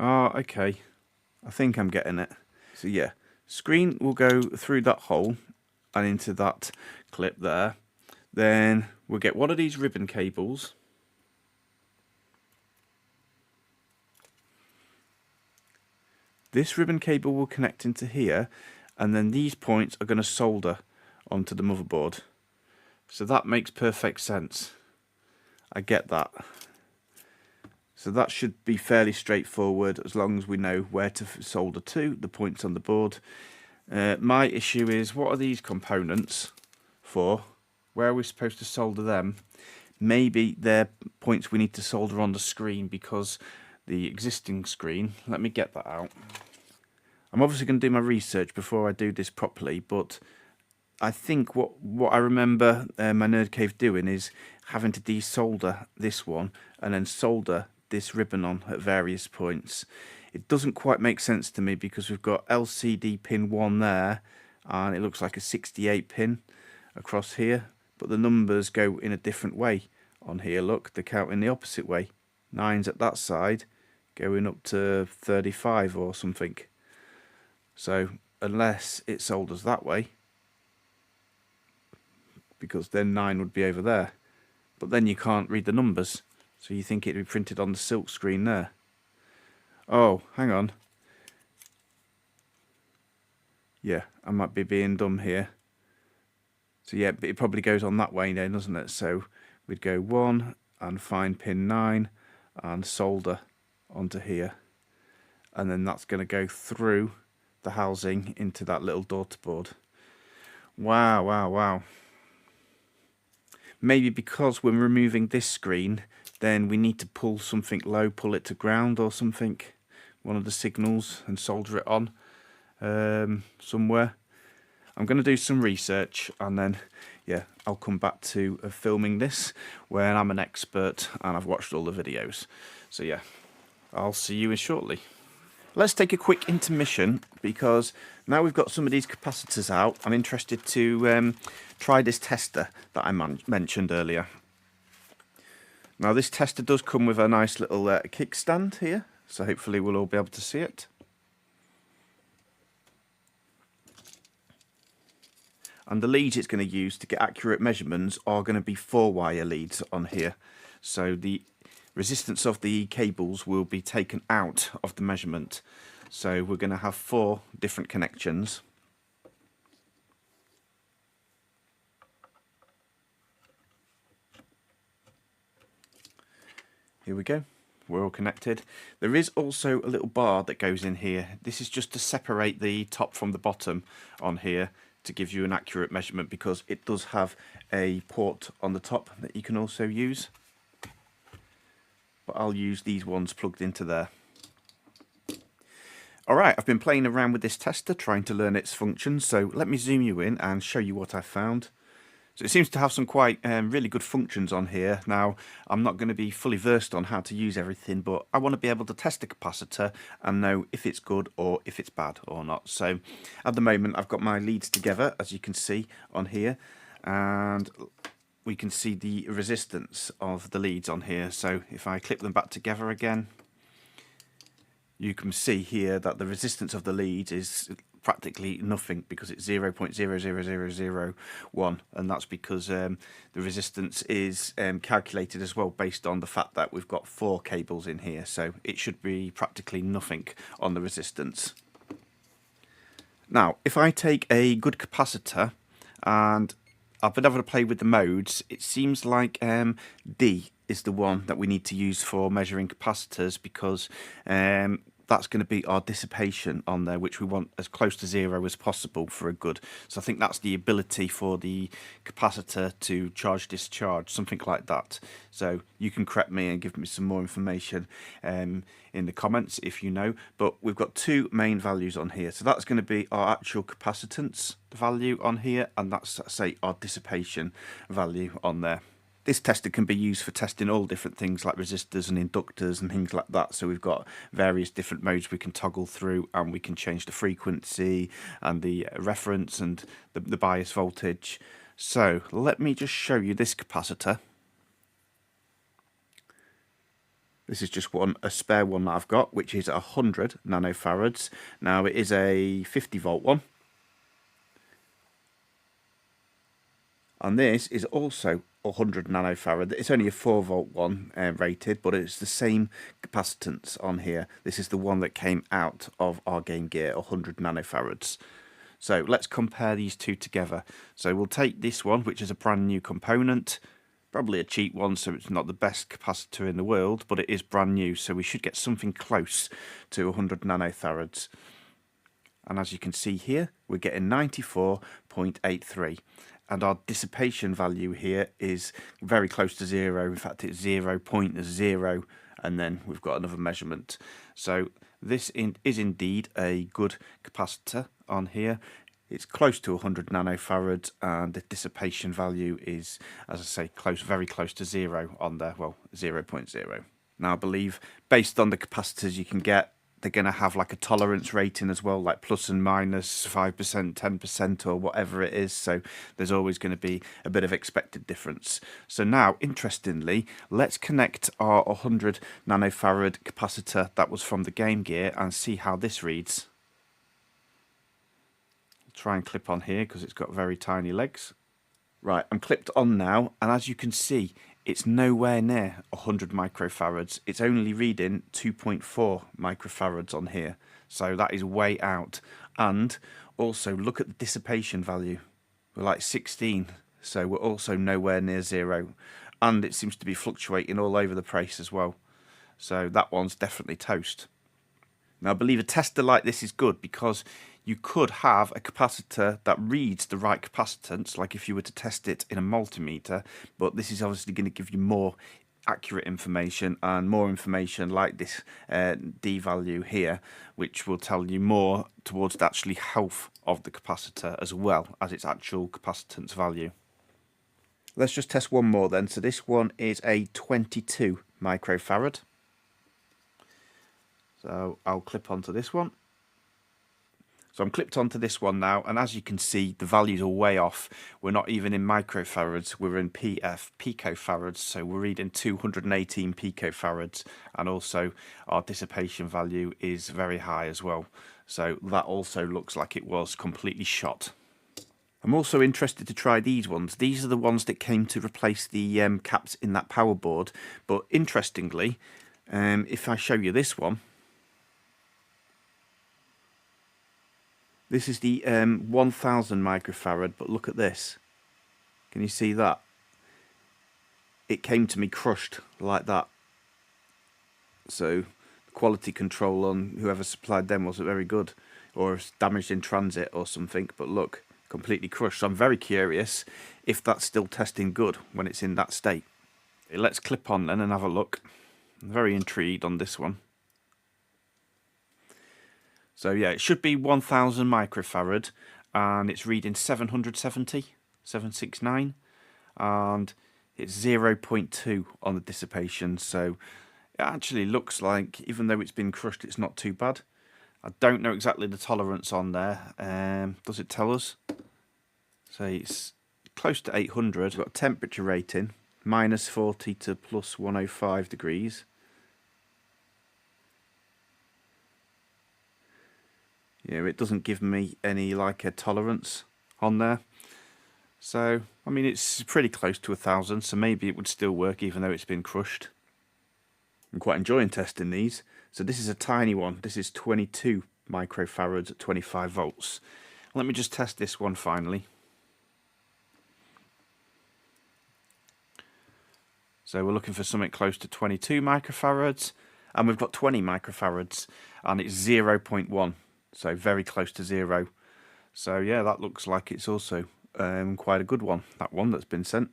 Oh, okay. I think I'm getting it. So yeah, screen will go through that hole and into that clip there. Then we'll get one of these ribbon cables. This ribbon cable will connect into here, and then these points are going to solder onto the motherboard. So that makes perfect sense. I get that. So that should be fairly straightforward as long as we know where to solder to, the points on the board. My issue is, what are these components for? Where are we supposed to solder them? Maybe they're points we need to solder on the screen, because the existing screen, let me get that out. I'm obviously going to do my research before I do this properly, but I think what I remember my Nerd Cave doing is having to desolder this one and then solder this ribbon on at various points. It doesn't quite make sense to me, because we've got LCD pin 1 there, and it looks like a 68 pin across here, but the numbers go in a different way on here, look, they're counting the opposite way. 9's at that side, going up to 35 or something. So unless it sold us that way, because then 9 would be over there. But then you can't read the numbers, so you think it'd be printed on the silk screen there. Oh, hang on. Yeah, I might be being dumb here. So yeah, but it probably goes on that way then, doesn't it? So we'd go 1 and find pin 9 and solder onto here. And then that's going to go through the housing into that little daughter board. Wow, wow, wow. Maybe because we're removing this screen, then we need to pull something low, pull it to ground or something, one of the signals, and solder it on somewhere. I'm going to do some research, and then yeah, I'll come back to filming this when I'm an expert and I've watched all the videos. So yeah, I'll see you shortly. Let's take a quick intermission, because now we've got some of these capacitors out, I'm interested to try this tester that I mentioned earlier. Now this tester does come with a nice little kickstand here, so hopefully we'll all be able to see it. And the leads it's going to use to get accurate measurements are going to be 4-wire leads on here. So the resistance of the cables will be taken out of the measurement. So we're going to have 4 different connections. Here we go. We're all connected. There is also a little bar that goes in here. This is just to separate the top from the bottom on here, to give you an accurate measurement, because it does have a port on the top that you can also use. But I'll use these ones plugged into there. Alright, I've been playing around with this tester, trying to learn its functions, so let me zoom you in and show you what I found. So it seems to have some quite really good functions on here. Now, I'm not going to be fully versed on how to use everything, but I want to be able to test a capacitor and know if it's good or if it's bad or not. So at the moment, I've got my leads together, as you can see on here, and we can see the resistance of the leads on here. So if I clip them back together again, you can see here that the resistance of the leads is practically nothing, because it's 0.00001, and that's because the resistance is calculated as well based on the fact that we've got 4 cables in here, so it should be practically nothing on the resistance. Now if I take a good capacitor, and I've been able to play with the modes, it seems like D is the one that we need to use for measuring capacitors, because that's going to be our dissipation on there, which we want as close to 0 as possible for a good. So I think that's the ability for the capacitor to charge discharge, something like that. So you can correct me and give me some more information in the comments if you know. But we've got 2 main values on here. So that's going to be our actual capacitance value on here, and that's, say, our dissipation value on there. This tester can be used for testing all different things like resistors and inductors and things like that. So we've got various different modes we can toggle through, and we can change the frequency and the reference and the bias voltage. So let me just show you this capacitor. This is just a spare one that I've got, which is 100 nanofarads. Now it is a 50 volt one. And this is also 100 nanofarad. It's only a 4 volt one rated, but it's the same capacitance on here. This is the one that came out of our Game Gear, 100 nanofarads. So let's compare these two together. So we'll take this one, which is a brand new component, probably a cheap one, so it's not the best capacitor in the world, but it is brand new, so we should get something close to 100 nanofarads. And as you can see here, we're getting 94.83. And our dissipation value here is very close to 0. In fact, it's 0.0, and then we've got another measurement. So this is indeed a good capacitor on here. It's close to 100 nanofarads, and the dissipation value is, as I say, very close to 0 on there. Well, 0.0. Now, I believe, based on the capacitors you can get, they're going to have like a tolerance rating as well, like plus and minus 5%, 10% or whatever it is. So there's always going to be a bit of expected difference. So now, interestingly, let's connect our 100 nanofarad capacitor that was from the Game Gear and see how this reads. I'll try and clip on here because it's got very tiny legs. Right, I'm clipped on now, and as you can see, it's nowhere near 100 microfarads. It's only reading 2.4 microfarads on here. So that is way out. And also look at the dissipation value. We're like 16. So we're also nowhere near 0. And it seems to be fluctuating all over the place as well. So that one's definitely toast. Now I believe a tester like this is good because you could have a capacitor that reads the right capacitance, like if you were to test it in a multimeter, but this is obviously going to give you more accurate information and more information like this D value here, which will tell you more towards the actually health of the capacitor as well as its actual capacitance value. Let's just test one more then. So this one is a 22 microfarad. So I'll clip onto this one. So I'm clipped onto this one now, and as you can see, the values are way off. We're not even in microfarads, we're in picofarads, so we're reading 218 picofarads, and also our dissipation value is very high as well. So that also looks like it was completely shot. I'm also interested to try these ones. These are the ones that came to replace the caps in that power board, but interestingly, if I show you this one, this is the 1000 microfarad, but look at this. Can you see that? It came to me crushed like that. So the quality control on whoever supplied them wasn't very good, or damaged in transit or something, but look, completely crushed. So I'm very curious if that's still testing good when it's in that state. Okay, let's clip on then and have a look. I'm very intrigued on this one. So yeah, it should be 1000 microfarad, and it's reading 769, and it's 0.2 on the dissipation. So it actually looks like, even though it's been crushed, it's not too bad. I don't know exactly the tolerance on there. Does it tell us? So it's close to 800. We've got a temperature rating, minus 40 to plus 105 degrees. Yeah, it doesn't give me any like a tolerance on there. So, I mean, it's pretty close to 1000, so maybe it would still work even though it's been crushed. I'm quite enjoying testing these. So this is a tiny one. This is 22 microfarads at 25 volts. Let me just test this one finally. So we're looking for something close to 22 microfarads, and we've got 20 microfarads, and it's 0.1. So very close to 0. So yeah, that looks like it's also quite a good one, that one that's been sent.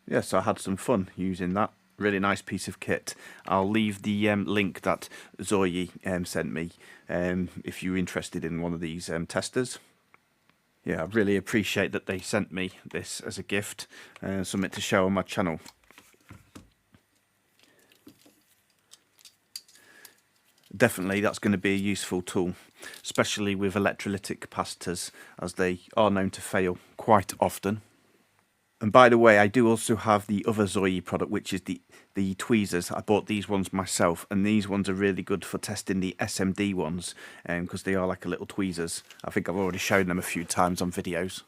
Yeah, so I had some fun using that. Really nice piece of kit. I'll leave the link that ZOYI sent me if you're interested in one of these testers. Yeah, I really appreciate that they sent me this as a gift, something to show on my channel. Definitely that's going to be a useful tool, especially with electrolytic capacitors, as they are known to fail quite often. And by the way, I do also have the other ZOYI product, which is the tweezers. I bought these ones myself, and these ones are really good for testing the SMD ones, because they are like a little tweezers. I think I've already shown them a few times on videos.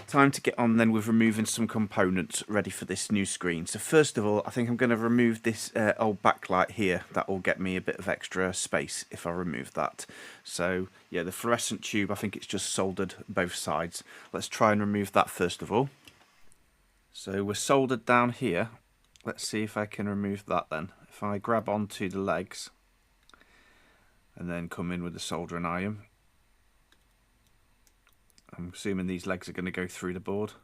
Time to get on then with removing some components ready for this new screen. So first of all, I think I'm going to remove this old backlight here. That will get me a bit of extra space if I remove that. So yeah, the fluorescent tube, I think it's just soldered both sides. Let's try and remove that first of all. So we're soldered down here. Let's see if I can remove that then. If I grab onto the legs and then come in with the soldering iron. I'm assuming these legs are going to go through the board.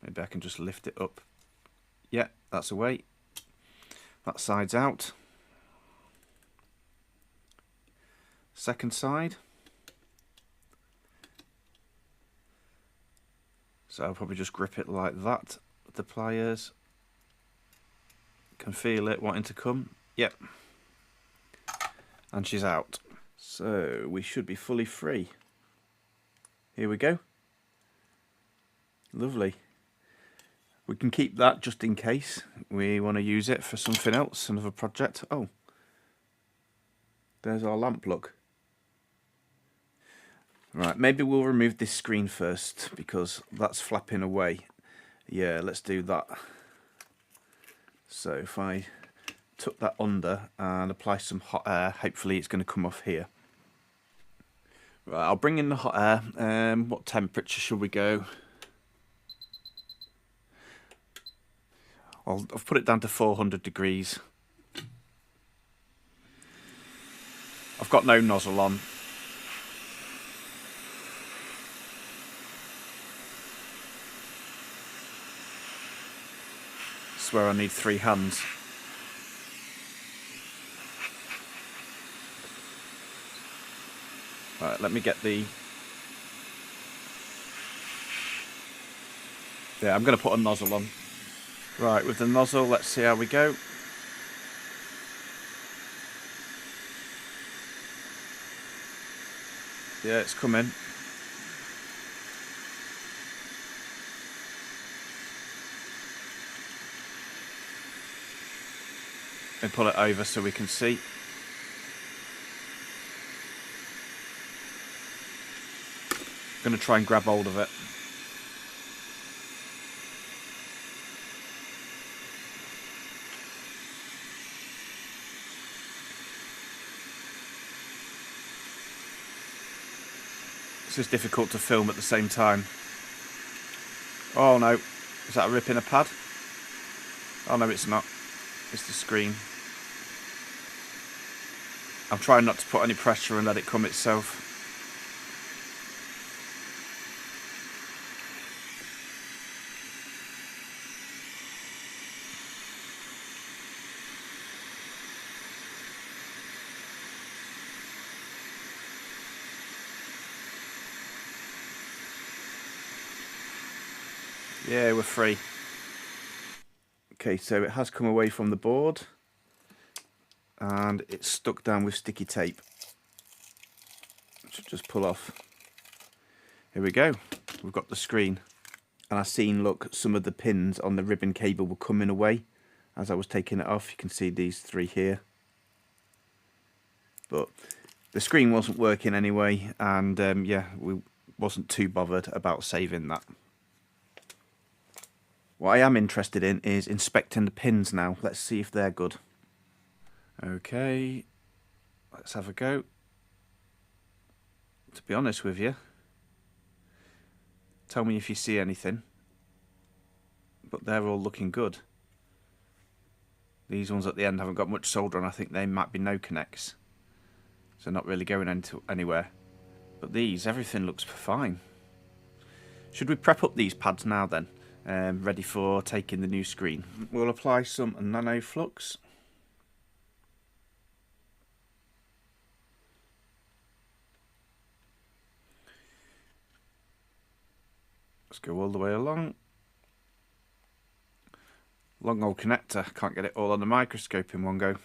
Maybe I can just lift it up. Yeah, that's away. That side's out. Second side. So I'll probably just grip it like that with the pliers. Can feel it wanting to come. Yep. And she's out. So we should be fully free. Here we go. Lovely. We can keep that just in case we want to use it for something else, another project. Oh, there's our lamp, look. Right, maybe we'll remove this screen first because that's flapping away. Yeah, let's do that. So if I tuck that under and apply some hot air, hopefully it's going to come off here. Right, I'll bring in the hot air. What temperature should we go? I've put it down to 400 degrees. I've got no nozzle on. I swear I need 3 hands. Right, let me get the... Yeah, I'm going to put a nozzle on. Right, with the nozzle, let's see how we go. Yeah, it's coming. And pull it over so we can see. I'm going to try and grab hold of it. It's just difficult to film at the same time. Oh no, is that a rip in a pad? Oh no, it's not. It's the screen. I'm trying not to put any pressure and let it come itself. Yeah, we're free. Okay, so it has come away from the board and it's stuck down with sticky tape. Should just pull off. Here we go. We've got the screen. And I've seen, look, some of the pins on the ribbon cable were coming away as I was taking it off. You can see these 3 here. But the screen wasn't working anyway, and yeah, we wasn't too bothered about saving that. What I am interested in is inspecting the pins now. Let's see if they're good. Okay, let's have a go. To be honest with you, tell me if you see anything. But they're all looking good. These ones at the end haven't got much solder on. I think they might be no connects. So not really going into anywhere. But these, everything looks fine. Should we prep up these pads now then? Ready for taking the new screen. We'll apply some nano flux. Let's go all the way along. Long old connector, can't get it all on the microscope in one go.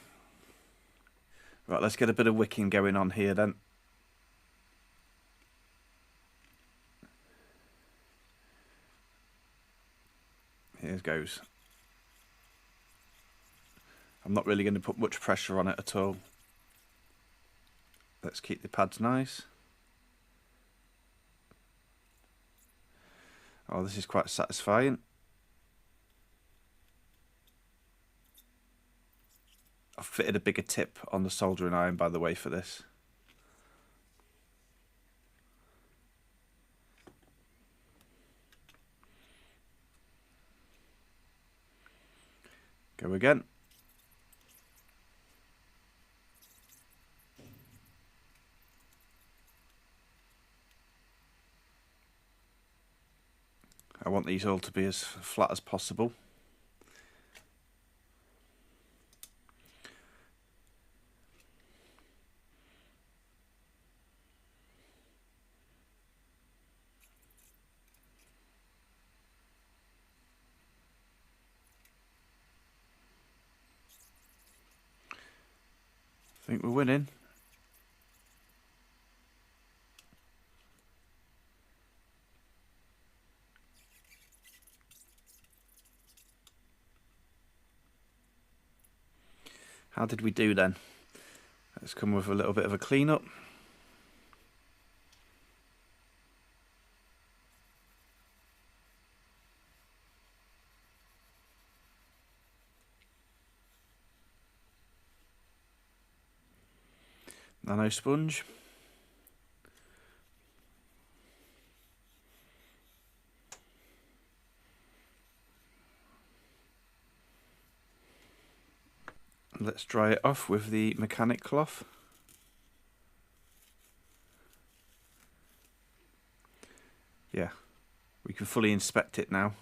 Right, let's get a bit of wicking going on here then. Here goes. I'm not really going to put much pressure on it at all. Let's keep the pads nice. Oh, this is quite satisfying. I've fitted a bigger tip on the soldering iron, by the way, for this. Go again. I want these all to be as flat as possible. think we're winning. How did we do then? Let's come with a little bit of a clean-up. Nano sponge. Let's dry it off with the mechanic cloth. Yeah, we can fully inspect it now.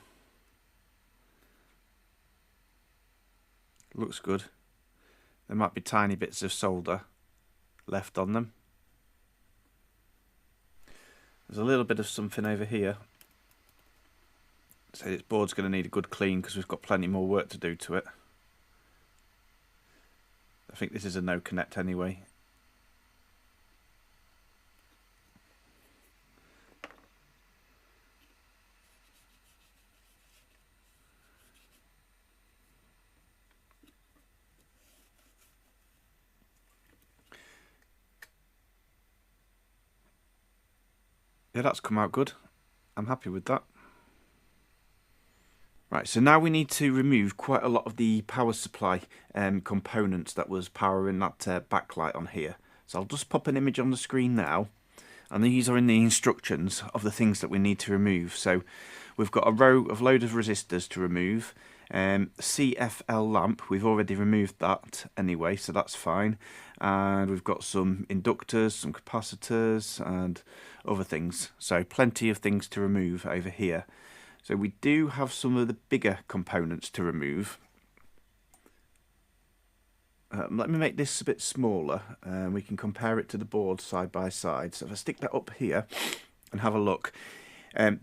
Looks good. There might be tiny bits of solder left on them. There's a little bit of something over here. So this board's going to need a good clean because we've got plenty more work to do to it. I think this is a no connect anyway. Yeah, that's come out good. I'm happy with that. Right, so now we need to remove quite a lot of the power supply components that was powering that backlight on here. So I'll just pop an image on the screen now, and these are in the instructions of the things that we need to remove. So we've got a load of resistors to remove. CFL lamp, we've already removed that anyway, so that's fine. And we've got some inductors, some capacitors, and other things. So plenty of things to remove over here. So we do have some of the bigger components to remove. Let me make this a bit smaller, and we can compare it to the board side by side. So if I stick that up here and have a look,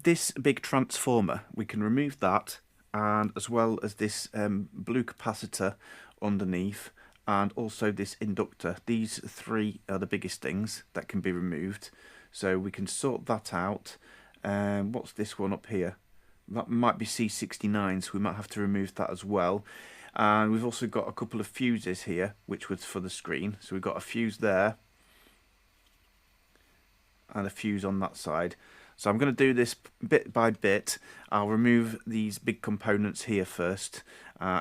this big transformer, we can remove that, and as well as this blue capacitor underneath, and also this inductor. These three are the biggest things that can be removed. So we can sort that out. What's this one up here? That might be C69, so we might have to remove that as well. And we've also got a couple of fuses here, which was for the screen. So we've got a fuse there and a fuse on that side. So I'm going to do this bit by bit. I'll remove these big components here first,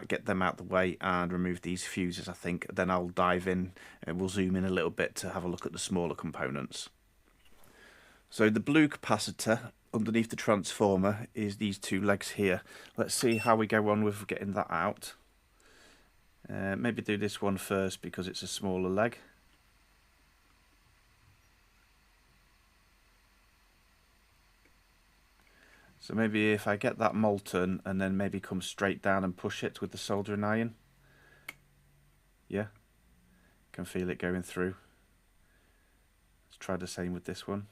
get them out the way, and remove these fuses, I think. Then I'll dive in and we'll zoom in a little bit to have a look at the smaller components. So the blue capacitor underneath the transformer is these two legs here. Let's see how we go on with getting that out. Maybe do this one first because it's a smaller leg. So maybe if I get that molten and then maybe come straight down and push it with the soldering iron. Yeah, can feel it going through. Let's try the same with this one.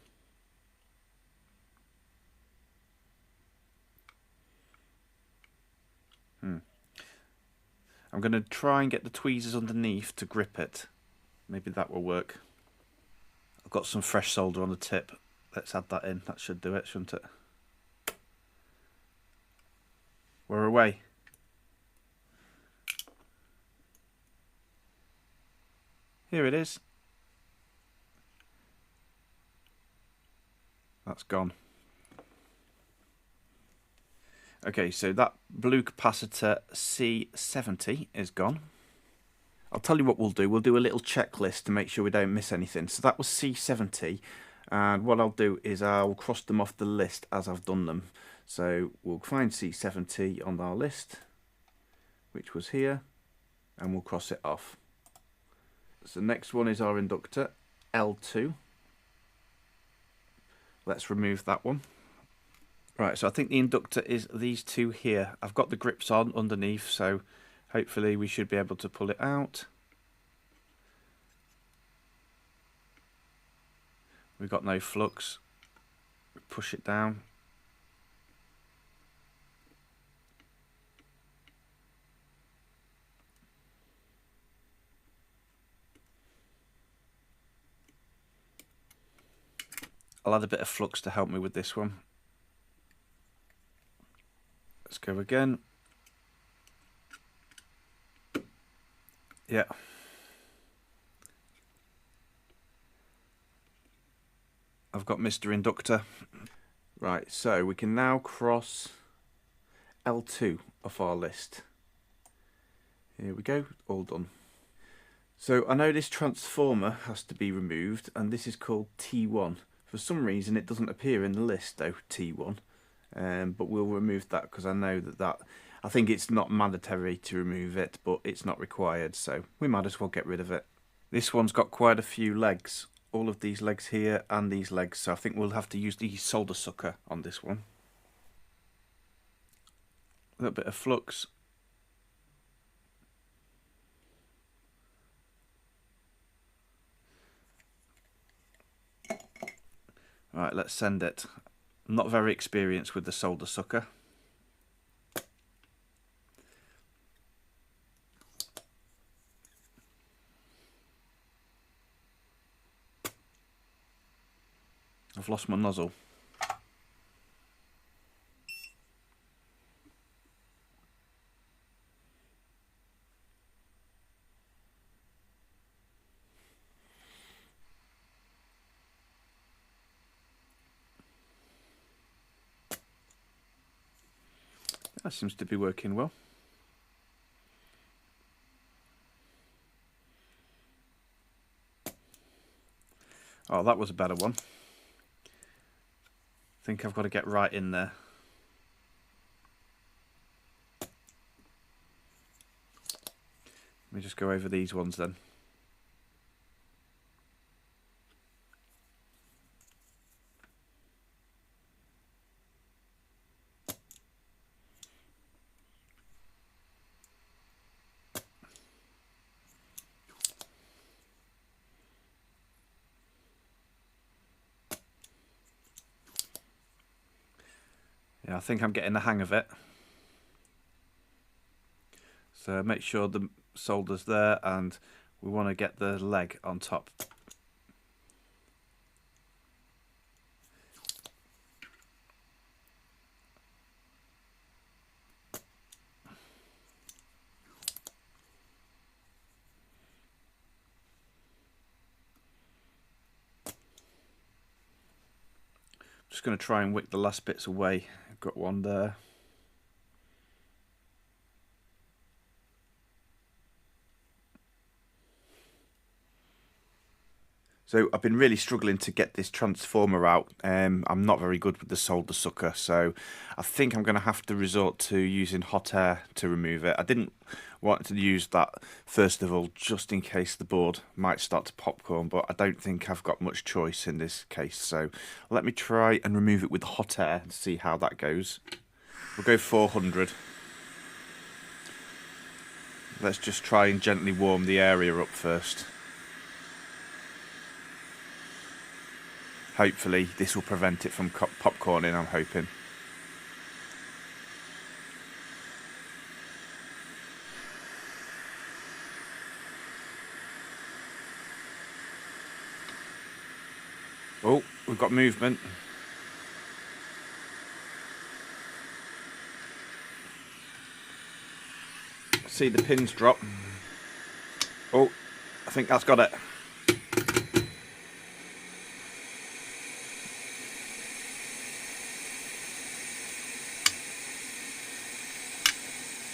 I'm going to try and get the tweezers underneath to grip it. Maybe that will work. I've got some fresh solder on the tip. Let's add that in. That should do it, shouldn't it? We're away. Here it is. That's gone. Okay, so that blue capacitor C70 is gone. I'll tell you what we'll do. We'll do a little checklist to make sure we don't miss anything. So that was C70, and what I'll do is I'll cross them off the list as I've done them. So we'll find C70 on our list, which was here, and we'll cross it off. So the next one is our inductor, L2. Let's remove that one. Right, so I think the inductor is these two here. I've got the grips on underneath, so hopefully we should be able to pull it out. We've got no flux. Push it down. I'll add a bit of flux to help me with this one. Let's go again. Yeah. I've got Mr. Inductor. Right, so we can now cross L2 off our list. Here we go, all done. So I know this transformer has to be removed, and this is called T1. For some reason it doesn't appear in the list though, T1. But we'll remove that because I know that I think it's not mandatory to remove it, but it's not required, so we might as well get rid of it. This one's got quite a few legs, all of these legs here and these legs, so I think we'll have to use the solder sucker on this one. A little bit of flux. Right, let's send it. I'm not very experienced with the solder sucker. I've lost my nozzle. That seems to be working well. Oh, that was a better one. I think I've got to get right in there. Let me just go over these ones then. Yeah, I think I'm getting the hang of it. So make sure the solder's there, and we want to get the leg on top. Just going to try and wick the last bits away. I've got one there. So I've been really struggling to get this transformer out. I'm not very good with the solder sucker, so I think I'm going to have to resort to using hot air to remove it. I didn't want to use that first of all, just in case the board might start to popcorn, but I don't think I've got much choice in this case. So let me try and remove it with hot air and see how that goes. We'll go 400. Let's just try and gently warm the area up first. Hopefully this will prevent it from popcorning, I'm hoping. Oh, we've got movement. See the pins drop. Oh, I think that's got it.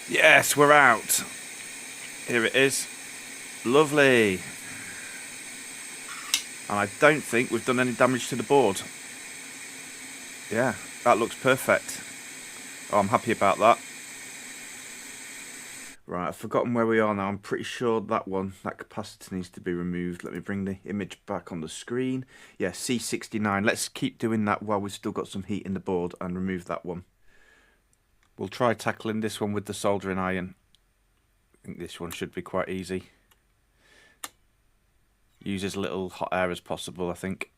Yes, we're out. Here it is. Lovely. And I don't think we've done any damage to the board. Yeah, that looks perfect. Oh, I'm happy about that. Right, I've forgotten where we are now. I'm pretty sure that capacitor needs to be removed. Let me bring the image back on the screen. Yeah, C69. Let's keep doing that while we've still got some heat in the board and remove that one. We'll try tackling this one with the soldering iron. I think this one should be quite easy. Use as little hot air as possible, I think.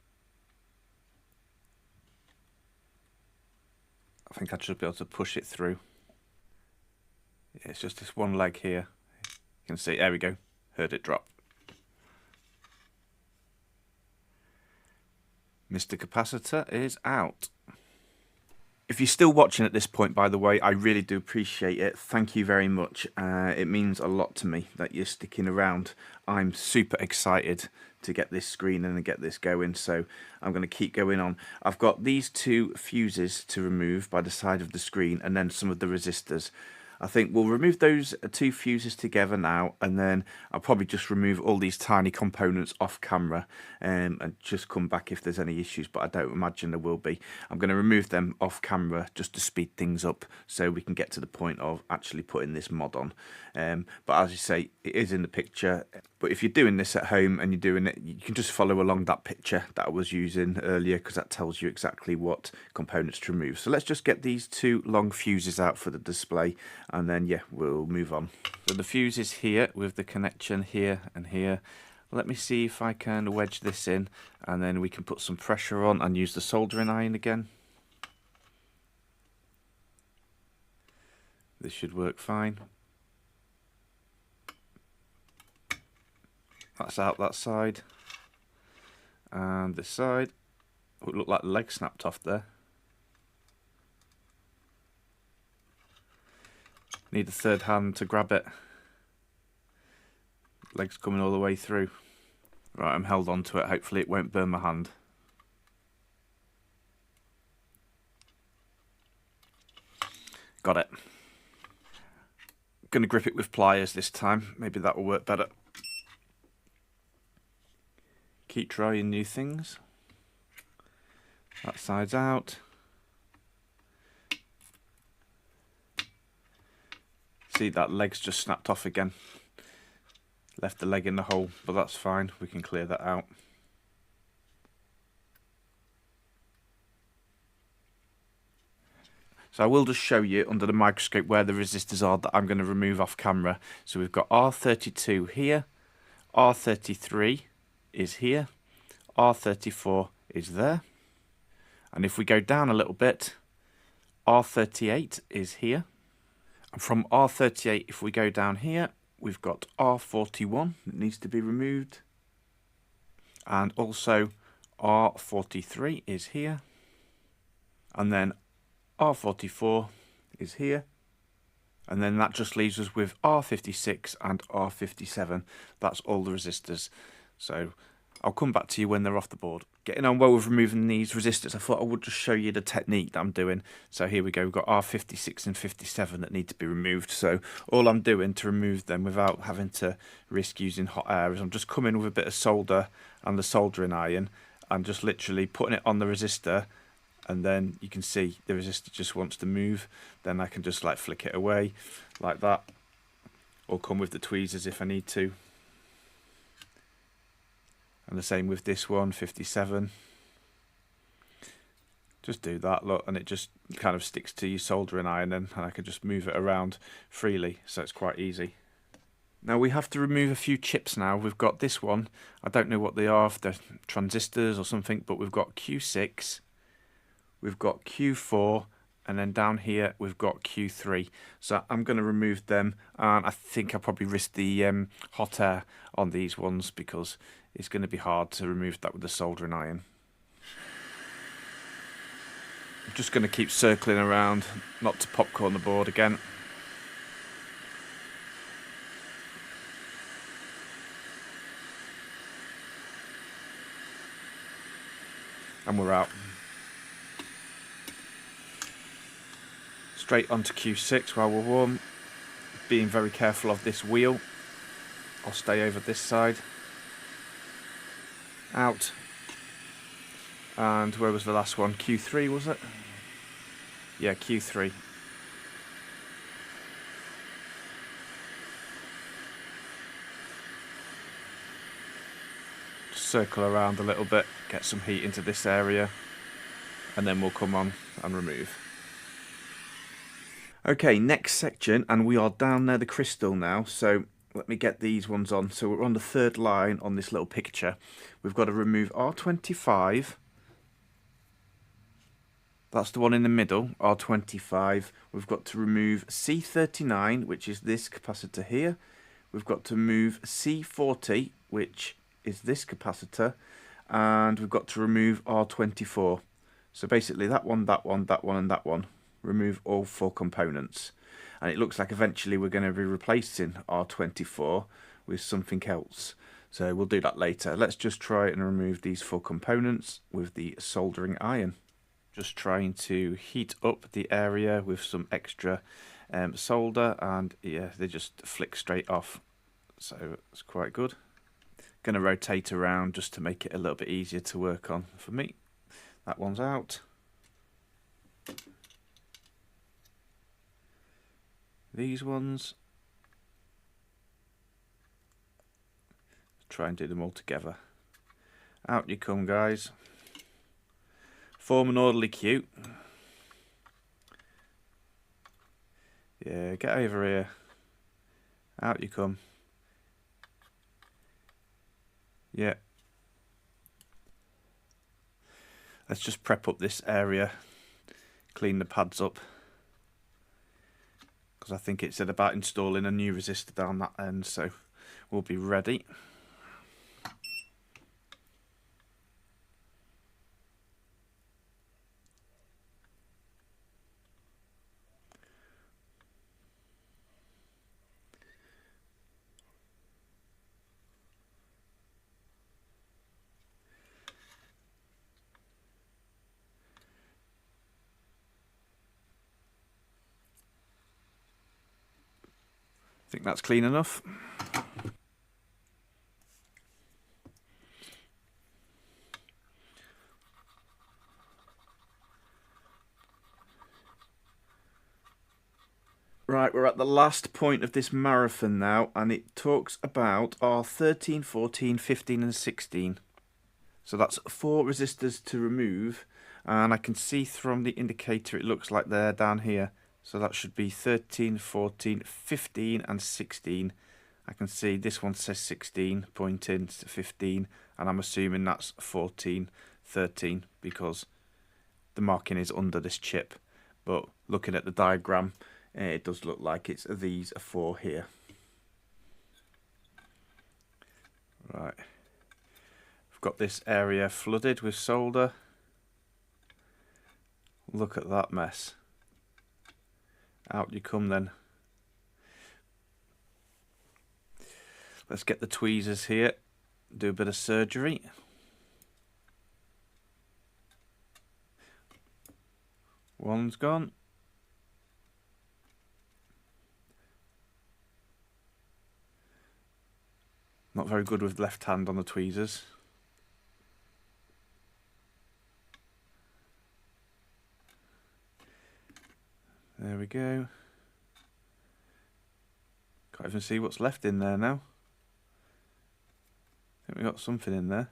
I think I should be able to push it through. Yeah, it's just this one leg here. You can see, there we go. Heard it drop. Mr. Capacitor is out. If you're still watching at this point, by the way, I really do appreciate it. Thank you very much. It means a lot to me that you're sticking around. I'm super excited to get this screen and get this going, so I'm going to keep going on. I've got these two fuses to remove by the side of the screen and then some of the resistors. I think we'll remove those two fuses together now, and then I'll probably just remove all these tiny components off camera and just come back if there's any issues, but I don't imagine there will be. I'm going to remove them off camera just to speed things up so we can get to the point of actually putting this mod on. But as you say, it is in the picture. But if you're doing this at home and you're doing it, you can just follow along that picture that I was using earlier, because that tells you exactly what components to remove. So let's just get these two long fuses out for the display, and then yeah, we'll move on. So the fuse is here with the connection here and here. Let me see if I can wedge this in, and then we can put some pressure on and use the soldering iron again. This should work fine. That's out that side, and this side. Oh, it looked like the leg snapped off there. Need a third hand to grab it. Leg's coming all the way through. Right, I'm held onto it. Hopefully it won't burn my hand. Got it. Gonna grip it with pliers this time. Maybe that will work better. Keep trying new things. That side's out. See, that leg's just snapped off again. Left the leg in the hole, but that's fine. We can clear that out. So I will just show you under the microscope where the resistors are that I'm going to remove off camera. So we've got R32 here, R33 is here, R34 is there, and if we go down a little bit, R38 is here, and from R38 if we go down here, we've got R41 that needs to be removed, and also R43 is here, and then R44 is here, and then that just leaves us with R56 and R57. That's all the resistors. So I'll come back to you when they're off the board. Getting on well with removing these resistors, I thought I would just show you the technique that I'm doing. So here we go, we've got R56 and 57 that need to be removed. So all I'm doing to remove them without having to risk using hot air is I'm just coming with a bit of solder and the soldering iron and just literally putting it on the resistor, and then you can see the resistor just wants to move. Then I can just like flick it away like that, or come with the tweezers if I need to. And the same with this one, 57. Just do that, look, and it just kind of sticks to your soldering iron, and I can just move it around freely, so it's quite easy. Now we have to remove a few chips now. We've got this one, I don't know what they are, if they're transistors or something, but we've got Q6, we've got Q4, and then down here we've got Q3. So I'm going to remove them, and I think I'll probably risk the hot air on these ones because it's going to be hard to remove that with the soldering iron. I'm just going to keep circling around, not to popcorn the board again. And we're out. Straight onto Q6 while we're warm. Being very careful of this wheel. I'll stay over this side. Out. And where was the last one? Q3 was it? Yeah, Q3. Just circle around a little bit, get some heat into this area, and then we'll come on and remove. Okay, next section, and we are down near the crystal now, so let me get these ones on. So we're on the third line on this little picture. We've got to remove R25. That's the one in the middle, R25. We've got to remove C39, which is this capacitor here. We've got to move C40, which is this capacitor. and we've got to remove R24. So basically that one, that one, that one and that one. Remove all 4 components. And it looks like eventually we're going to be replacing R24 with something else. So we'll do that later. Let's just try and remove these 4 components with the soldering iron. Just trying to heat up the area with some extra solder, and yeah, they just flick straight off. So it's quite good. Going to rotate around just to make it a little bit easier to work on for me. That one's out. These ones. Try and do them all together. Out you come, guys. Form an orderly queue. Yeah, get over here. Out you come. Yeah. Let's just prep up this area. Clean the pads up. Because I think it said about installing a new resistor down that end, so we'll be ready. I think that's clean enough. Right, we're at the last point of this marathon now, and it talks about our 13, 14, 15 and 16. So that's 4 resistors to remove, and I can see from the indicator it looks like they're down here. So that should be 13, 14, 15 and 16. I can see this one says 16, pointing to 15, and I'm assuming that's 14, 13, because the marking is under this chip. But looking at the diagram, it does look like it's these 4 here. Right. I've got this area flooded with solder. Look at that mess. Out you come then. Let's get the tweezers here, do a bit of surgery. One's gone. Not very good with left hand on the tweezers. There we go. Can't even see what's left in there now. I think we got something in there.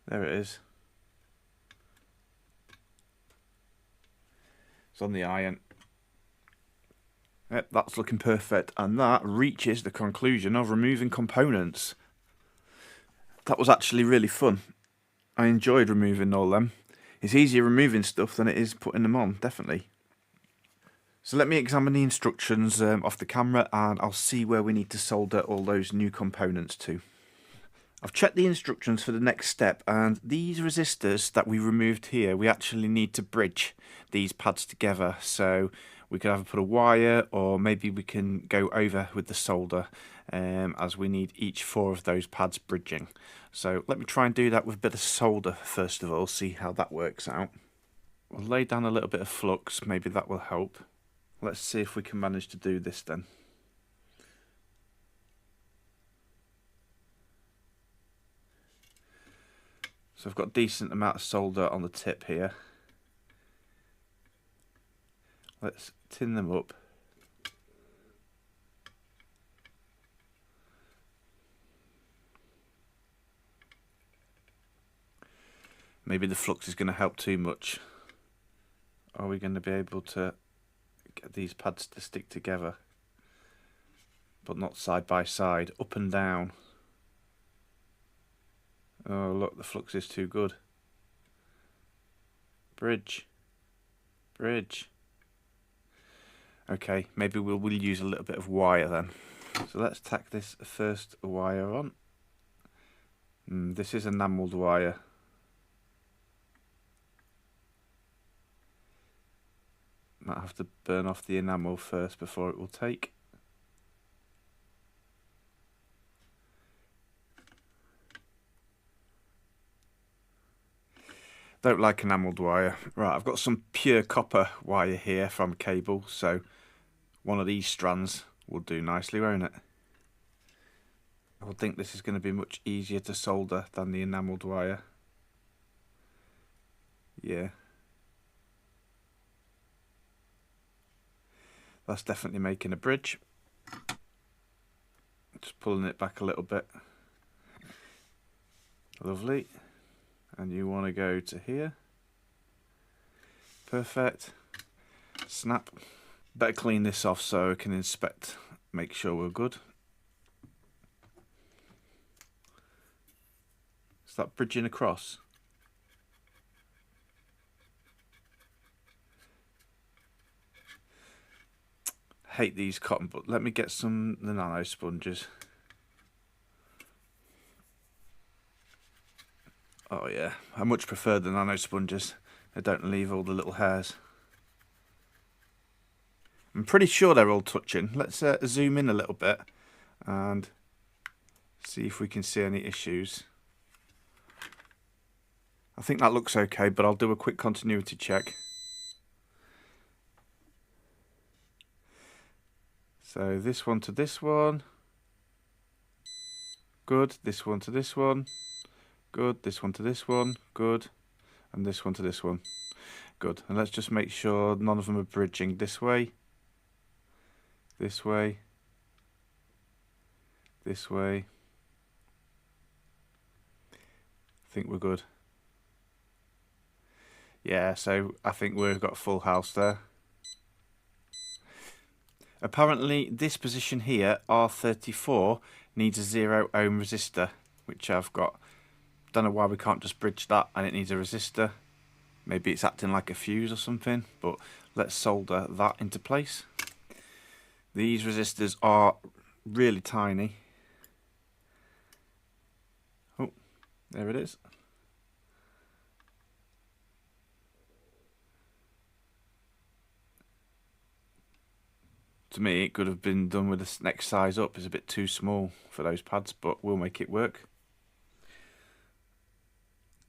There it is. It's on the iron. Yep, that's looking perfect, and that reaches the conclusion of removing components. That was actually really fun. I enjoyed removing all them. It's easier removing stuff than it is putting them on, definitely. So let me examine the instructions off the camera, and I'll see where we need to solder all those new components to. I've checked the instructions for the next step, and these resistors that we removed here, we actually need to bridge these pads together. So we could either put a wire, or maybe we can go over with the solder, as we need each 4 of those pads bridging. So let me try and do that with a bit of solder first of all, see how that works out. We'll lay down a little bit of flux, maybe that will help. Let's see if we can manage to do this then. So I've got a decent amount of solder on the tip here. Let's tin them up. Maybe the flux is going to help too much. Are we going to be able to get these pads to stick together? But not side by side, up and down. Oh look, the flux is too good. Bridge. Bridge. Okay, maybe we'll use a little bit of wire then. So let's tack this first wire on. This is enamelled wire. Might have to burn off the enamel first before it will take. Don't like enamelled wire. Right, I've got some pure copper wire here from cable, so one of these strands will do nicely, won't it? I would think this is going to be much easier to solder than the enamelled wire. Yeah. That's definitely making a bridge. Just pulling it back a little bit. Lovely. And you want to go to here. Perfect. Snap. Better clean this off so I can inspect, make sure we're good. Is that bridging across? Hate these cotton, but let me get some the nano sponges. Oh yeah, I much prefer the nano sponges. They don't leave all the little hairs. I'm pretty sure they're all touching. Let's zoom in a little bit and see if we can see any issues. I think that looks okay, but I'll do a quick continuity check. So this one to this one. Good. This one to this one. Good. This one to this one. Good. And this one to this one. Good. And let's just make sure none of them are bridging this way. This way. This way. I think we're good. Yeah, so I think we've got a full house there. Apparently this position here, R34, needs a 0 ohm resistor, which I've got. Don't know why we can't just bridge that and it needs a resistor. Maybe it's acting like a fuse or something, but let's solder that into place. These resistors are really tiny. Oh, there it is. To me, it could have been done with the next size up. It's a bit too small for those pads, but we'll make it work.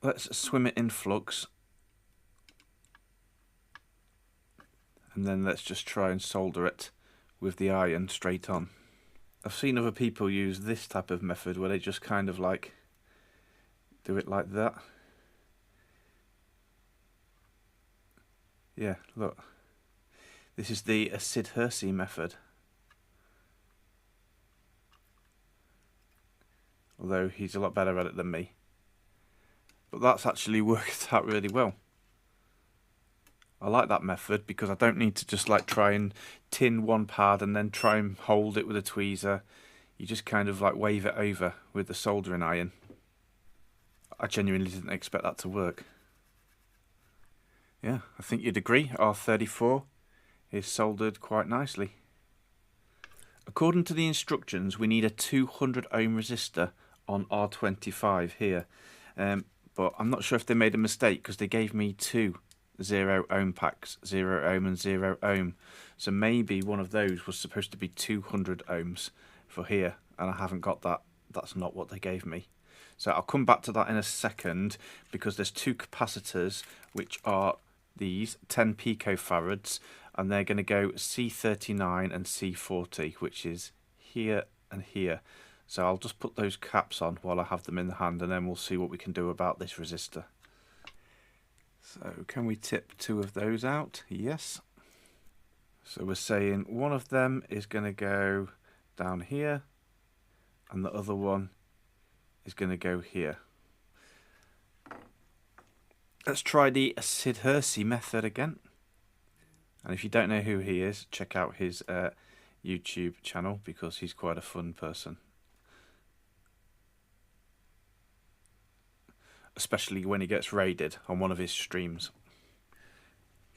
Let's swim it in flux. And then let's just try and solder it with the iron straight on. I've seen other people use this type of method where they just kind of like do it like that. Yeah, look. This is the SEGA method. Although he's a lot better at it than me. But that's actually worked out really well. I like that method because I don't need to just like try and tin one pad and then try and hold it with a tweezer. You just kind of like wave it over with the soldering iron. I genuinely didn't expect that to work. Yeah, I think you'd agree. R34 is soldered quite nicely. According to the instructions, we need a 200 ohm resistor on R25 here. But I'm not sure if they made a mistake because they gave me two 0 ohm packs, 0 ohm and 0 ohm. So maybe one of those was supposed to be 200 ohms for here, and I haven't got that. That's not what they gave me. So I'll come back to that in a second because there's two capacitors which are these 10 picofarads, and they're going to go C39 and C40, which is here and here. So I'll just put those caps on while I have them in the hand, and then we'll see what we can do about this resistor. So can we tip two of those out? Yes. So we're saying one of them is going to go down here and the other one is going to go here. Let's try the SEGA method again. And if you don't know who he is, check out his YouTube channel because he's quite a fun person. Especially when he gets raided on one of his streams.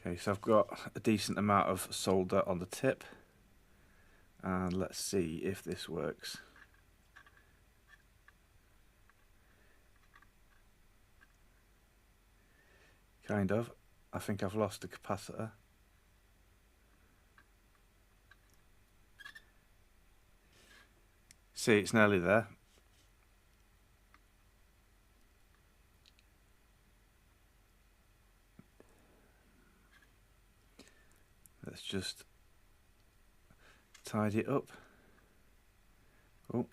Okay, so I've got a decent amount of solder on the tip, and let's see if this works. Kind of. I think I've lost the capacitor. See, it's nearly there. Let's just tidy it up. Oh.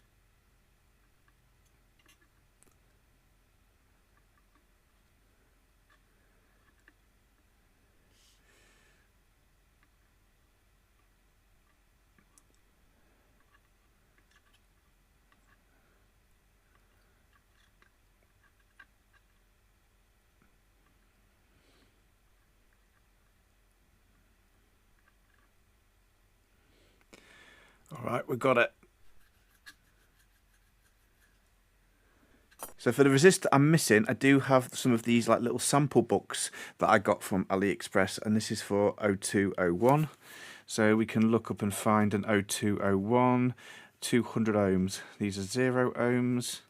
All right, we've got it. So for the resistor I'm missing, I do have some of these like little sample books that I got from AliExpress, and this is for 0201. So we can look up and find an 0201, 200 ohms. These are 0 ohms.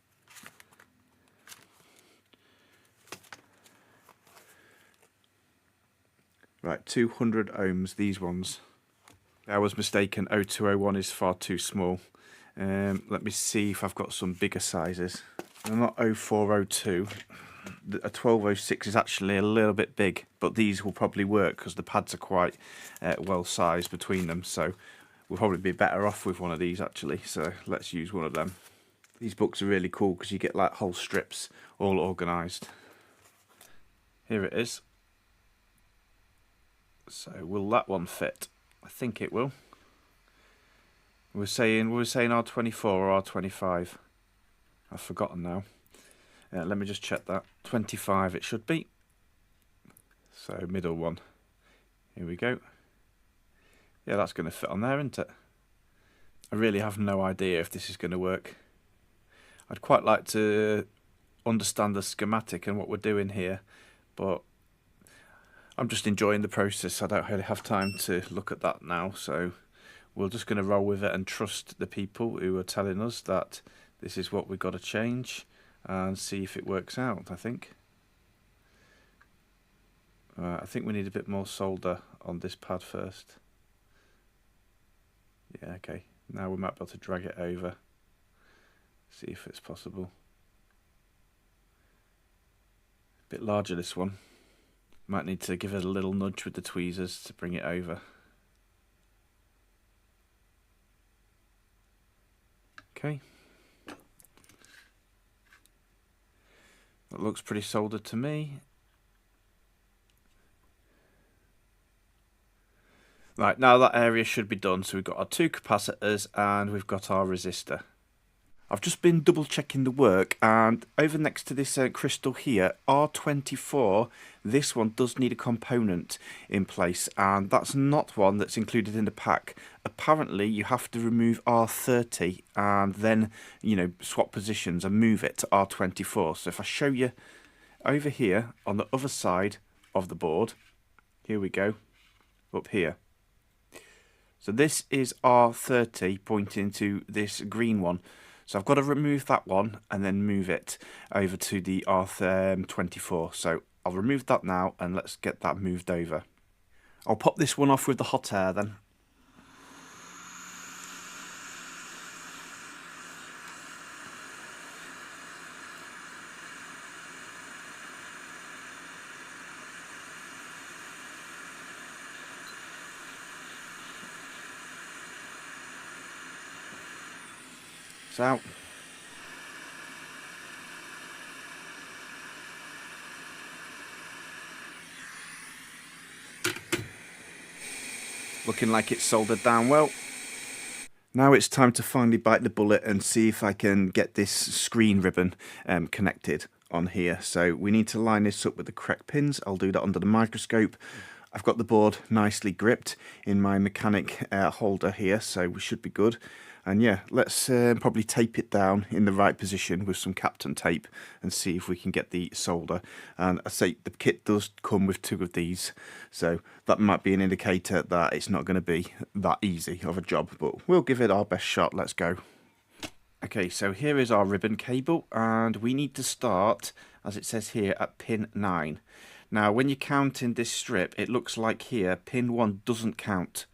Right, 200 ohms, these ones. I was mistaken, 0201 is far too small. Let me see if I've got some bigger sizes. They're not 0402. A 1206 is actually a little bit big, but these will probably work because the pads are quite well sized between them. So we'll probably be better off with one of these actually. So let's use one of them. These books are really cool because you get like whole strips all organised. Here it is. So will that one fit? I think it will. We're saying R24 or R25. I've forgotten now. Let me just check that. 25 it should be. So middle one. Here we go. Yeah, that's going to fit on there, isn't it? I really have no idea if this is going to work. I'd quite like to understand the schematic and what we're doing here, but I'm just enjoying the process. I don't really have time to look at that now, so we're just going to roll with it and trust the people who are telling us that this is what we've got to change and see if it works out, I think. I think we need a bit more solder on this pad first. Yeah, okay. Now we might be able to drag it over. See if it's possible. A bit larger this one. Might need to give it a little nudge with the tweezers to bring it over. Okay. That looks pretty soldered to me. Right, now that area should be done. So we've got our two capacitors and we've got our resistor. I've just been double checking the work, and over next to this crystal here, R24, this one does need a component in place, and that's not one that's included in the pack. Apparently you have to remove R30 and then, you know, swap positions and move it to R24. So if I show you over here on the other side of the board, here we go, up here. So this is R30 pointing to this green one. So I've got to remove that one and then move it over to the R24. So I'll remove that now and let's get that moved over. I'll pop this one off with the hot air then. It's out. Looking like it's soldered down well. Now it's time to finally bite the bullet and see if I can get this screen ribbon connected on here. So we need to line this up with the correct pins. I'll do that under the microscope. I've got the board nicely gripped in my mechanic holder here, so we should be good. And yeah, let's probably tape it down in the right position with some Captain tape and see if we can get the solder. And I say the kit does come with 2 of these, so that might be an indicator that it's not going to be that easy of a job, but we'll give it our best shot. Let's go. Okay, so here is our ribbon cable, and we need to start, as it says here, at pin 9. Now, when you count in this strip, it looks like here, pin 1 doesn't count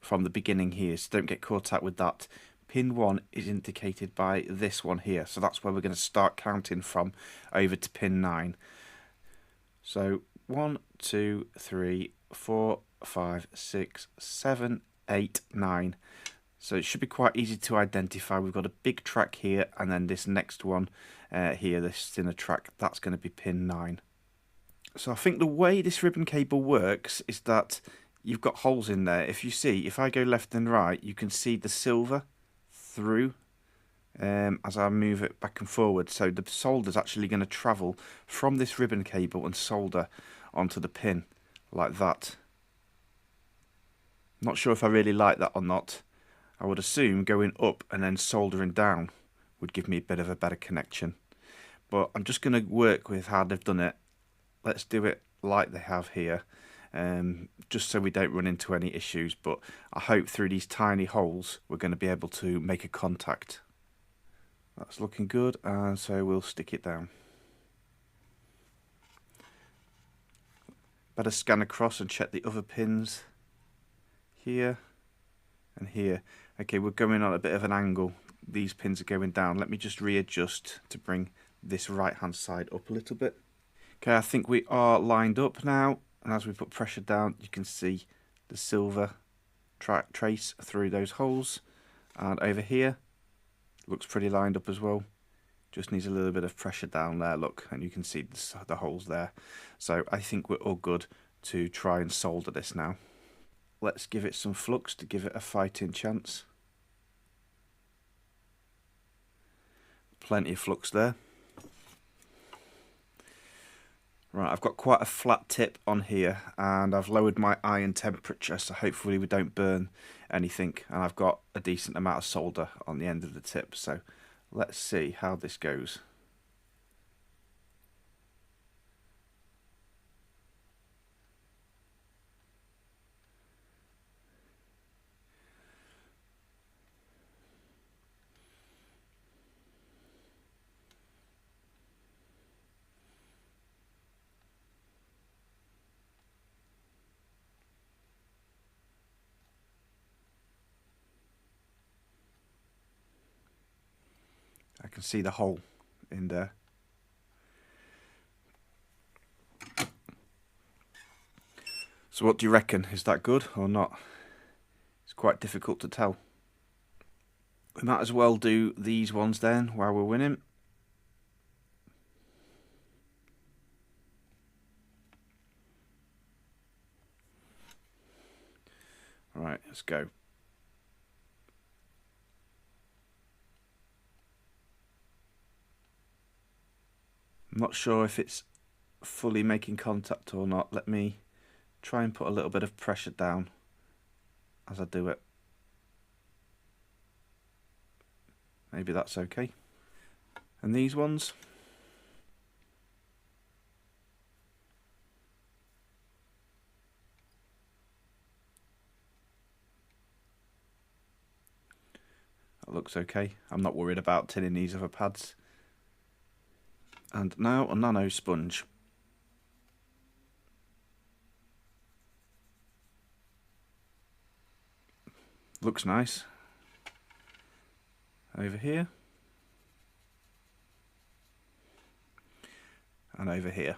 from the beginning here, so don't get caught out with that. Pin 1 is indicated by this one here, so that's where we're going to start counting from over to pin 9. So 1, 2, 3, 4, 5, 6, 7, 8, 9. So it should be quite easy to identify. We've got a big track here, and then this next one here, this thinner track, that's going to be pin 9. So I think the way this ribbon cable works is that you've got holes in there. If you see, if I go left and right, you can see the silver through as I move it back and forward. So the solder is actually going to travel from this ribbon cable and solder onto the pin like that. Not sure if I really like that or not. I would assume going up and then soldering down would give me a bit of a better connection. But I'm just going to work with how they've done it. Let's do it like they have here, just so we don't run into any issues. But I hope through these tiny holes we're going to be able to make a contact. That's looking good, and so we'll stick it down. Better scan across and check the other pins here and here. Okay, we're going on a bit of an angle. These pins are going down. Let me just readjust to bring this right hand side up a little bit. Okay, I think we are lined up now, and as we put pressure down, you can see the silver trace through those holes. And over here, looks pretty lined up as well. Just needs a little bit of pressure down there, look, and you can see the holes there. So I think we're all good to try and solder this now. Let's give it some flux to give it a fighting chance. Plenty of flux there. Right, I've got quite a flat tip on here, and I've lowered my iron temperature, so hopefully we don't burn anything. And I've got a decent amount of solder on the end of the tip, so let's see how this goes. I can see the hole in there. So what do you reckon? Is that good or not? It's quite difficult to tell. We might as well do these ones then while we're winning. Alright, let's go. I'm not sure if it's fully making contact or not. Let me try and put a little bit of pressure down as I do it. Maybe that's okay. And these ones? That looks okay. I'm not worried about tinning these other pads. And now a nano sponge. Looks nice. Over here. And over here.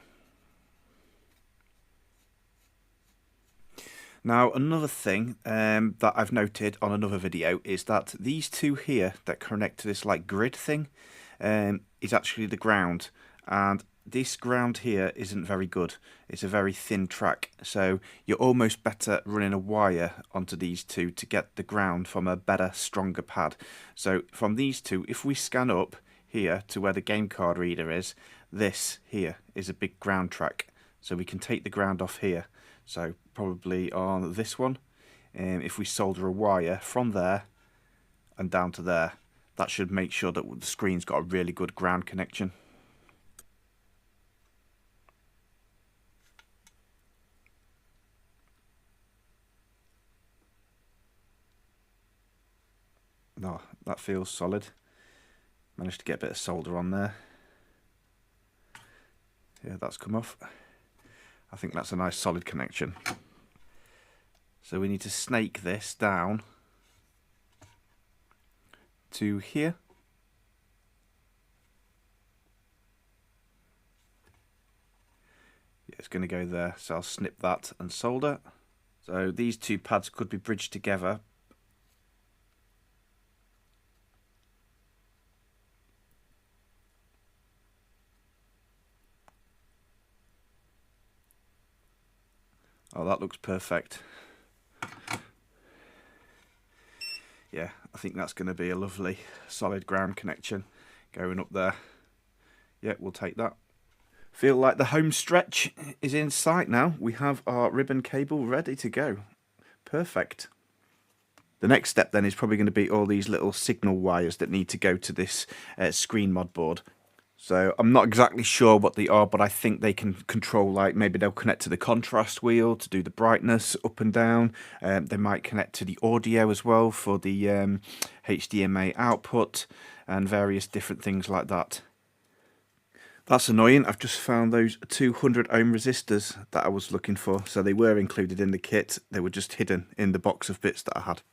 Now another thing that I've noted on another video is that these two here that connect to this like grid thing is actually the ground, and this ground here isn't very good. It's a very thin track, so you're almost better running a wire onto these two to get the ground from a better, stronger pad. So from these two, if we scan up here to where the game card reader is, this here is a big ground track, so we can take the ground off here. So probably on this one, if we solder a wire from there and down to there, that should make sure that the screen's got a really good ground connection. Oh, that feels solid. Managed to get a bit of solder on there. Yeah, that's come off. I think that's a nice solid connection. So we need to snake this down to here. Yeah, it's going to go there, so I'll snip that and solder. So these two pads could be bridged together. Oh, that looks perfect. Yeah, I think that's going to be a lovely solid ground connection going up there. Yeah, we'll take that. Feel like the home stretch is in sight now. We have our ribbon cable ready to go. Perfect. The next step then is probably going to be all these little signal wires that need to go to this screen mod board. So I'm not exactly sure what they are, but I think they can control, like maybe they'll connect to the contrast wheel to do the brightness up and down. They might connect to the audio as well for the HDMI output and various different things like that. That's annoying. I've just found those 200 ohm resistors that I was looking for. So they were included in the kit. They were just hidden in the box of bits that I had.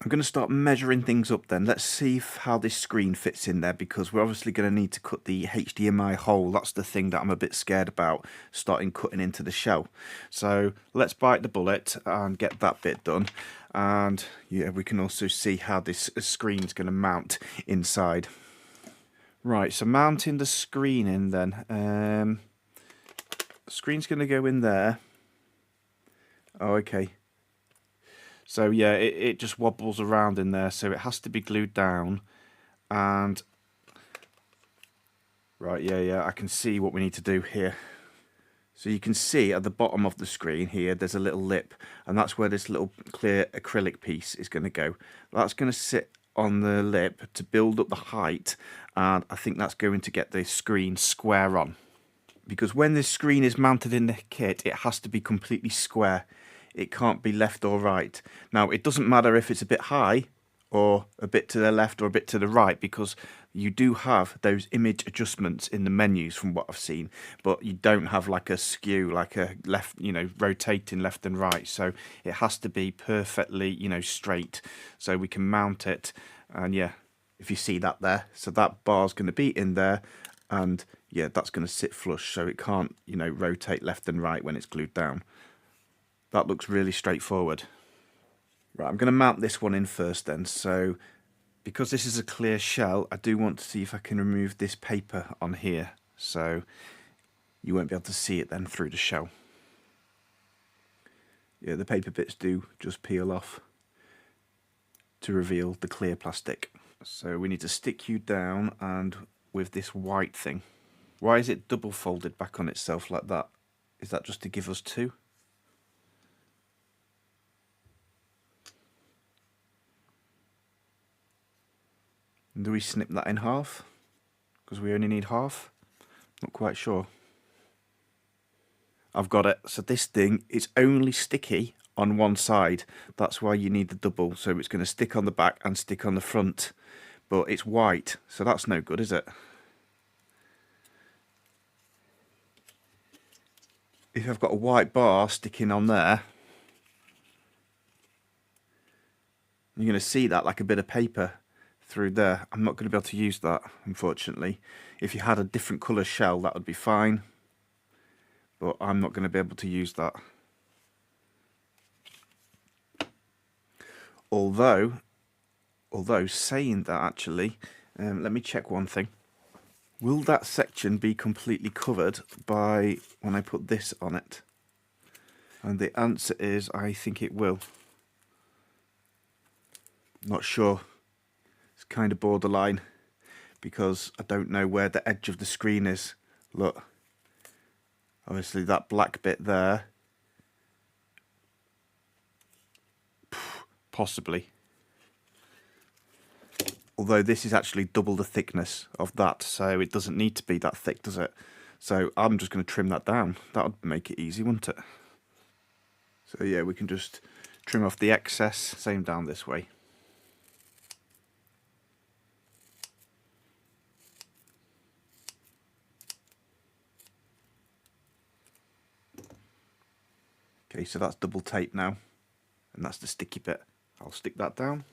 I'm going to start measuring things up then. Let's see how this screen fits in there, because we're obviously going to need to cut the HDMI hole. That's the thing that I'm a bit scared about, starting cutting into the shell. So let's bite the bullet and get that bit done. And yeah, we can also see how this screen's going to mount inside. Right, so mounting the screen in then. The screen's going to go in there. Oh, okay. So yeah, it just wobbles around in there, so it has to be glued down. And right, yeah, I can see what we need to do here. So you can see at the bottom of the screen here, there's a little lip, and that's where this little clear acrylic piece is going to go. That's going to sit on the lip to build up the height, and I think that's going to get the screen square on. Because when this screen is mounted in the kit, it has to be completely square. It can't be left or right. Now, it doesn't matter if it's a bit high or a bit to the left or a bit to the right, because you do have those image adjustments in the menus from what I've seen, but you don't have like a skew, like a left, rotating left and right. So it has to be perfectly, straight, so we can mount it. And yeah, if you see that there, so that bar's going to be in there, and yeah, that's going to sit flush, so it can't, rotate left and right when it's glued down. That looks really straightforward. Right, I'm going to mount this one in first then. So because this is a clear shell, I do want to see if I can remove this paper on here, so you won't be able to see it then through the shell. Yeah, the paper bits do just peel off to reveal the clear plastic. So we need to stick you down, and with this white thing. Why is it double folded back on itself like that? Is that just to give us two? And do we snip that in half? Because we only need half? Not quite sure. I've got it. So this thing is only sticky on one side. That's why you need the double. So it's going to stick on the back and stick on the front. But it's white, so that's no good, is it? If I've got a white bar sticking on there, you're going to see that like a bit of paper through there. I'm not going to be able to use that, unfortunately. If you had a different colour shell, that would be fine, but I'm not going to be able to use that. Although saying that, actually, let me check one thing. Will that section be completely covered by when I put this on it? And the answer is, I think it will. Not sure. It's kind of borderline, because I don't know where the edge of the screen is. Look. Obviously that black bit there, possibly. Although this is actually double the thickness of that, so it doesn't need to be that thick, does it? So I'm just going to trim that down. That would make it easy, wouldn't it? So yeah, we can just trim off the excess, same down this way. Okay, so that's double tape now, and that's the sticky bit. I'll stick that down.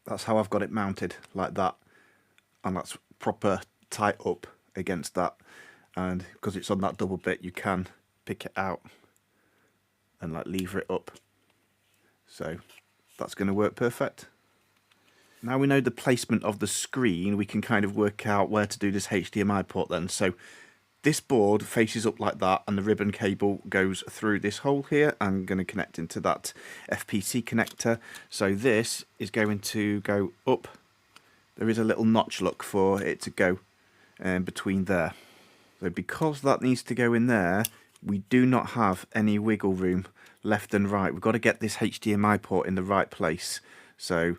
That's how I've got it mounted, like that, and that's proper tight up against that. And because it's on that double bit, you can pick it out and like lever it up. So that's going to work perfect. Now we know the placement of the screen, we can kind of work out where to do this HDMI port then. So this board faces up like that, and the ribbon cable goes through this hole here. I'm going to connect into that FPC connector. So this is going to go up. There is a little notch look for it to go between there. So because that needs to go in there, we do not have any wiggle room left and right. We've got to get this HDMI port in the right place. So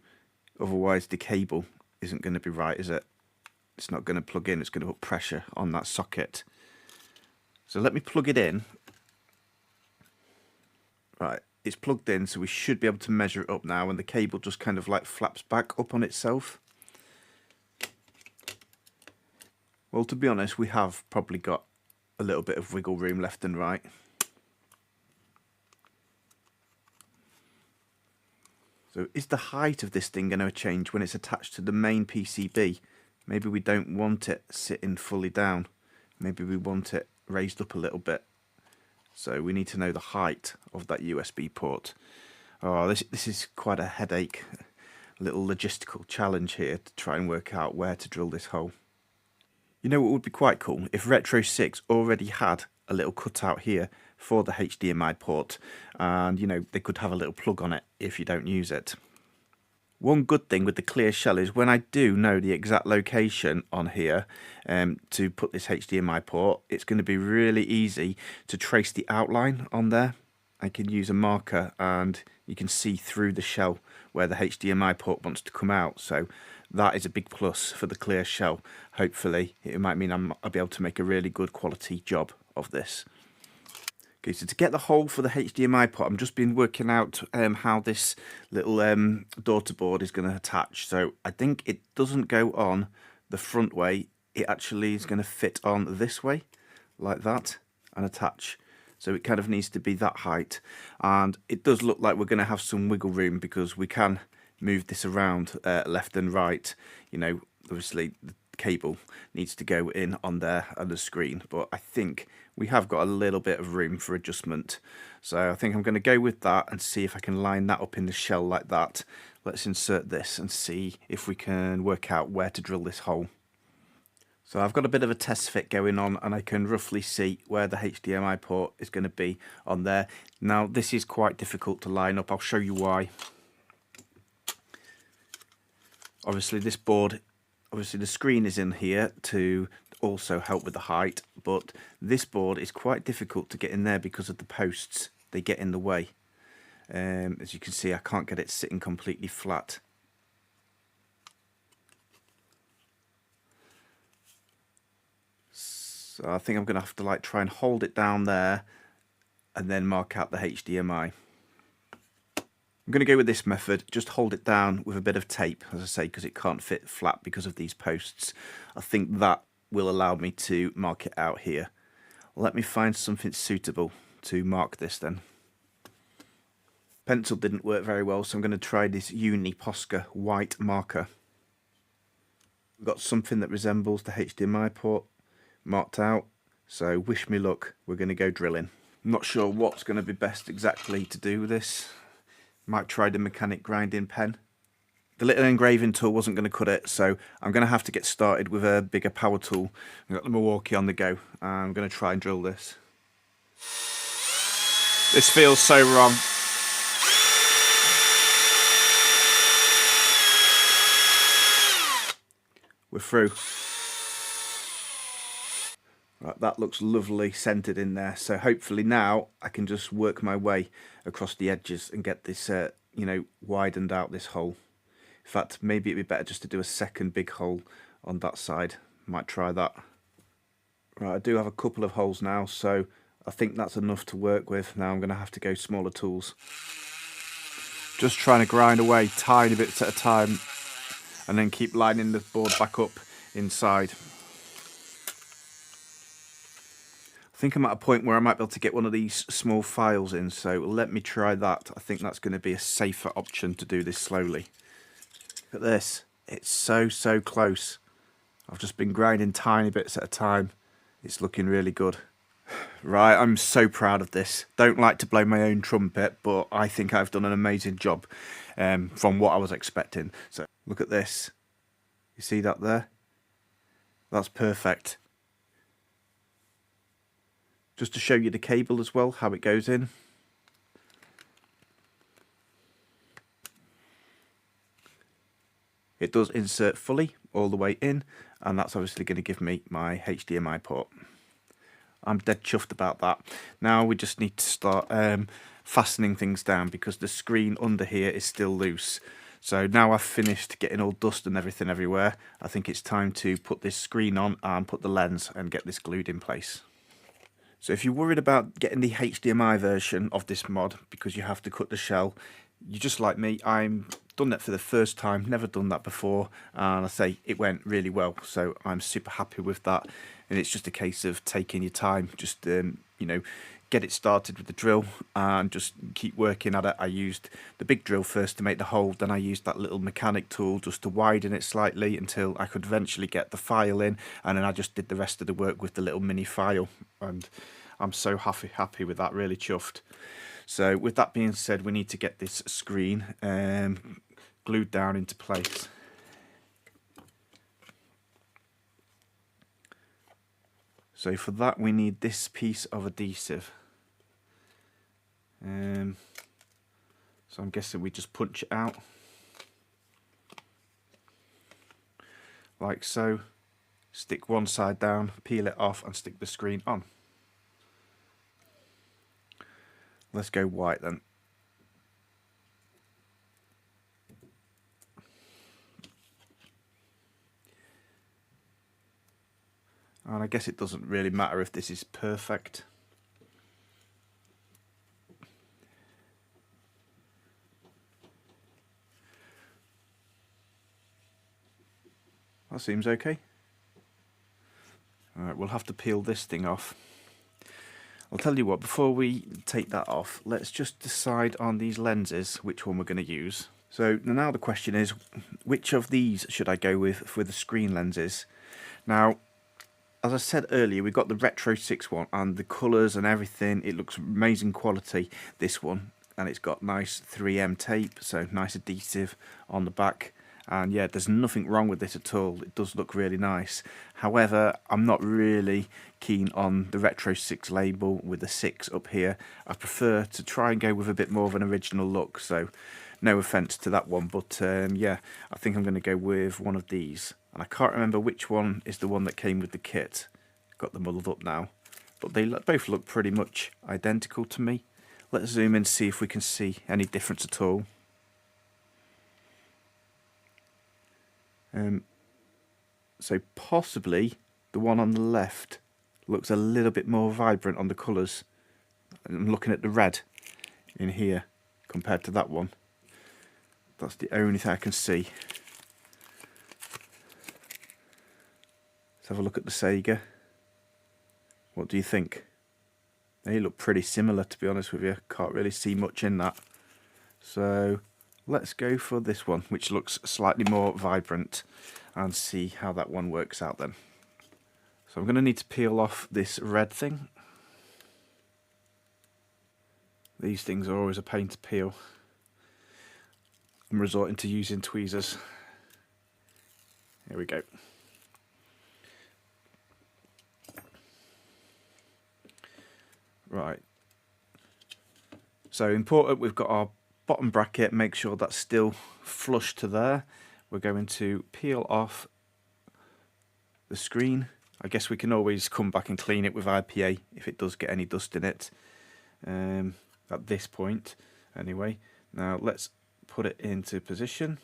otherwise the cable isn't going to be right, is it? It's not going to plug in, it's going to put pressure on that socket. So let me plug it in. Right, it's plugged in, so we should be able to measure it up now, and the cable just kind of like flaps back up on itself. Well, to be honest, we have probably got a little bit of wiggle room left and right. So is the height of this thing going to change when it's attached to the main PCB? Maybe we don't want it sitting fully down. Maybe we want it raised up a little bit. So we need to know the height of that USB port. Oh, this is quite a headache. A little logistical challenge here to try and work out where to drill this hole. You know what would be quite cool? If Retro 6 already had a little cutout here for the HDMI port, and you know, they could have a little plug on it if you don't use it. One good thing with the clear shell is when I do know the exact location on here to put this HDMI port, it's going to be really easy to trace the outline on there. I can use a marker and you can see through the shell where the HDMI port wants to come out. So that is a big plus for the clear shell. Hopefully it might mean I'll be able to make a really good quality job of this. Okay, so to get the hole for the HDMI port, I'm just been working out how this little daughter board is going to attach. So I think it doesn't go on the front way. It actually is going to fit on this way, like that, and attach. So it kind of needs to be that height. And it does look like we're going to have some wiggle room because we can move this around left and right. You know, obviously the cable needs to go in on there on the screen, but I think we have got a little bit of room for adjustment. So I think I'm going to go with that and see if I can line that up in the shell like that. Let's insert this and see if we can work out where to drill this hole. So I've got a bit of a test fit going on and I can roughly see where the HDMI port is going to be on there. Now this is quite difficult to line up. I'll show you why. Obviously this board, obviously the screen is in here to also help with the height, but this board is quite difficult to get in there because of the posts. They get in the way. As you can see, I can't get it sitting completely flat. So I think I'm going to have to like try and hold it down there and then mark out the HDMI. I'm going to go with this method, just hold it down with a bit of tape, as I say, because it can't fit flat because of these posts. I think that will allow me to mark it out here. Let me find something suitable to mark this then. Pencil didn't work very well, so I'm going to try this Uni Posca white marker. We've got something that resembles the HDMI port marked out, so wish me luck. We're going to go drilling. I'm not sure what's going to be best exactly to do with this. Might try the mechanic grinding pen. The little engraving tool wasn't going to cut it, so I'm going to have to get started with a bigger power tool. I've got the Milwaukee on the go. I'm going to try and drill this. This feels so wrong. we're through. Right, that looks lovely centered in there. So hopefully now I can just work my way across the edges and get this, you know, widened out this hole. In fact, maybe it'd be better just to do a second big hole on that side. Might try that. Right, I do have a couple of holes now, so I think that's enough to work with. Now I'm going to have to go smaller tools. Just trying to grind away tiny bits at a time and then keep lining the board back up inside. I think I'm at a point where I might be able to get one of these small files in, so let me try that. I think that's going to be a safer option to do this slowly. Look at this. It's so close. I've just been grinding tiny bits at a time. It's looking really good. Right, I'm so proud of this. Don't like to blow my own trumpet, but I think I've done an amazing job from what I was expecting. So look at this. You see that there? That's perfect. Just to show you the cable as well, how it goes in. It does insert fully all the way in, and that's obviously going to give me my HDMI port. I'm dead chuffed about that. Now we just need to start fastening things down because the screen under here is still loose. So now I've finished getting all dust and everything everywhere, I think it's time to put this screen on and put the lens and get this glued in place. So if you're worried about getting the HDMI version of this mod because you have to cut the shell, you're just like me. I'm done that for the first time, never done that before, and I say it went really well, so I'm super happy with that. And it's just a case of taking your time, just you know, get it started with the drill and just keep working at it. I used the big drill first to make the hole, then I used that little mechanic tool just to widen it slightly until I could eventually get the file in, and then I just did the rest of the work with the little mini file, and I'm so happy with that, really chuffed. So with that being said, we need to get this screen glued down into place. So for that we need this piece of adhesive. So I'm guessing we just punch it out like so, stick one side down, peel it off and stick the screen on. Let's go white then. And I guess it doesn't really matter if this is perfect. That seems okay. Alright, we'll have to peel this thing off. I'll tell you what, before we take that off, let's just decide on these lenses which one we're going to use. So now the question is, which of these should I go with for the screen lenses? Now, as I said earlier, we've got the Retro 6 one, and the colours and everything, it looks amazing quality, this one. And it's got nice 3M tape, so nice adhesive on the back. And yeah, there's nothing wrong with this at all. It does look really nice. However, I'm not really keen on the Retro 6 label with the 6 up here. I prefer to try and go with a bit more of an original look. So no offence to that one, but yeah, I think I'm going to go with one of these. And I can't remember which one is the one that came with the kit. Got them muddled up now. But they both look pretty much identical to me. Let's zoom in and see if we can see any difference at all. So possibly the one on the left looks a little bit more vibrant on the colours. I'm looking at the red in here compared to that one. That's the only thing I can see. Let's have a look at the SEGA. What do you think? They look pretty similar, to be honest with you. Can't really see much in that. So let's go for this one, which looks slightly more vibrant, and see how that one works out then. So I'm going to need to peel off this red thing. These things are always a pain to peel. I'm resorting to using tweezers. Here we go. Right. So important, we've got our bottom bracket, make sure that's still flush to there. We're going to peel off the screen. I guess we can always come back and clean it with IPA if it does get any dust in it. At this point, anyway. Now let's put it into position.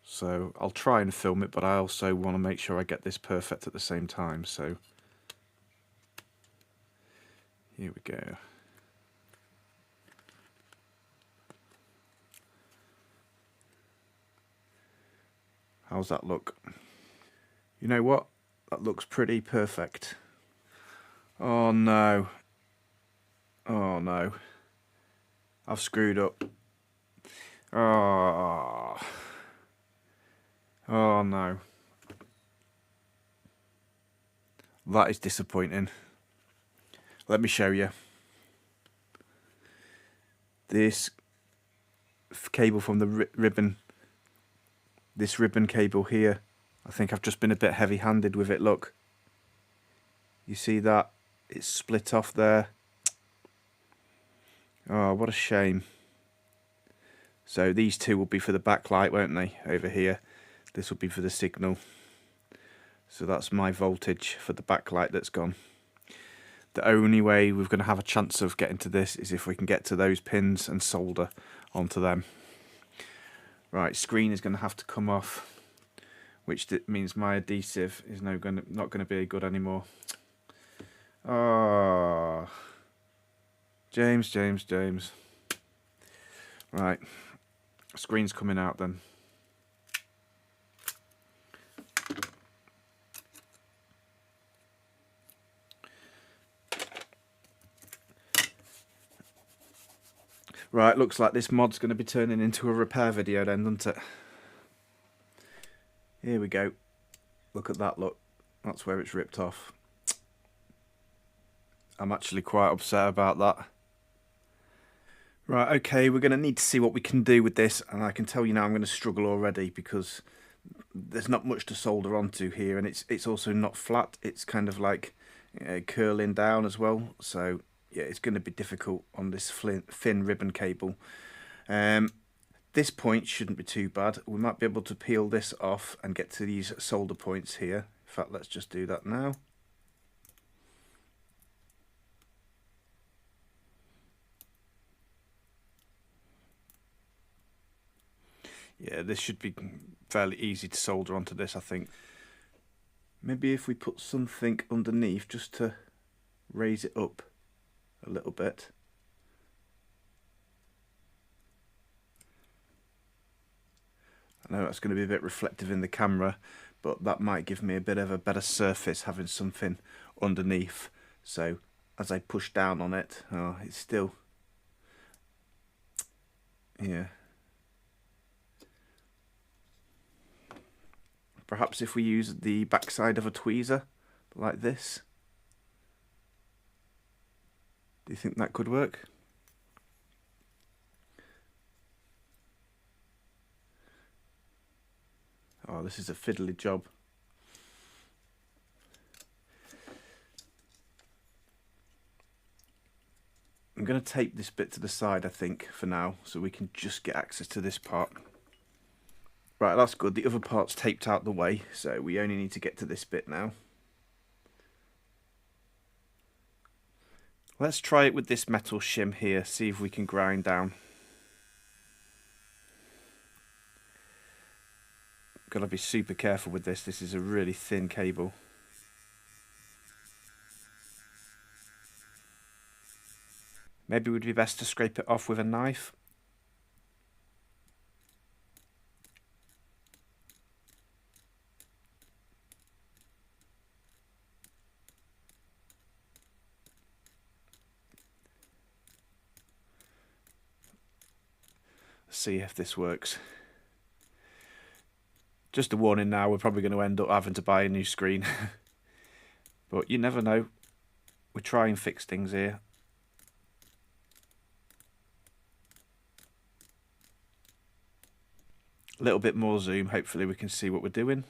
So I'll try and film it, but I also want to make sure I get this perfect at the same time. So here we go. How's that look? You know what? That looks pretty perfect. Oh no. Oh no. I've screwed up. Oh. Oh no. That is disappointing. Let me show you. This cable from the ribbon. This ribbon cable here. I think I've just been a bit heavy-handed with it, look. You see that? It's split off there. Oh, what a shame. So these two will be for the backlight, won't they? Over here. This will be for the signal. So that's my voltage for the backlight that's gone. The only way we're going to have a chance of getting to this is if we can get to those pins and solder onto them. Right, screen is going to have to come off, which means my adhesive is not going to be good anymore. Oh, James. Right, screen's coming out then. Right, looks like this mod's going to be turning into a repair video then, doesn't it? Here we go. Look at that, look. That's where it's ripped off. I'm actually quite upset about that. Right, okay, we're going to need to see what we can do with this, and I can tell you now I'm going to struggle already because there's not much to solder onto here, and it's also not flat. It's kind of like curling down as well, so yeah, it's going to be difficult on this thin ribbon cable. This point shouldn't be too bad. We might be able to peel this off and get to these solder points here. In fact, let's just do that now. Yeah, this should be fairly easy to solder onto this, I think. Maybe if we put something underneath just to raise it up a little bit. I know that's going to be a bit reflective in the camera, but that might give me a bit of a better surface having something underneath. So as I push down on it, oh, it's still, yeah. Perhaps if we use the backside of a tweezer like this. Do you think that could work? Oh, this is a fiddly job. I'm going to tape this bit to the side, I think, for now, so we can just get access to this part. Right, that's good. The other part's taped out the way, so we only need to get to this bit now. Let's try it with this metal shim here, see if we can grind down. Gotta be super careful with this. This is a really thin cable. Maybe it would be best to scrape it off with a knife. See if this works. Just a warning now, we're probably going to end up having to buy a new screen. But you never know. We try and fix things here. A little bit more zoom, hopefully we can see what we're doing.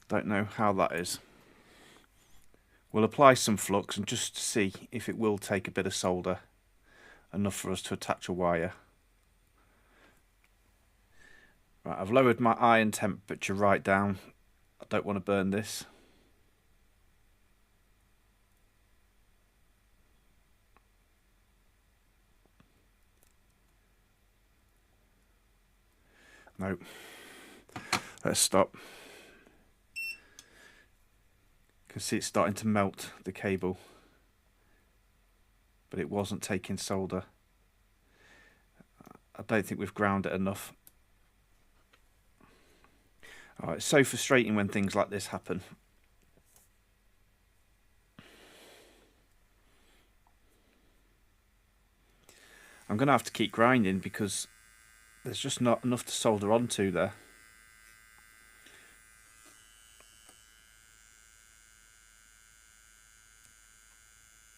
Don't know how that is. We'll apply some flux and just see if it will take a bit of solder, enough for us to attach a wire. Right, I've lowered my iron temperature right down. I don't want to burn this. No. Let's stop. You can see it's starting to melt the cable, but it wasn't taking solder. I don't think we've ground it enough. Oh, it's so frustrating when things like this happen. I'm going to have to keep grinding because there's just not enough to solder onto there.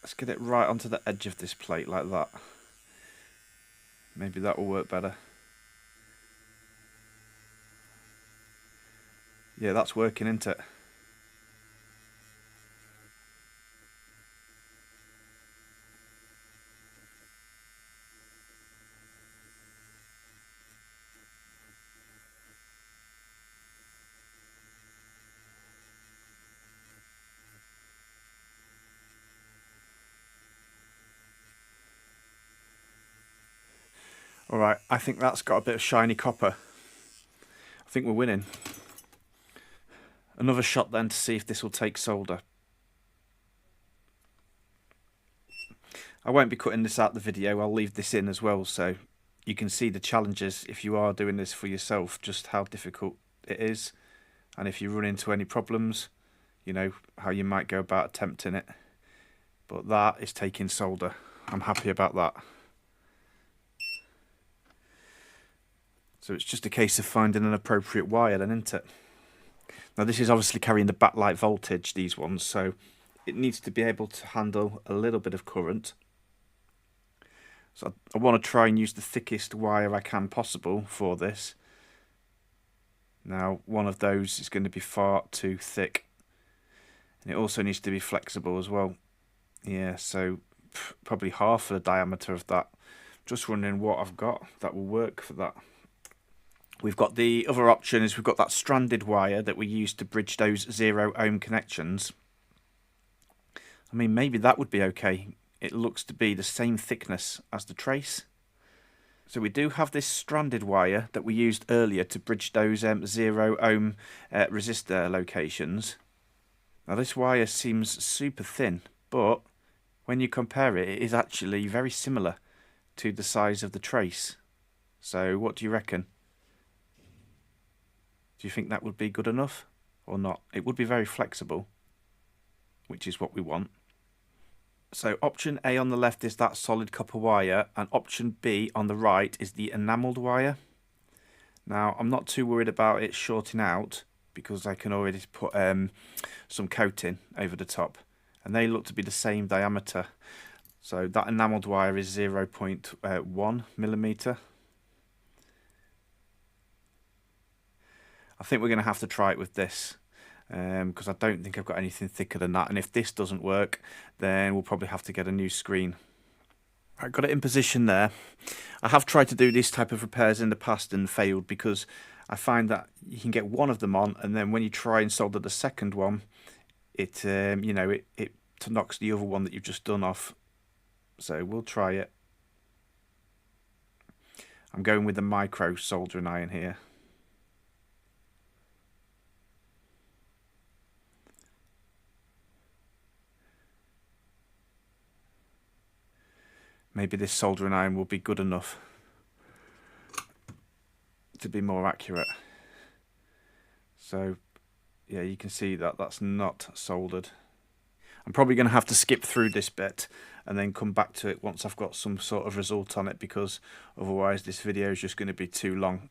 Let's get it right onto the edge of this plate like that. Maybe that will work better. Yeah, that's working, isn't it? Alright, I think that's got a bit of shiny copper. I think we're winning. Another shot then to see if this will take solder. I won't be cutting this out the video, I'll leave this in as well so you can see the challenges if you are doing this for yourself, just how difficult it is, and if you run into any problems, you know, how you might go about attempting it. But that is taking solder. I'm happy about that. So it's just a case of finding an appropriate wire then, isn't it? Now this is obviously carrying the backlight voltage, these ones, so it needs to be able to handle a little bit of current. So I want to try and use the thickest wire I can possible for this. Now one of those is going to be far too thick. And it also needs to be flexible as well. Yeah, so probably half of the diameter of that. Just running what I've got, that will work for that. We've got the other option is we've got that stranded wire that we use to bridge those 0 ohm connections. I mean, maybe that would be okay. It looks to be the same thickness as the trace. So we do have this stranded wire that we used earlier to bridge those 0 ohm resistor locations. Now this wire seems super thin, but when you compare it, it is actually very similar to the size of the trace. So what do you reckon? Do you think that would be good enough or not? It would be very flexible, which is what we want. So option A on the left is that solid copper wire, and option B on the right is the enamelled wire. Now I'm not too worried about it shorting out because I can already put some coating over the top, and they look to be the same diameter. So that enamelled wire is 0.1 millimeter. I think we're going to have to try it with this because I don't think I've got anything thicker than that, and if this doesn't work then we'll probably have to get a new screen. I got it in position there. I have tried to do this type of repairs in the past and failed because I find that you can get one of them on, and then when you try and solder the second one, it you know, it knocks the other one that you've just done off. So we'll try it. I'm going with the micro soldering iron here. Maybe this soldering iron will be good enough to be more accurate. So yeah, you can see that that's not soldered. I'm probably going to have to skip through this bit and then come back to it once I've got some sort of result on it, because otherwise this video is just going to be too long.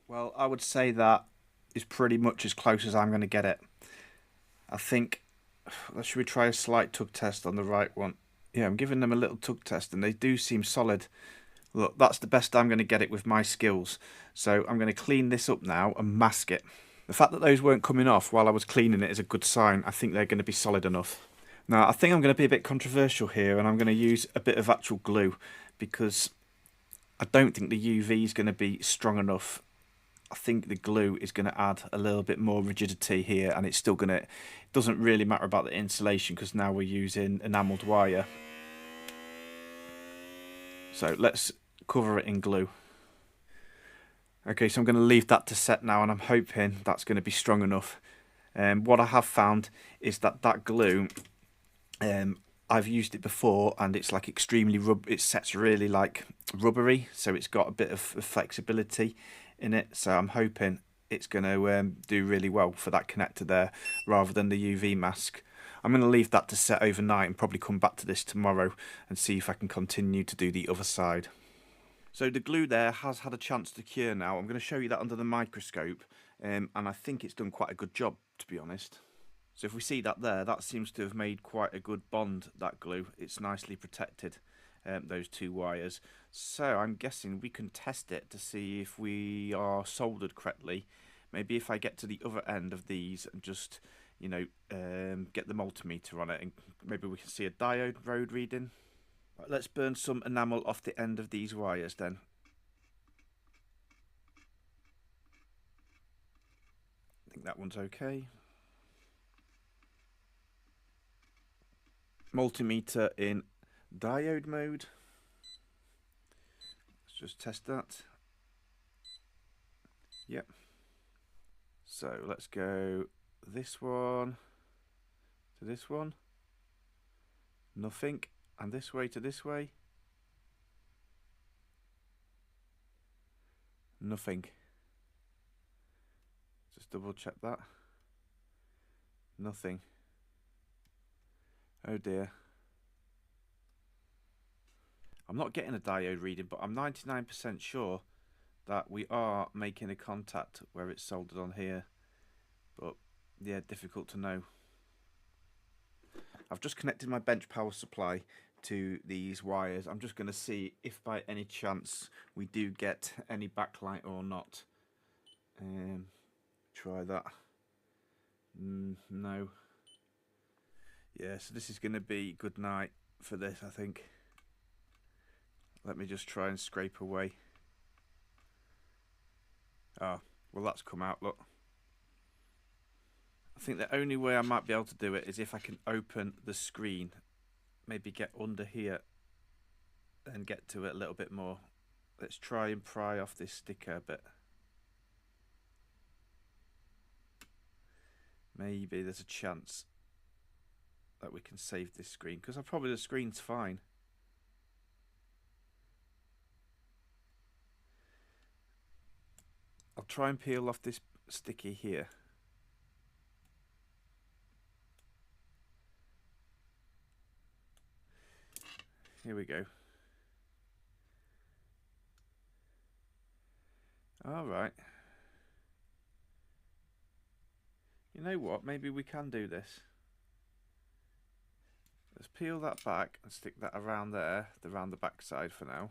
Well, I would say that is pretty much as close as I'm going to get it. I think, should we try a slight tug test on the right one? Yeah, I'm giving them a little tug test and they do seem solid. Look, that's the best I'm going to get it with my skills. So I'm going to clean this up now and mask it. The fact that those weren't coming off while I was cleaning it is a good sign. I think they're going to be solid enough. Now, I think I'm going to be a bit controversial here, and I'm going to use a bit of actual glue because I don't think the UV is going to be strong enough. I think the glue is going to add a little bit more rigidity here, and it's still going to... It doesn't really matter about the insulation because now we're using enamelled wire. So let's cover it in glue. Okay, so I'm going to leave that to set now, and I'm hoping that's going to be strong enough. What I have found is that that glue, I've used it before, and it's like extremely it sets really like rubbery, so it's got a bit of flexibility in it. So I'm hoping it's going to do really well for that connector there, rather than the UV mask. I'm going to leave that to set overnight and probably come back to this tomorrow and see if I can continue to do the other side. So the glue there has had a chance to cure now. I'm going to show you that under the microscope, and I think it's done quite a good job, to be honest. So if we see that there, that seems to have made quite a good bond, that glue. It's nicely protected, those two wires. So I'm guessing we can test it to see if we are soldered correctly. Maybe if I get to the other end of these and just, you know, get the multimeter on it, and maybe we can see a diode road reading. Right, let's burn some enamel off the end of these wires then. I think that one's okay. Multimeter in diode mode. Let's just test that. Yep. So let's go this one to this one. Nothing. And this way to this way. Nothing. Just double check that. Nothing. Oh dear. I'm not getting a diode reading, but I'm 99% sure that we are making a contact where it's soldered on here. But yeah, difficult to know. I've just connected my bench power supply to these wires. I'm just going to see if by any chance we do get any backlight or not. Try that. No. Yeah, so this is going to be good night for this, I think. Let me just try and scrape away. Ah, well that's come out, look. I think the only way I might be able to do it is if I can open the screen. Maybe get under here and get to it a little bit more. Let's try and pry off this sticker a bit. Maybe there's a chance that we can save this screen, because probably the screen's fine. I'll try and peel off this sticky here. Here we go. All right. You know what? Maybe we can do this. Let's peel that back and stick that around there, around the back side for now.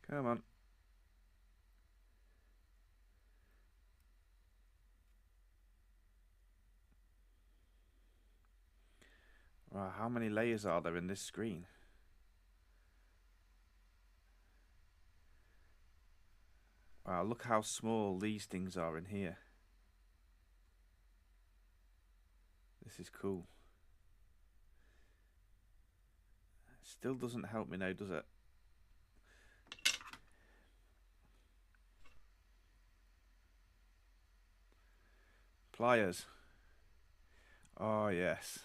Come on. Wow, how many layers are there in this screen? Wow, look how small these things are in here. This is cool. It still doesn't help me now, does it? Pliers. Oh yes.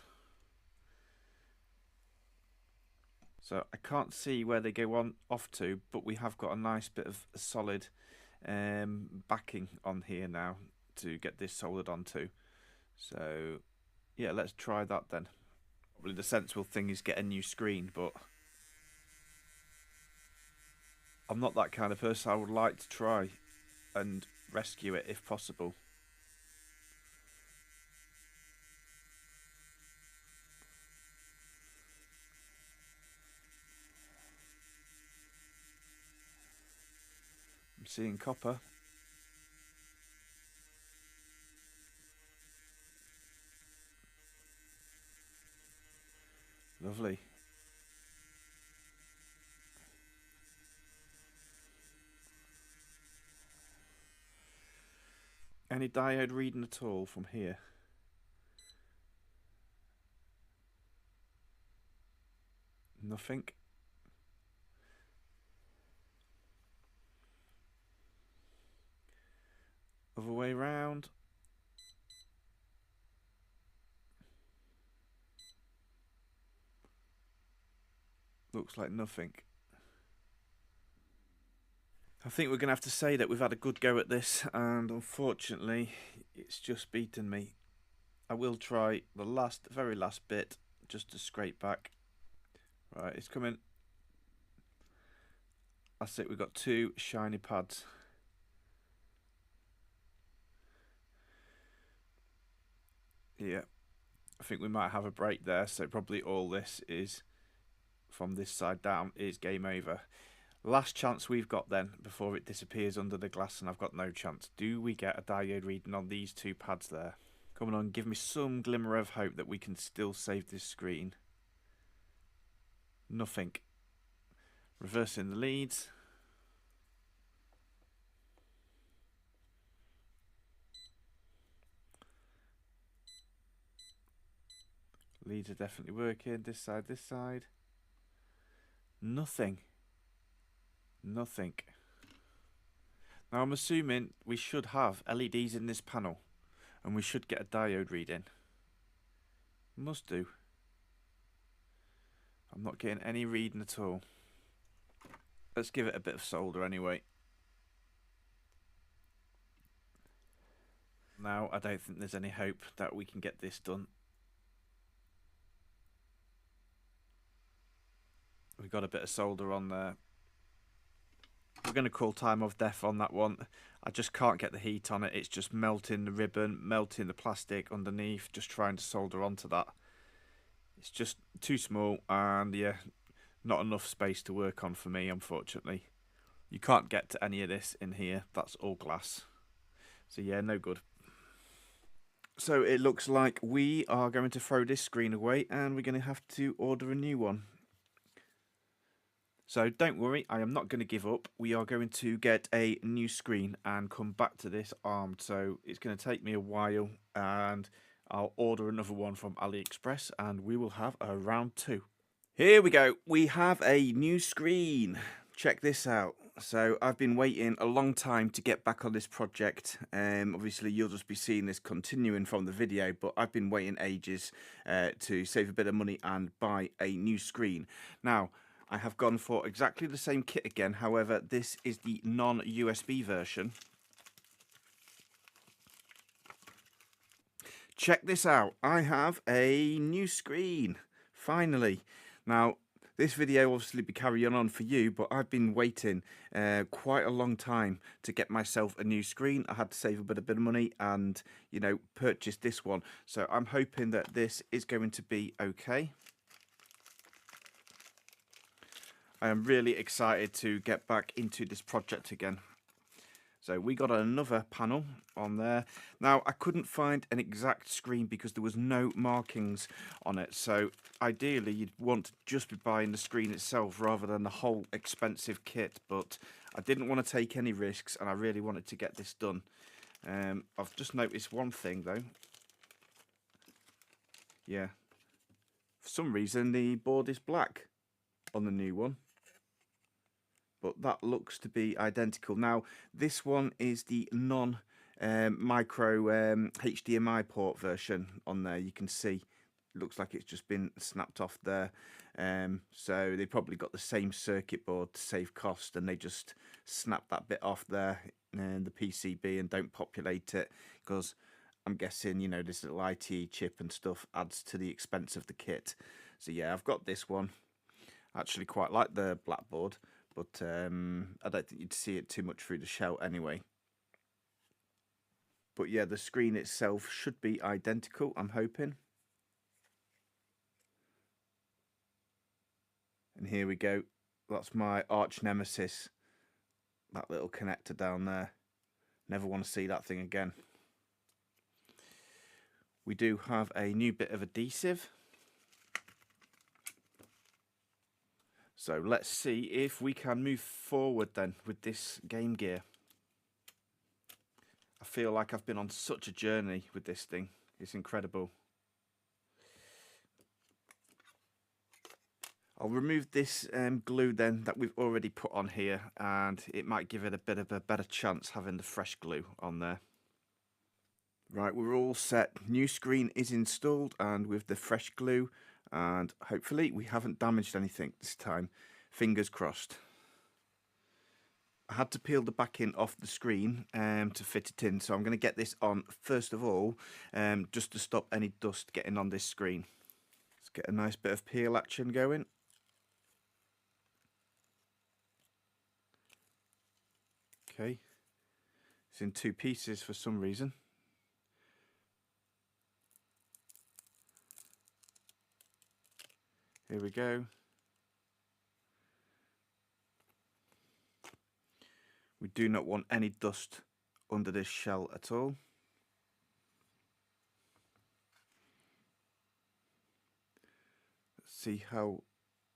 So I can't see where they go on off to, but we have got a nice bit of solid backing on here now to get this soldered onto. So yeah, let's try that then. Probably the sensible thing is get a new screen, but I'm not that kind of person. I would like to try and rescue it if possible. Seeing copper. Lovely. Any diode reading at all from here? Nothing. Other way round. Looks like nothing. I think we're going to have to say that we've had a good go at this, and unfortunately it's just beaten me. I will try the very last bit just to scrape back. Right, it's coming. That's it, we've got 2 shiny pads. Yeah, I think we might have a break there, so probably all this is from this side down is game over. Last chance we've got then before it disappears under the glass, and I've got no chance. Do we get a diode reading on these 2 pads there? Come on, give me some glimmer of hope that we can still save this screen. Nothing. Reversing the leads. Leads are definitely working. This side. Nothing. Nothing. Now I'm assuming we should have LEDs in this panel, and we should get a diode reading. Must do. I'm not getting any reading at all. Let's give it a bit of solder anyway. Now I don't think there's any hope that we can get this done. We've got a bit of solder on there. We're going to call time of death on that one. I just can't get the heat on it. It's just melting the ribbon, melting the plastic underneath, just trying to solder onto that. It's just too small, and yeah, not enough space to work on for me, unfortunately. You can't get to any of this in here. That's all glass. So yeah, no good. So it looks like we are going to throw this screen away, and we're going to have to order a new one. So don't worry, I am not going to give up. We are going to get a new screen and come back to this armed. So it's going to take me a while, and I'll order another one from AliExpress, and we will have a round 2. Here we go. We have a new screen. Check this out. So I've been waiting a long time to get back on this project. Obviously you'll just be seeing this continuing from the video, but I've been waiting ages to save a bit of money and buy a new screen. Now, I have gone for exactly the same kit again. However, this is the non-USB version. Check this out. I have a new screen. Finally. Now, this video obviously be carrying on for you, but I've been waiting quite a long time to get myself a new screen. I had to save a bit of money and, you know, purchase this one. So I'm hoping that this is going to be okay. I am really excited to get back into this project again. So we got another panel on there. Now I couldn't find an exact screen because there was no markings on it. So ideally you'd want to just be buying the screen itself rather than the whole expensive kit. But I didn't want to take any risks, and I really wanted to get this done. I've just noticed one thing though. Yeah. For some reason the board is black on the new one. But that looks to be identical. Now, this one is the non-micro HDMI port version on there. You can see it looks like it's just been snapped off there. So they probably got the same circuit board to save cost, and they just snap that bit off there in the PCB and don't populate it, because I'm guessing, you know, this little IT chip and stuff adds to the expense of the kit. So yeah, I've got this one. I actually quite like the black board, but I don't think you'd see it too much through the shell anyway. But yeah, the screen itself should be identical, I'm hoping. And here we go. That's my arch nemesis, that little connector down there. Never want to see that thing again. We do have a new bit of adhesive. So let's see if we can move forward then with this Game Gear. I feel like I've been on such a journey with this thing. It's incredible. I'll remove this glue then that we've already put on here, and it might give it a bit of a better chance having the fresh glue on there. Right, we're all set. New screen is installed and with the fresh glue, and hopefully we haven't damaged anything this time. Fingers crossed. I had to peel the backing off the screen to fit it in, so I'm going to get this on first of all, just to stop any dust getting on this screen. Let's get a nice bit of peel action going. Okay, it's in two pieces for some reason. Here we go. We do not want any dust under this shell at all. Let's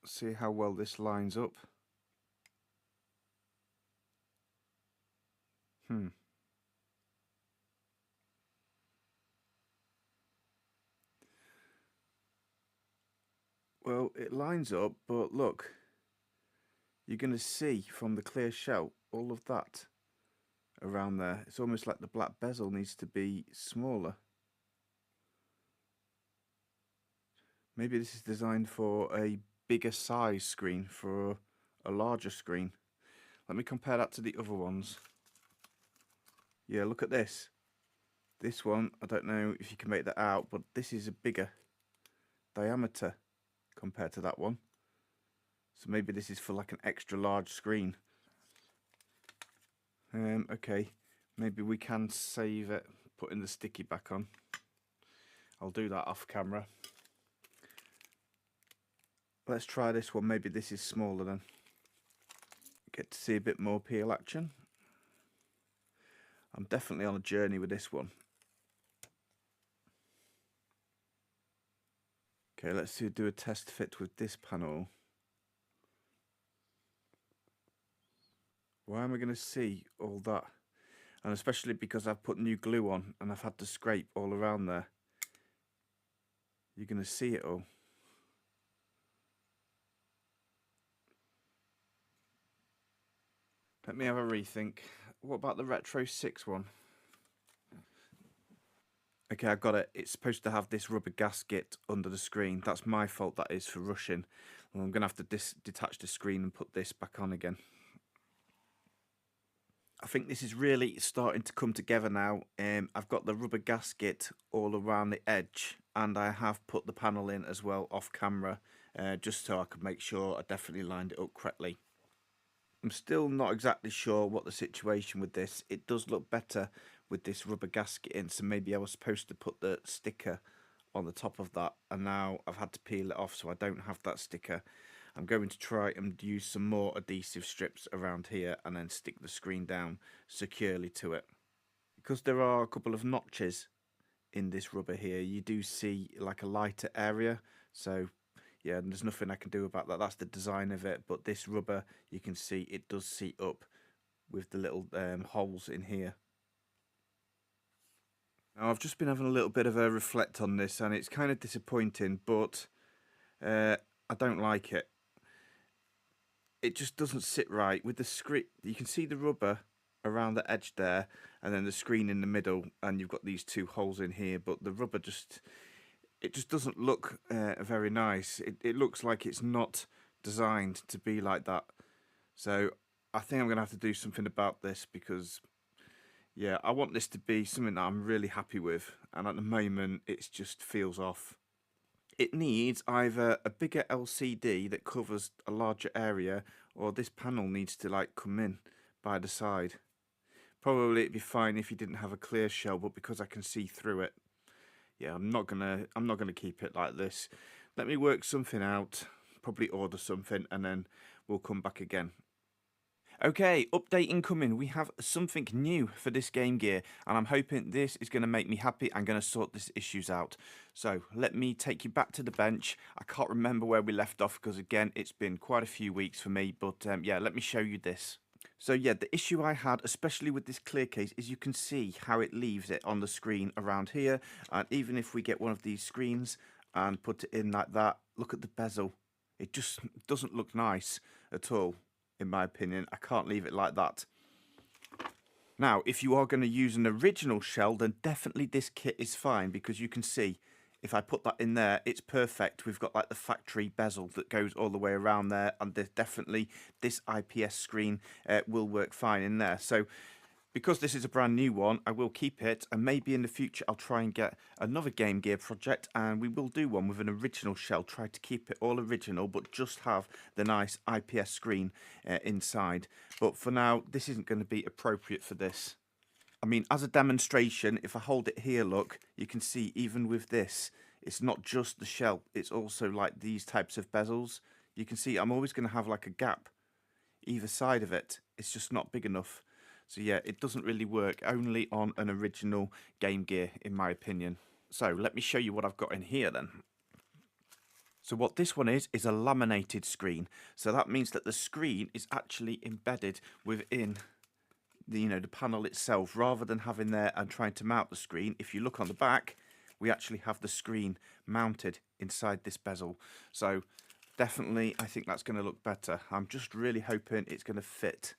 see how well this lines up. Well, it lines up, but look, you're going to see from the clear shell all of that around there. It's almost like the black bezel needs to be smaller. Maybe this is designed for a bigger size screen, for a larger screen. Let me compare that to the other ones. Yeah, look at this. This one, I don't know if you can make that out, but this is a bigger diameter compared to that one. So maybe this is for like an extra large screen. Okay, maybe we can save it, putting the sticky back on. I'll do that off camera. Let's try this one. Maybe this is smaller then. Get to see a bit more peel action. I'm definitely on a journey with this one. Okay, let's do a test fit with this panel. Why am I going to see all that? And especially because I've put new glue on and I've had to scrape all around there. You're going to see it all. Let me have a rethink. What about the Retro 6 one? Okay, I got it. It's supposed to have this rubber gasket under the screen. That's my fault, that is, for rushing. Well, I'm going to have to detach the screen and put this back on again. I think this is really starting to come together now. I've got the rubber gasket all around the edge, and I have put the panel in as well off camera, just so I could make sure I definitely lined it up correctly. I'm still not exactly sure what the situation with this. It does look better with this rubber gasket in, so maybe I was supposed to put the sticker on the top of that, and now I've had to peel it off so I don't have that sticker. I'm going to try and use some more adhesive strips around here and then stick the screen down securely to it. Because there are a couple of notches in this rubber here, you do see like a lighter area, so yeah, and there's nothing I can do about that. That's the design of it. But this rubber, you can see it does seat up with the little holes in here. Now, I've just been having a little bit of a reflect on this, and it's kind of disappointing, but I don't like it. It just doesn't sit right with the screen. You can see the rubber around the edge there, and then the screen in the middle, and you've got these two holes in here, but the rubber just doesn't look very nice. It looks like it's not designed to be like that. So I think I'm going to have to do something about this, because yeah, I want this to be something that I'm really happy with, and at the moment it just feels off. It needs either a bigger LCD that covers a larger area, or this panel needs to like come in by the side. Probably it'd be fine if you didn't have a clear shell, but because I can see through it, yeah, I'm not gonna keep it like this. Let me work something out, probably order something, and then we'll come back again. Okay, update incoming. We have something new for this Game Gear, and I'm hoping this is going to make me happy. I'm going to sort these issues out. So let me take you back to the bench. I can't remember where we left off because, again, it's been quite a few weeks for me. But yeah, let me show you this. So yeah, the issue I had, especially with this clear case, is you can see how it leaves it on the screen around here. And even if we get one of these screens and put it in like that, look at the bezel. It just doesn't look nice at all. In my opinion, I can't leave it like that. Now, if you are going to use an original shell, then definitely this kit is fine, because you can see if I put that in there, it's perfect. We've got like the factory bezel that goes all the way around there, and definitely this IPS screen will work fine in there. So because this is a brand new one, I will keep it, and maybe in the future I'll try and get another Game Gear project, and we will do one with an original shell. Try to keep it all original, but just have the nice IPS screen inside. But for now, this isn't going to be appropriate for this. I mean, as a demonstration, if I hold it here, look, you can see even with this, it's not just the shell, it's also like these types of bezels. You can see I'm always going to have like a gap either side of it. It's just not big enough. So yeah, it doesn't really work, only on an original Game Gear, in my opinion. So let me show you what I've got in here then. So what this one is a laminated screen. So that means that the screen is actually embedded within the, the panel itself, rather than having there and trying to mount the screen. If you look on the back, we actually have the screen mounted inside this bezel. So definitely, I think that's going to look better. I'm just really hoping it's going to fit.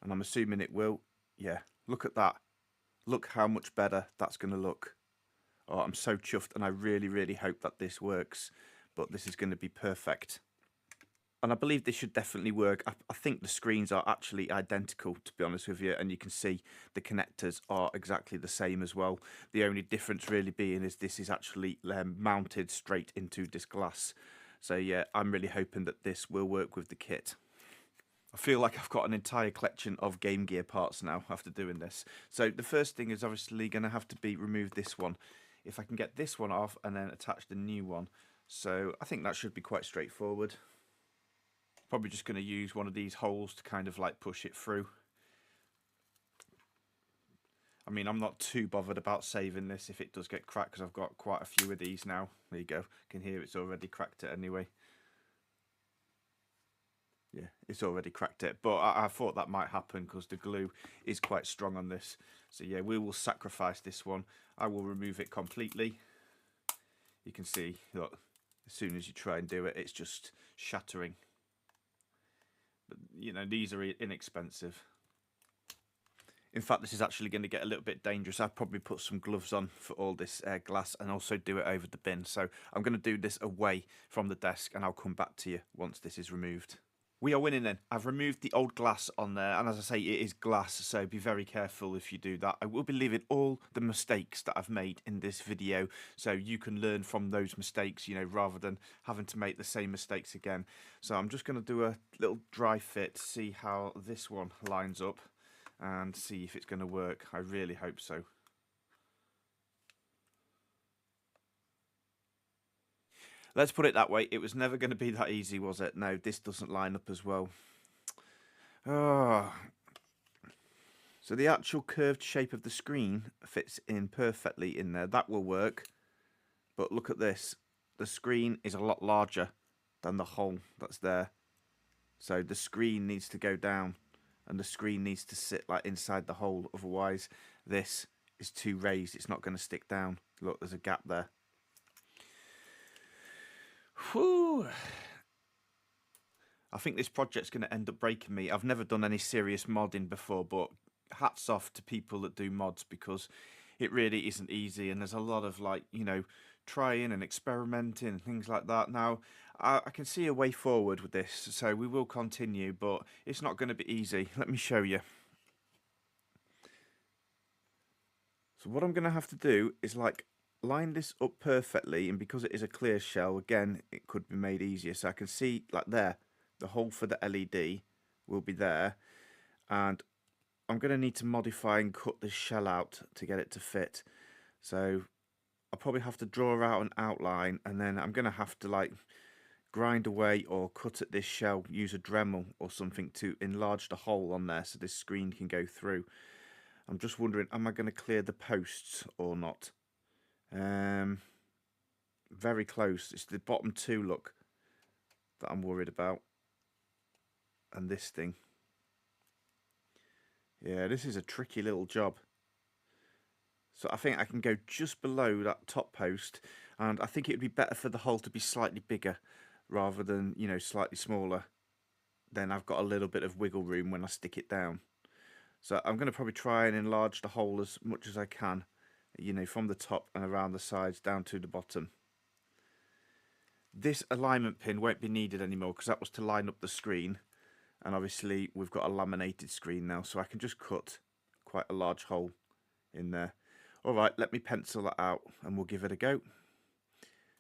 And I'm assuming it will. Yeah, look at that. Look how much better that's going to look. Oh, I'm so chuffed, and I really, really hope that this works. But this is going to be perfect. And I believe this should definitely work. I think the screens are actually identical, to be honest with you. And you can see the connectors are exactly the same as well. The only difference really being is this is actually mounted straight into this glass. So yeah, I'm really hoping that this will work with the kit. I feel like I've got an entire collection of Game Gear parts now after doing this. So the first thing is obviously going to have to be remove this one. If I can get this one off and then attach the new one. So I think that should be quite straightforward. Probably just going to use one of these holes to kind of like push it through. I mean, I'm not too bothered about saving this if it does get cracked, because I've got quite a few of these now. There you go. You can hear it's already cracked it anyway. Yeah, it's already cracked it, but I thought that might happen because the glue is quite strong on this. So yeah, we will sacrifice this one. I will remove it completely. You can see, look, as soon as you try and do it, it's just shattering. But these are inexpensive. In fact, this is actually going to get a little bit dangerous. I've probably put some gloves on for all this glass, and also do it over the bin. So I'm going to do this away from the desk, and I'll come back to you once this is removed. We are winning then. I've removed the old glass on there, and as I say, it is glass, so be very careful if you do that. I will be leaving all the mistakes that I've made in this video, so you can learn from those mistakes, rather than having to make the same mistakes again. So I'm just going to do a little dry fit, see how this one lines up, and see if it's going to work. I really hope so. Let's put it that way, it was never going to be that easy, was it? No, this doesn't line up as well. Oh. So the actual curved shape of the screen fits in perfectly in there. That will work. But look at this. The screen is a lot larger than the hole that's there. So the screen needs to go down, and the screen needs to sit like inside the hole. Otherwise, this is too raised. It's not going to stick down. Look, there's a gap there. Whew. I think this project's going to end up breaking me. I've never done any serious modding before, but hats off to people that do mods, because it really isn't easy, and there's a lot of trying and experimenting and things like that. Now, I can see a way forward with this, so we will continue, but it's not going to be easy. Let me show you. So what I'm going to have to do is line this up perfectly, and because it is a clear shell, again, it could be made easier. So I can see there, the hole for the LED will be there, and I'm going to need to modify and cut this shell out to get it to fit. So I'll probably have to draw out an outline, and then I'm going to have to grind away or cut at this shell, use a Dremel or something to enlarge the hole on there so this screen can go through. I'm just wondering, am I going to clear the posts or not? Very close. It's the bottom two, look, that I'm worried about. And this thing. Yeah, this is a tricky little job. So I think I can go just below that top post, and I think it would be better for the hole to be slightly bigger rather than, you know, slightly smaller. Then I've got a little bit of wiggle room when I stick it down. So I'm going to probably try and enlarge the hole as much as I can, you know, from the top and around the sides down to the bottom. This alignment pin won't be needed anymore because that was to line up the screen, and obviously we've got a laminated screen now, so I can just cut quite a large hole in there. Alright, let me pencil that out and we'll give it a go.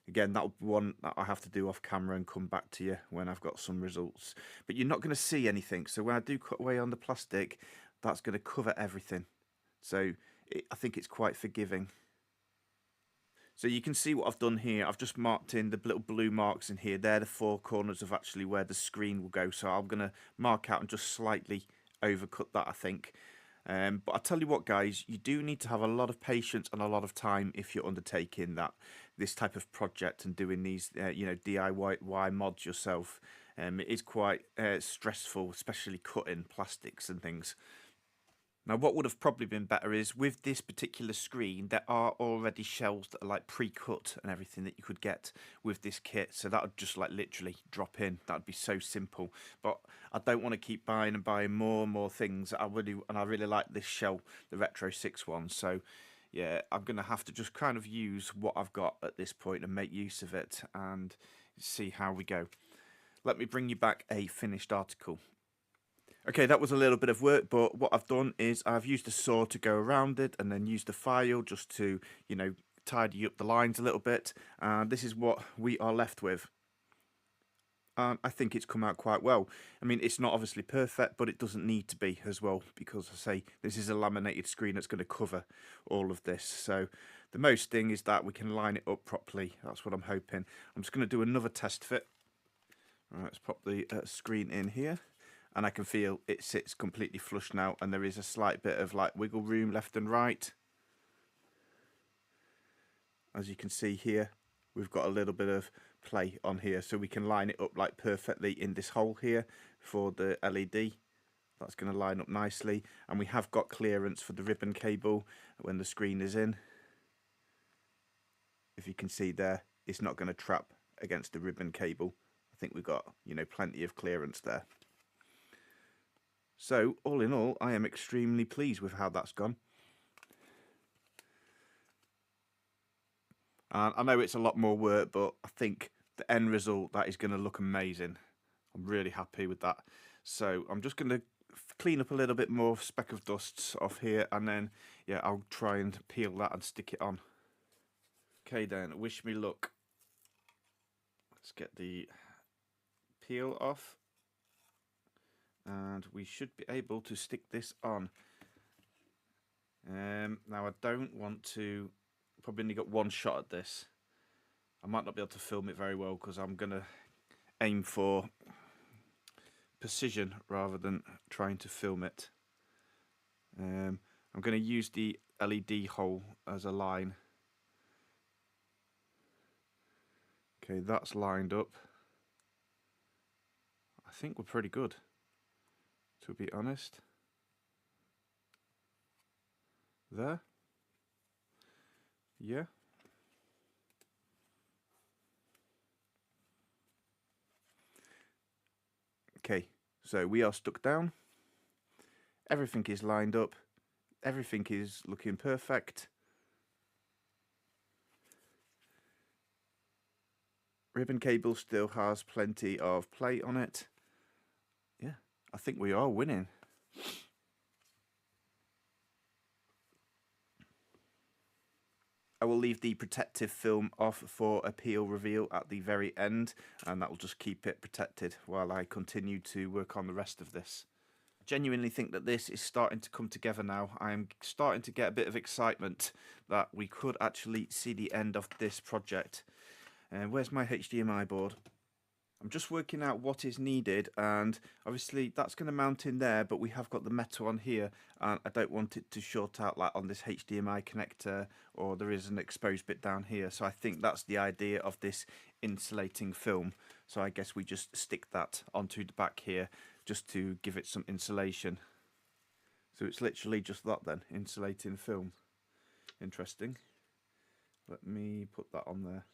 Again, that'll be one that I have to do off camera and come back to you when I've got some results. But you're not going to see anything, so when I do cut away on the plastic, that's going to cover everything. So I think it's quite forgiving. So you can see what I've done here. I've just marked in the little blue marks in here. They're the four corners of actually where the screen will go. So I'm going to mark out and just slightly overcut that, I think. But I tell you what, guys, you do need to have a lot of patience and a lot of time if you're undertaking this type of project and doing these, you know, DIY mods yourself. It is quite stressful, especially cutting plastics and things. Now, what would have probably been better is with this particular screen, there are already shells that are like pre-cut and everything that you could get with this kit. So that would just like literally drop in. That would be so simple. But I don't want to keep buying and buying more and more things. I really like this shell, the Retro 6 one. So yeah, I'm going to have to just kind of use what I've got at this point and make use of it and see how we go. Let me bring you back a finished article. Okay, that was a little bit of work, but what I've done is I've used a saw to go around it and then used a file just to, you know, tidy up the lines a little bit. And this is what we are left with. And I think it's come out quite well. I mean, it's not obviously perfect, but it doesn't need to be as well, because I say this is a laminated screen that's going to cover all of this. So the most thing is that we can line it up properly. That's what I'm hoping. I'm just going to do another test fit. All right, let's pop the screen in here. And I can feel it sits completely flush now, and there is a slight bit of like wiggle room left and right. As you can see here, we've got a little bit of play on here, so we can line it up like perfectly in this hole here for the LED. That's going to line up nicely, and we have got clearance for the ribbon cable when the screen is in. If you can see there, it's not going to trap against the ribbon cable. I think we've got, you know, plenty of clearance there. So, all in all, I am extremely pleased with how that's gone. And I know it's a lot more work, but I think the end result, that is going to look amazing. I'm really happy with that. So, I'm just going to clean up a little bit more speck of dust off here, and then, yeah, I'll try and peel that and stick it on. Okay then, wish me luck. Let's get the peel off. And we should be able to stick this on. Now I don't want to, probably only got one shot at this. I might not be able to film it very well because I'm going to aim for precision rather than trying to film it. I'm going to use the LED hole as a line. Okay, that's lined up. I think we're pretty good, to be honest. There. Yeah. Okay, so we are stuck down. Everything is lined up. Everything is looking perfect. Ribbon cable still has plenty of play on it. Yeah, I think we are winning. I will leave the protective film off for a peel reveal at the very end, and that will just keep it protected while I continue to work on the rest of this. I genuinely think that this is starting to come together now. I am starting to get a bit of excitement that we could actually see the end of this project. Where's my HDMI board? I'm just working out what is needed, and obviously that's going to mount in there, but we have got the metal on here and I don't want it to short out like on this HDMI connector, or there is an exposed bit down here. So I think that's the idea of this insulating film. So I guess we just stick that onto the back here just to give it some insulation. So it's literally just that then, insulating film. Interesting. Let me put that on there.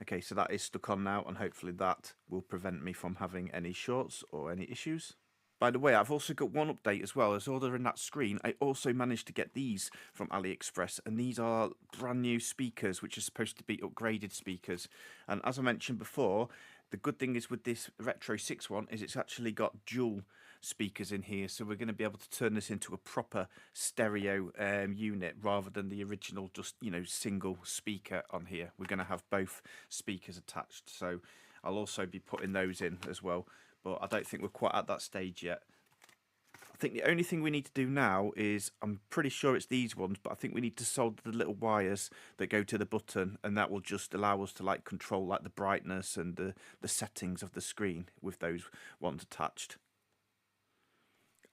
Okay, so that is stuck on now, and hopefully that will prevent me from having any shorts or any issues. By the way, I've also got one update as well. As ordering that screen, I also managed to get these from AliExpress, and these are brand new speakers, which are supposed to be upgraded speakers. And as I mentioned before, the good thing is with this Retro 6 one is it's actually got dual speakers in here, so we're going to be able to turn this into a proper stereo unit rather than the original just, you know, single speaker on here. We're going to have both speakers attached, so I'll also be putting those in as well, but I don't think we're quite at that stage yet. I think the only thing we need to do now is, I'm pretty sure it's these ones, but I think we need to solder the little wires that go to the button, and that will just allow us to like control like the brightness and the settings of the screen with those ones attached.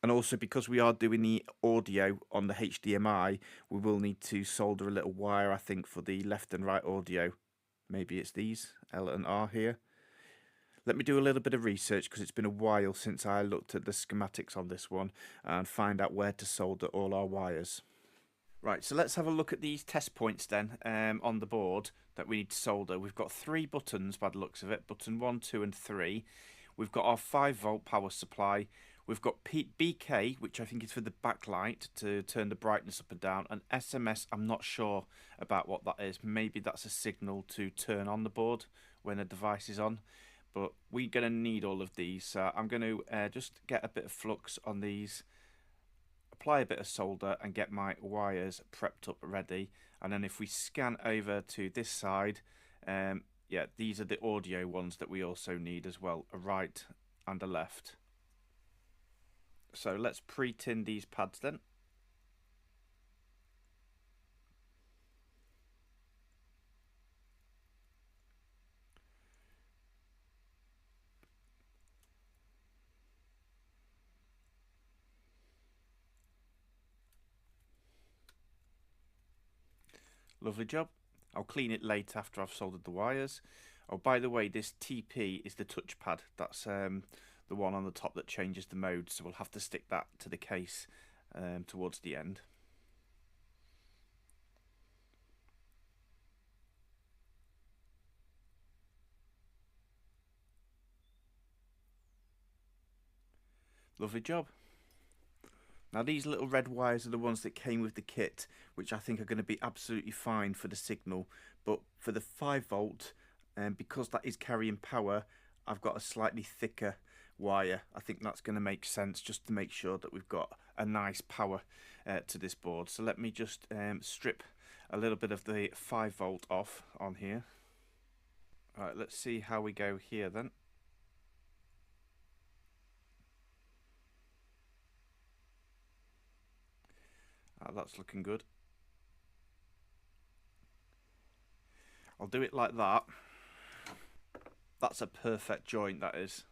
And also, because we are doing the audio on the HDMI, we will need to solder a little wire, I think, for the left and right audio. Maybe it's these, L and R here. Let me do a little bit of research, because it's been a while since I looked at the schematics on this one, and find out where to solder all our wires. Right, so let's have a look at these test points then on the board that we need to solder. We've got 3 buttons by the looks of it, button 1, 2 and 3. We've got our 5-volt power supply. We've got BK, which I think is for the backlight to turn the brightness up and down. And SMS, I'm not sure about what that is. Maybe that's a signal to turn on the board when a device is on. But we're going to need all of these, so I'm going to just get a bit of flux on these, apply a bit of solder and get my wires prepped up ready. And then if we scan over to this side, yeah, these are the audio ones that we also need as well, a right and a left. So let's pre-tin these pads then. Lovely job. I'll clean it later after I've soldered the wires. Oh, by the way, this TP is the touchpad. That's the one on the top that changes the mode, so we'll have to stick that to the case towards the end. Lovely job. Now these little red wires are the ones that came with the kit, which I think are going to be absolutely fine for the signal, but for the 5-volt, because that is carrying power, I've got a slightly thicker wire. I think that's going to make sense, just to make sure that we've got a nice power to this board. So let me just strip a little bit of the 5-volt off on here. Alright, let's see how we go here then. That's looking good. I'll do it like that. That's a perfect joint, that is.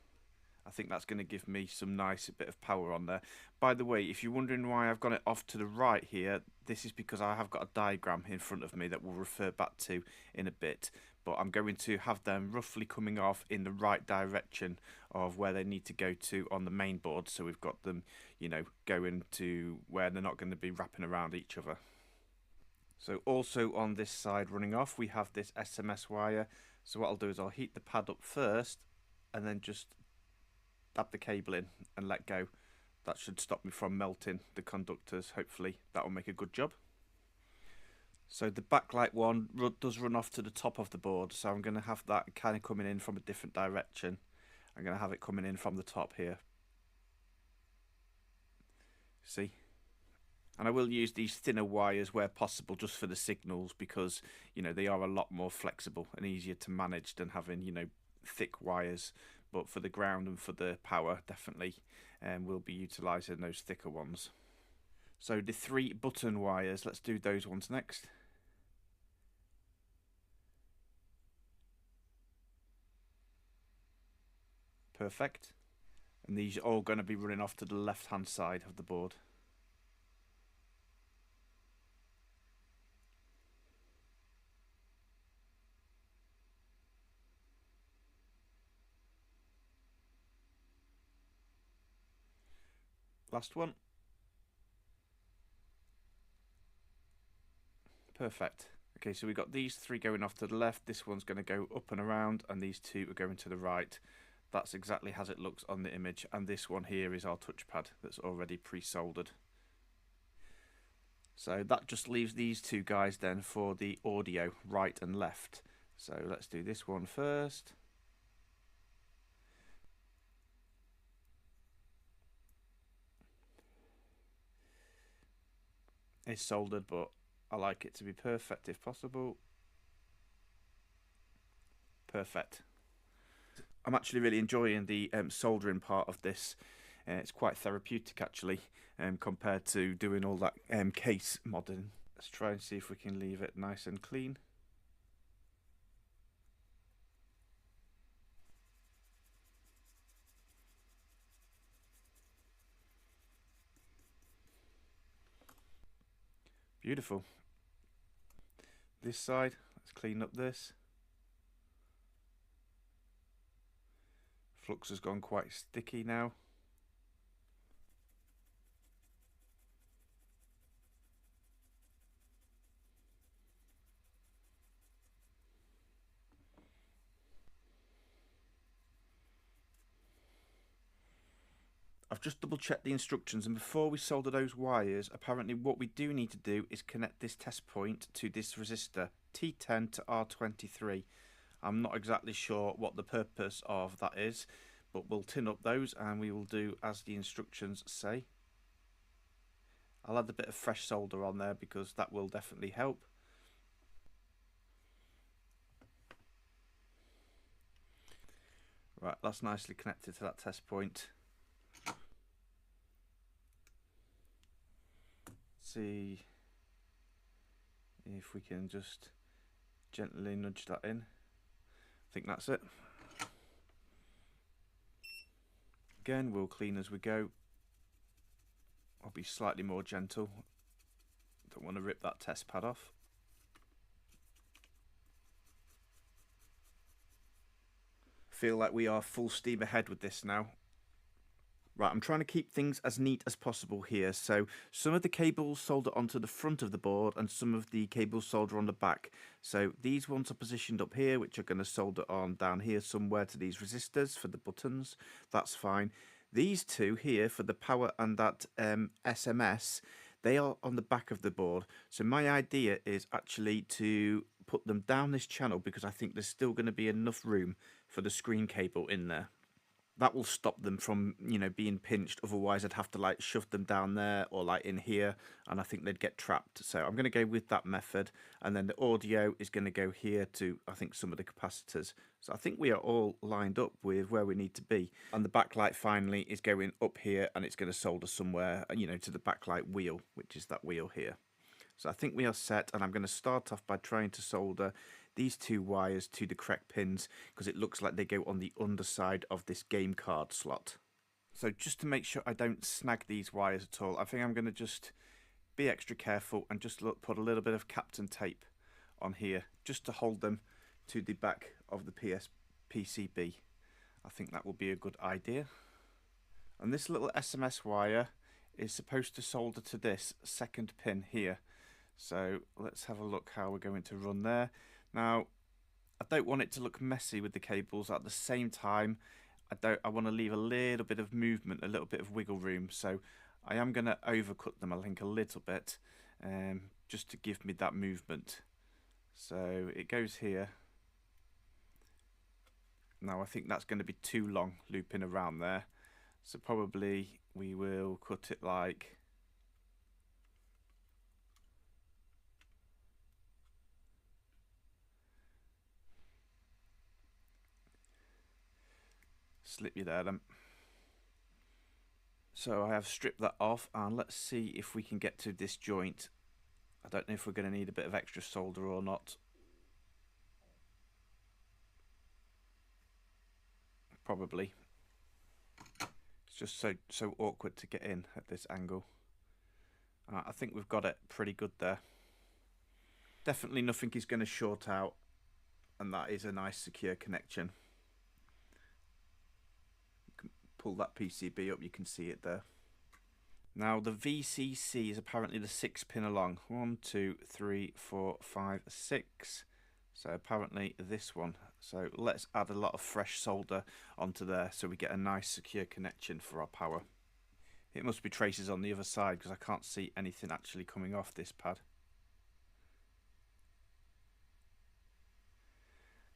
I think that's going to give me some nice bit of power on there. By the way, if you're wondering why I've got it off to the right here, this is because I have got a diagram in front of me that we'll refer back to in a bit. But I'm going to have them roughly coming off in the right direction of where they need to go to on the main board. So we've got them, you know, going to where they're not going to be wrapping around each other. So also on this side running off, we have this SMS wire. So what I'll do is I'll heat the pad up first and then just dab the cable in and let go. That should stop me from melting the conductors. Hopefully that will make a good job. So the backlight one does run off to the top of the board, so I'm going to have that kind of coming in from a different direction. I'm going to have it coming in from the top here. See? And I will use these thinner wires where possible just for the signals, because, you know, they are a lot more flexible and easier to manage than having, you know, thick wires. But for the ground and for the power, definitely we'll be utilising those thicker ones. So the 3 button wires, let's do those ones next. Perfect. And these are all going to be running off to the left hand side of the board. Last one. Perfect. Okay, so we've got these three going off to the left, this one's going to go up and around, and these two are going to the right. That's exactly as it looks on the image, and this one here is our touchpad that's already pre-soldered. So that just leaves these two guys then for the audio, right and left. So let's do this one first. It's soldered, but I like it to be perfect if possible. Perfect. I'm actually really enjoying the soldering part of this. It's quite therapeutic actually, compared to doing all that case modding. Let's try and see if we can leave it nice and clean. Beautiful. This side, let's clean up this. Flux has gone quite sticky now. I've just double checked the instructions, and before we solder those wires, apparently what we do need to do is connect this test point to this resistor T10 to R23. I'm not exactly sure what the purpose of that is, but we'll tin up those and we will do as the instructions say. I'll add a bit of fresh solder on there because that will definitely help. Right, that's nicely connected to that test point. See if we can just gently nudge that in. I think that's it. Again, we'll clean as we go. I'll be slightly more gentle. Don't want to rip that test pad off. Feel like we are full steam ahead with this now. Right, I'm trying to keep things as neat as possible here. So some of the cables solder onto the front of the board and some of the cables solder on the back. So these ones are positioned up here, which are going to solder on down here somewhere to these resistors for the buttons. That's fine. These two here for the power and that SMS, they are on the back of the board. So my idea is actually to put them down this channel because I think there's still going to be enough room for the screen cable in there. That will stop them from, you know, being pinched. Otherwise I'd have to like shove them down there or like in here, and I think they'd get trapped. So I'm going to go with that method, and then the audio is going to go here to, I think, some of the capacitors. So I think we are all lined up with where we need to be. And the backlight finally is going up here, and it's going to solder somewhere, you know, to the backlight wheel, which is that wheel here. So I think we are set, and I'm going to start off by trying to solder these two wires to the correct pins because it looks like they go on the underside of this game card slot. So just to make sure I don't snag these wires at all, I think I'm going to just be extra careful and just put a little bit of Captain tape on here just to hold them to the back of the PCB. I think that will be a good idea. And this little SMS wire is supposed to solder to this second pin here. So let's have a look how we're going to run there. Now, I don't want it to look messy with the cables. At the same time, I want to leave a little bit of movement, a little bit of wiggle room. So I am going to overcut them, I think, a little bit, just to give me that movement. So it goes here. Now I think that's going to be too long looping around there. So probably we will cut it like slip you there then. So I have stripped that off, and let's see if we can get to this joint. I don't know if we're going to need a bit of extra solder or not. Probably. just so awkward to get in at this angle. I think we've got it pretty good there. Definitely nothing is going to short out, and that is a nice secure connection. You can pull that PCB up, you can see it there. Now the VCC is apparently the 6 pin along. 1, 2, 3, 4, 5, 6. So apparently this one. So let's add a lot of fresh solder onto there so we get a nice secure connection for our power. It must be traces on the other side because I can't see anything actually coming off this pad.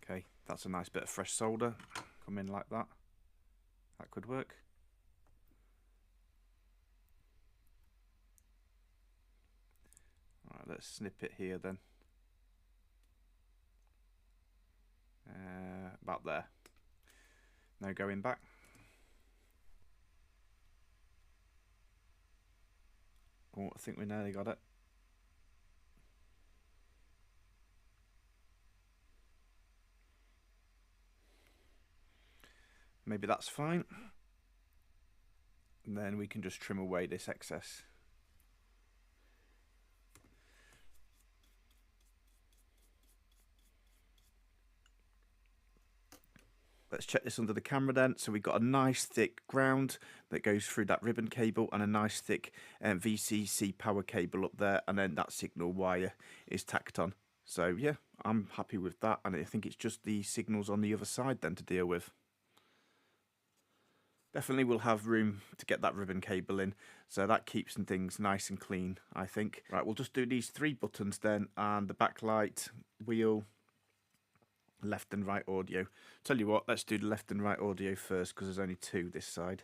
Okay, that's a nice bit of fresh solder. Come in like that. That could work. Alright, let's snip it here then. About there. No going back. Oh, I think we nearly got it. Maybe that's fine. And then we can just trim away this excess. Let's check this under the camera then. So we've got a nice thick ground that goes through that ribbon cable and a nice thick VCC power cable up there, and then that signal wire is tacked on. So yeah, I'm happy with that, and I think it's just the signals on the other side then to deal with. Definitely we'll have room to get that ribbon cable in, so that keeps things nice and clean, I think. Right, we'll just do these 3 buttons then, and the backlight, wheel, left and right audio. Tell you what, let's do the left and right audio first because there's only 2 this side.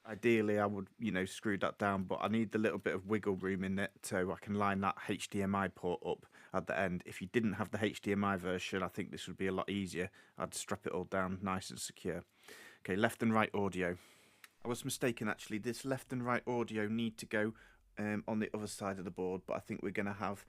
Ideally I would, screw that down, but I need a little bit of wiggle room in it so I can line that HDMI port up at the end. If you didn't have the HDMI version, I think this would be a lot easier. I'd strap it all down nice and secure. Okay, left and right audio. I was mistaken actually. This left and right audio need to go on the other side of the board, but I think we're going to have,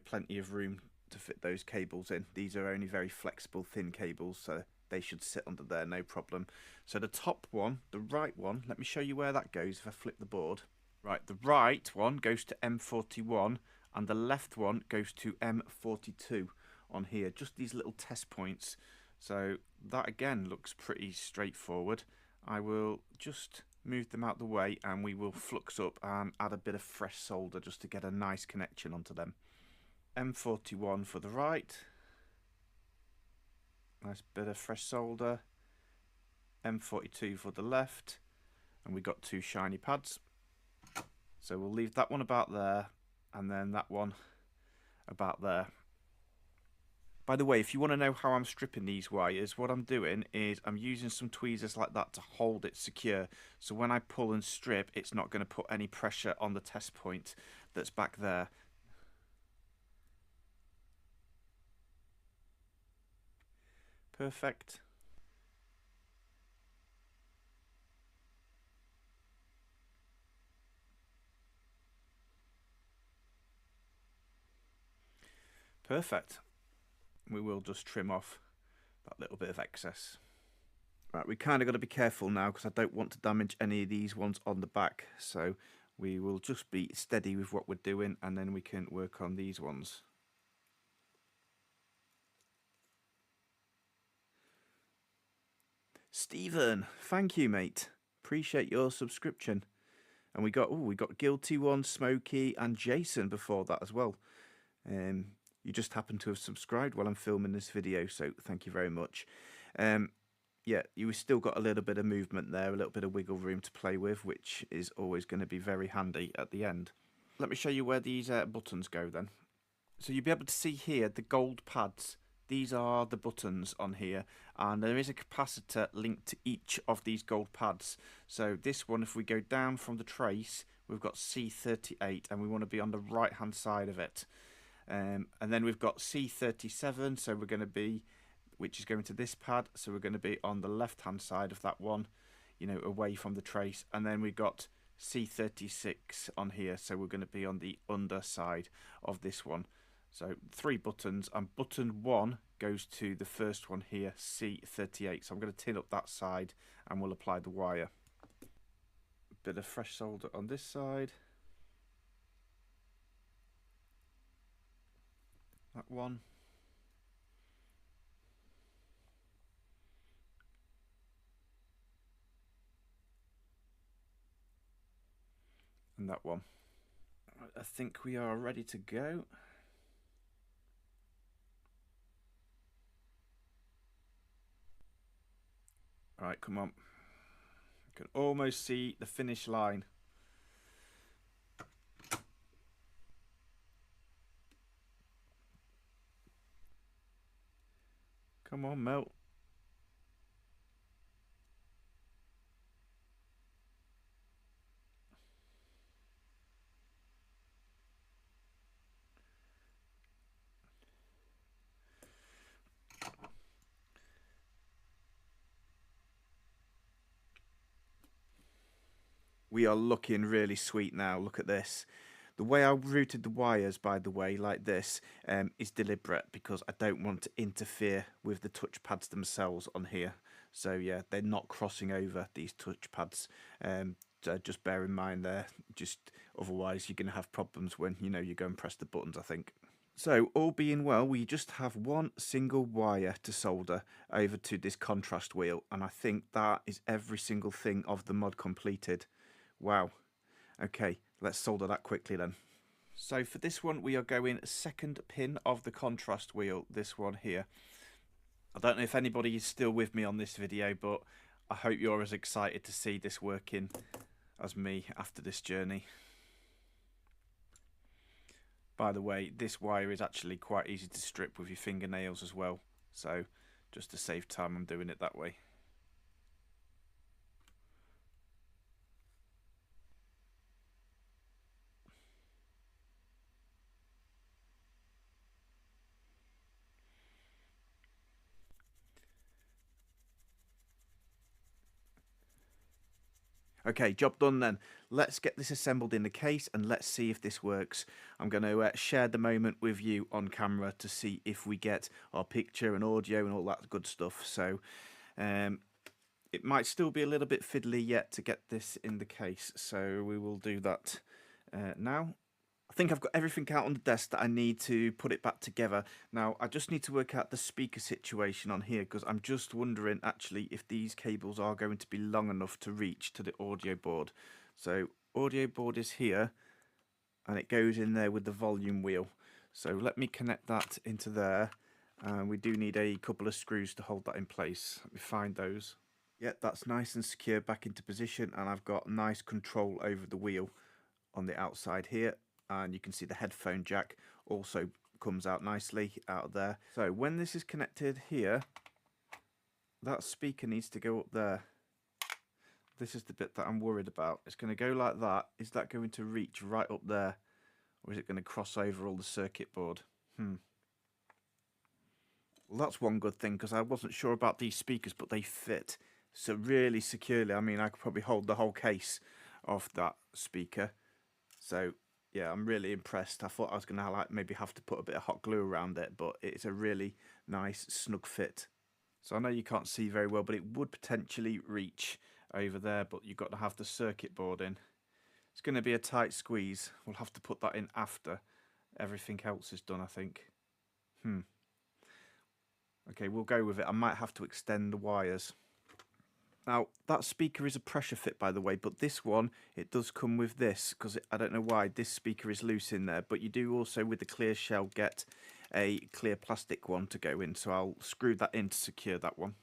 plenty of room to fit those cables in. These are only very flexible thin cables, so they should sit under there no problem. So the top one, the right one, let me show you where that goes if I flip the board. Right, the right one goes to M41 and the left one goes to M42 on here. Just these little test points. So that again looks pretty straightforward. I will just move them out the way and we will flux up and add a bit of fresh solder just to get a nice connection onto them. M41 for the right, nice bit of fresh solder. M42 for the left, and we got 2 shiny pads, so we'll leave that one about there and then that one about there. By the way, if you want to know how I'm stripping these wires, what I'm doing is I'm using some tweezers like that to hold it secure, so when I pull and strip it's not going to put any pressure on the test point that's back there. Perfect. Perfect. We will just trim off that little bit of excess. Right, we kind of got to be careful now because I don't want to damage any of these ones on the back, so we will just be steady with what we're doing and then we can work on these ones. Stephen, thank you mate, appreciate your subscription. And we got Guilty One, Smokey and Jason before that as well. You just happen to have subscribed while I'm filming this video, so thank you very much. Yeah, you still got a little bit of movement there, a little bit of wiggle room to play with, which is always going to be very handy at the end. Let me show you where these buttons go then. So you'll be able to see here the gold pads. These are the buttons on here, and there is a capacitor linked to each of these gold pads. So this one, if we go down from the trace, we've got C38 and we want to be on the right hand side of it. And then we've got C37, so we're going to be, which is going to this pad, so we're going to be on the left hand side of that one, away from the trace. And then we've got C36 on here, so we're going to be on the underside of this one. So 3 buttons, and button 1 goes to the first one here, C38. So I'm going to tin up that side and we'll apply the wire. Bit of fresh solder on this side. That one. And that one. I think we are ready to go. Alright, come on. You can almost see the finish line. Come on, melt. We are looking really sweet now. Look at this. The way I routed the wires, by the way, like this, is deliberate because I don't want to interfere with the touchpads themselves on here. So yeah, they're not crossing over these touchpads. So just bear in mind there. Just otherwise, you're going to have problems when you go and press the buttons, I think. So all being well, we just have one single wire to solder over to this contrast wheel, and I think that is every single thing of the mod completed. Wow. Okay, let's solder that quickly then. So for this one, we are going second pin of the contrast wheel, this one here. I don't know if anybody is still with me on this video, but I hope you're as excited to see this working as me after this journey. By the way, this wire is actually quite easy to strip with your fingernails as well. So just to save time, I'm doing it that way. Okay, job done then. Let's get this assembled in the case and let's see if this works. I'm going to share the moment with you on camera to see if we get our picture and audio and all that good stuff. So it might still be a little bit fiddly yet to get this in the case. So we will do that now. I think I've got everything out on the desk that I need to put it back together. Now, I just need to work out the speaker situation on here because I'm just wondering actually if these cables are going to be long enough to reach to the audio board. So, audio board is here and it goes in there with the volume wheel. So, let me connect that into there. And we do need a couple of screws to hold that in place. Let me find those. Yep, that's nice and secure back into position, and I've got nice control over the wheel on the outside here. And you can see the headphone jack also comes out nicely out of there. So when this is connected here, that speaker needs to go up there. This is the bit that I'm worried about. It's going to go like that. Is that going to reach right up there? Or is it going to cross over all the circuit board? Well, that's one good thing because I wasn't sure about these speakers, but they fit so really securely. I mean, I could probably hold the whole case of that speaker. So yeah, I'm really impressed. I thought I was going to maybe have to put a bit of hot glue around it, but it's a really nice snug fit. So I know you can't see very well, but it would potentially reach over there, but you've got to have the circuit board in. It's going to be a tight squeeze. We'll have to put that in after everything else is done, I think. Okay, we'll go with it. I might have to extend the wires. Now, that speaker is a pressure fit, by the way, but this one, it does come with this, because I don't know why this speaker is loose in there, but you do also, with the clear shell, get a clear plastic one to go in, so I'll screw that in to secure that one.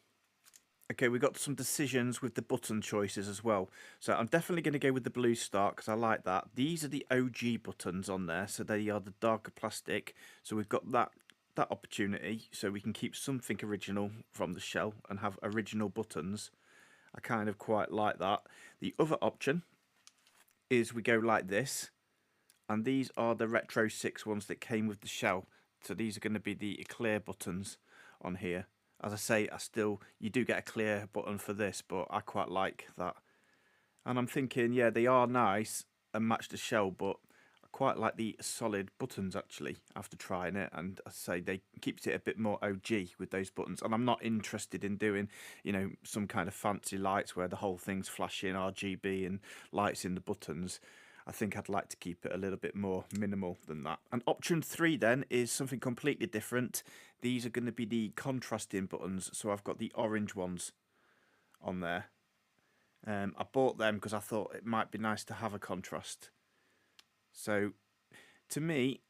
Okay, we've got some decisions with the button choices as well. So I'm definitely going to go with the Blue Start, because I like that. These are the OG buttons on there, so they are the darker plastic, so we've got that opportunity, so we can keep something original from the shell and have original buttons. I kind of quite like that. The other option is we go like this, and these are the Retro 6 ones that came with the shell. So these are going to be the clear buttons on here. As I say, you do get a clear button for this, but I quite like that. And I'm thinking, yeah, they are nice and match the shell, but I quite like the solid buttons actually after trying it, and I say they keeps it a bit more OG with those buttons. And I'm not interested in doing, you know, some kind of fancy lights where the whole thing's flashing RGB and lights in the buttons. I think I'd like to keep it a little bit more minimal than that. And option 3 then is something completely different. These are going to be the contrasting buttons, so I've got the orange ones on there. I bought them because I thought it might be nice to have a contrast. So to me,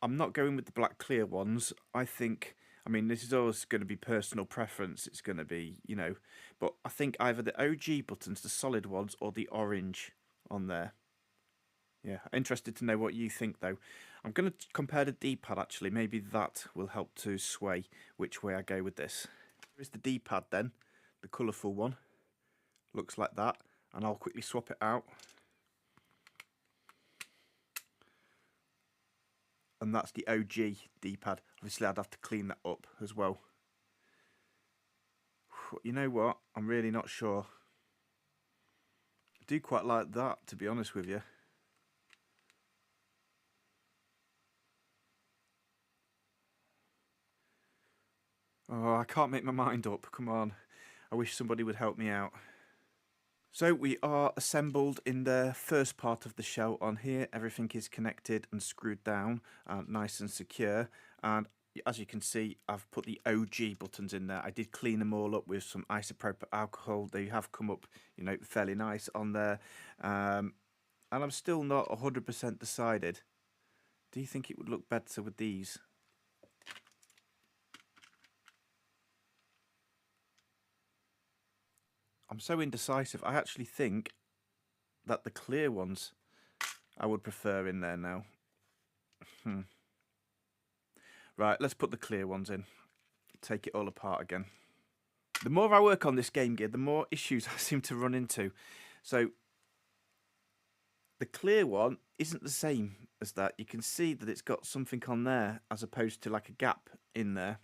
I'm not going with the black clear ones. I think, I mean, this is always going to be personal preference. It's going to be, you know, but I think either the OG buttons, the solid ones, or the orange on there. Yeah, interested to know what you think though. I'm going to compare the D-pad actually. Maybe that will help to sway which way I go with this. Here's the D-pad then, the colourful one. Looks like that. And I'll quickly swap it out. And that's the OG D-pad. Obviously I'd have to clean that up as well. You know what? I'm really not sure. I do quite like that, to be honest with you. Oh, I can't make my mind up. Come on. I wish somebody would help me out. So we are assembled in the first part of the shell on here. Everything is connected and screwed down, nice and secure. And as you can see, I've put the OG buttons in there. I did clean them all up with some isopropyl alcohol. They have come up, you know, fairly nice on there. And I'm still not 100% decided. Do you think it would look better with these? I'm so indecisive. I actually think that the clear ones I would prefer in there now. Right, let's put the clear ones in. Take it all apart again. The more I work on this Game Gear, the more issues I seem to run into. So the clear one isn't the same as that. You can see that it's got something on there as opposed to like a gap in there.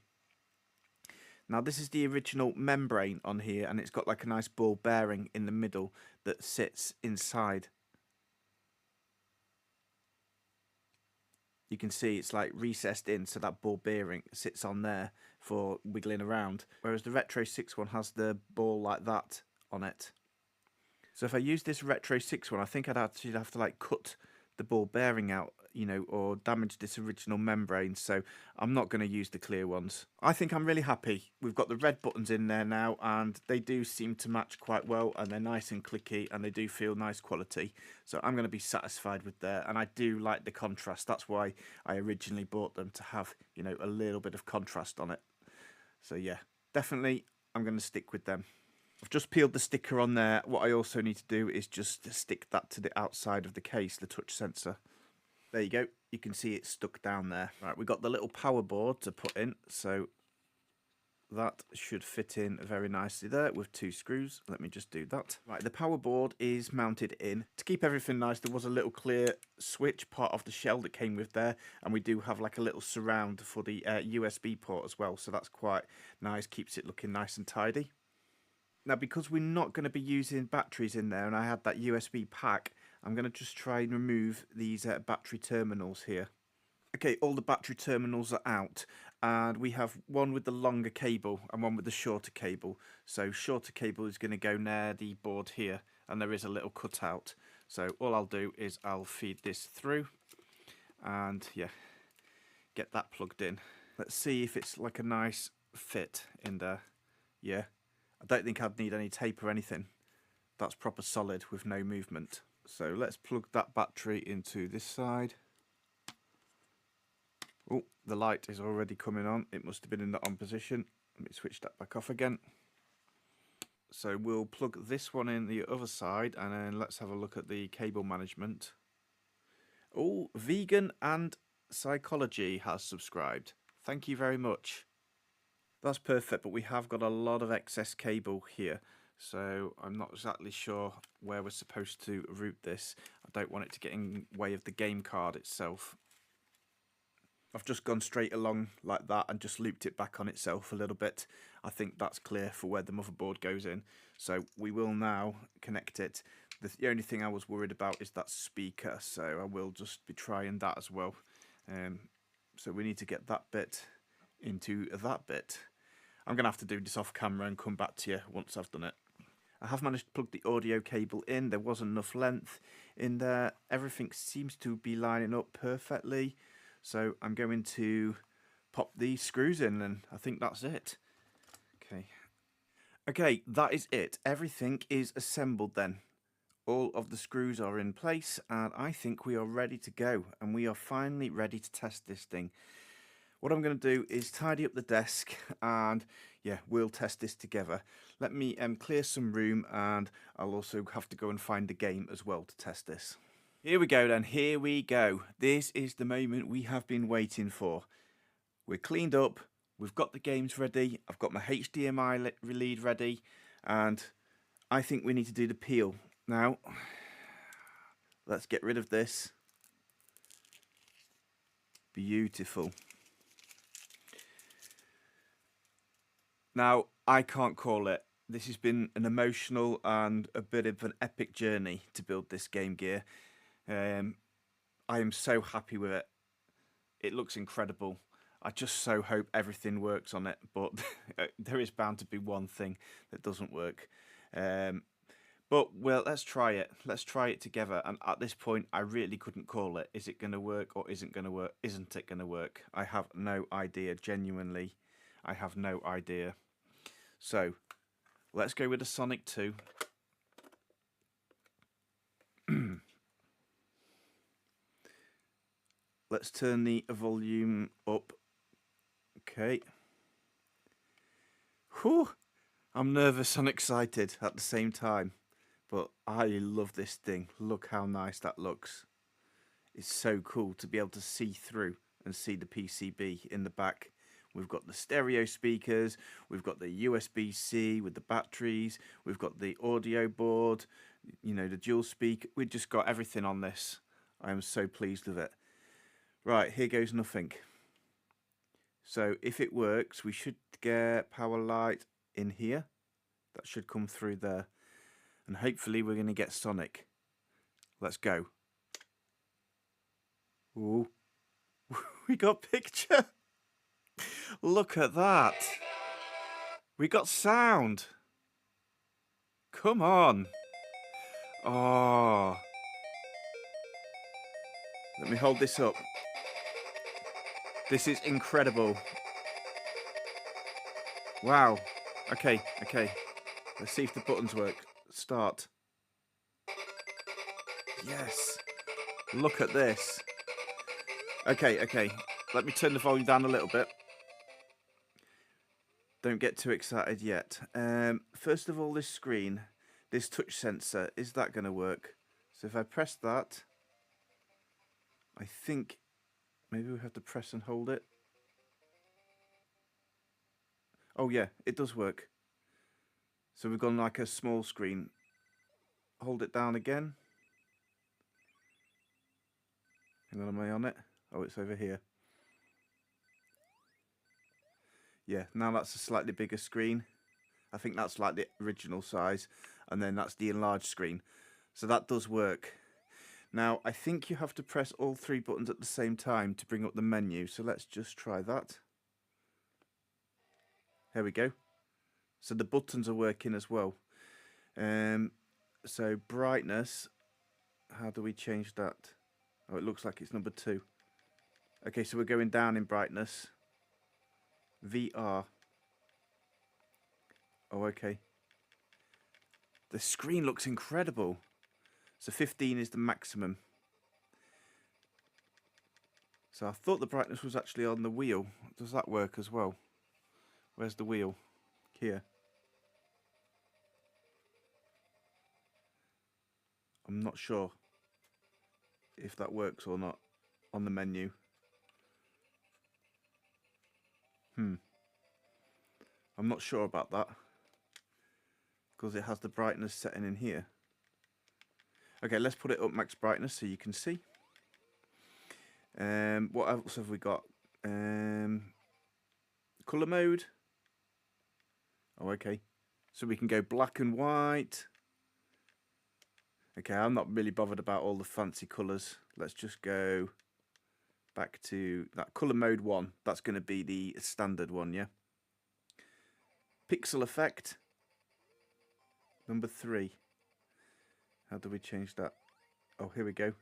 Now this is the original membrane on here, and it's got like a nice ball bearing in the middle that sits inside. You can see it's like recessed in, so that ball bearing sits on there for wiggling around. Whereas the Retro 6 one has the ball like that on it. So if I use this Retro 6 one, I think I'd actually have to like cut the ball bearing out, you know, or damage this original membrane. So I'm not going to use the clear ones. I think I'm really happy. We've got the red buttons in there now, and they do seem to match quite well, and they're nice and clicky, and they do feel nice quality. So I'm going to be satisfied with that, and I do like the contrast. That's why I originally bought them, to have, you know, a little bit of contrast on it. So yeah, definitely I'm going to stick with them. I've just peeled the sticker on there. What I also need to do is just stick that to the outside of the case, the touch sensor. There you go. You can see it's stuck down there. Right, we've got the little power board to put in, so that should fit in very nicely there with 2 screws. Let me just do that. Right, the power board is mounted in. To keep everything nice, there was a little clear switch part of the shell that came with there, and we do have like a little surround for the USB port as well, so that's quite nice, keeps it looking nice and tidy. Now, because we're not going to be using batteries in there, and I had that USB pack, I'm going to just try and remove these battery terminals here. Okay, all the battery terminals are out, and we have one with the longer cable and one with the shorter cable. So shorter cable is going to go near the board here, and there is a little cutout. So all I'll do is I'll feed this through, and yeah, get that plugged in. Let's see if it's like a nice fit in there. Yeah. I don't think I'd need any tape or anything. That's proper solid with no movement. So let's plug that battery into this side. Oh, the light is already coming on. It must have been in the on position. Let me switch that back off again. So we'll plug this one in the other side, and then let's have a look at the cable management. Oh, Vegan and Psychology has subscribed. Thank you very much. That's perfect, but we have got a lot of excess cable here, so I'm not exactly sure where we're supposed to route this. I don't want it to get in the way of the game card itself. I've just gone straight along like that and just looped it back on itself a little bit. I think that's clear for where the motherboard goes in. So we will now connect it. The only thing I was worried about is that speaker, so I will just be trying that as well. So we need to get that bit into that bit. I'm going to have to do this off camera and come back to you once I've done it. I have managed to plug the audio cable in. There wasn't enough length in there. Everything seems to be lining up perfectly. So I'm going to pop these screws in, and I think that's it. Okay, that is it. Everything is assembled then. All of the screws are in place, and I think we are ready to go, and we are finally ready to test this thing. What I'm going to do is tidy up the desk, and yeah, we'll test this together. Let me clear some room, and I'll also have to go and find the game as well to test this. Here we go then, here we go. This is the moment we have been waiting for. We're cleaned up, we've got the games ready, I've got my HDMI lead ready, and I think we need to do the peel. Now, let's get rid of this. Beautiful. Now, I can't call it. This has been an emotional and a bit of an epic journey to build this Game Gear. I am so happy with it. It looks incredible. I just so hope everything works on it, but there is bound to be one thing that doesn't work. But, well, let's try it. Let's try it together. And at this point, I really couldn't call it. Is it going to work or isn't going to work? Isn't it going to work? I have no idea. Genuinely, I have no idea. So, let's go with the Sonic 2. Let's turn the volume up. Okay. Whew. I'm nervous and excited at the same time. But I love this thing. Look how nice that looks. It's so cool to be able to see through and see the PCB in the back. We've got the stereo speakers, we've got the USB-C with the batteries, we've got the audio board, you know, the dual speaker. We've just got everything on this. I am so pleased with it. Right, here goes nothing. So if it works, we should get power light in here. That should come through there. And hopefully we're going to get Sonic. Let's go. Ooh. We got picture. Look at that. We got sound. Come on. Oh. Let me hold this up. This is incredible. Wow. Okay. Let's see if the buttons work. Start. Yes. Look at this. Okay. Let me turn the volume down a little bit. Don't get too excited yet. First of all, this screen, this touch sensor, is that going to work? So if I press that, I think maybe we have to press and hold it. Oh yeah, it does work. So we've gone like a small screen. Hold it down again. Hang on, am I on it? Oh, it's over here. Yeah, now that's a slightly bigger screen. I think that's like the original size. And then that's the enlarged screen. So that does work. Now, I think you have to press all three buttons at the same time to bring up the menu. So let's just try that. There we go. So the buttons are working as well. So brightness, how do we change that? Oh, it looks like it's number 2. Okay, so we're going down in brightness. VR. Oh, okay. The screen looks incredible. So 15 is the maximum. So I thought the brightness was actually on the wheel. Does that work as well? Where's the wheel? Here. I'm not sure if that works or not on the menu. I'm not sure about that because it has the brightness setting in here. Okay, let's put it up max brightness so you can see. What else have we got? Color mode. Oh, okay. So we can go black and white. Okay, I'm not really bothered about all the fancy colours. Let's just go back to that colour mode 1. That's going to be the standard one, yeah? Pixel effect. Number 3. How do we change that? Oh, here we go.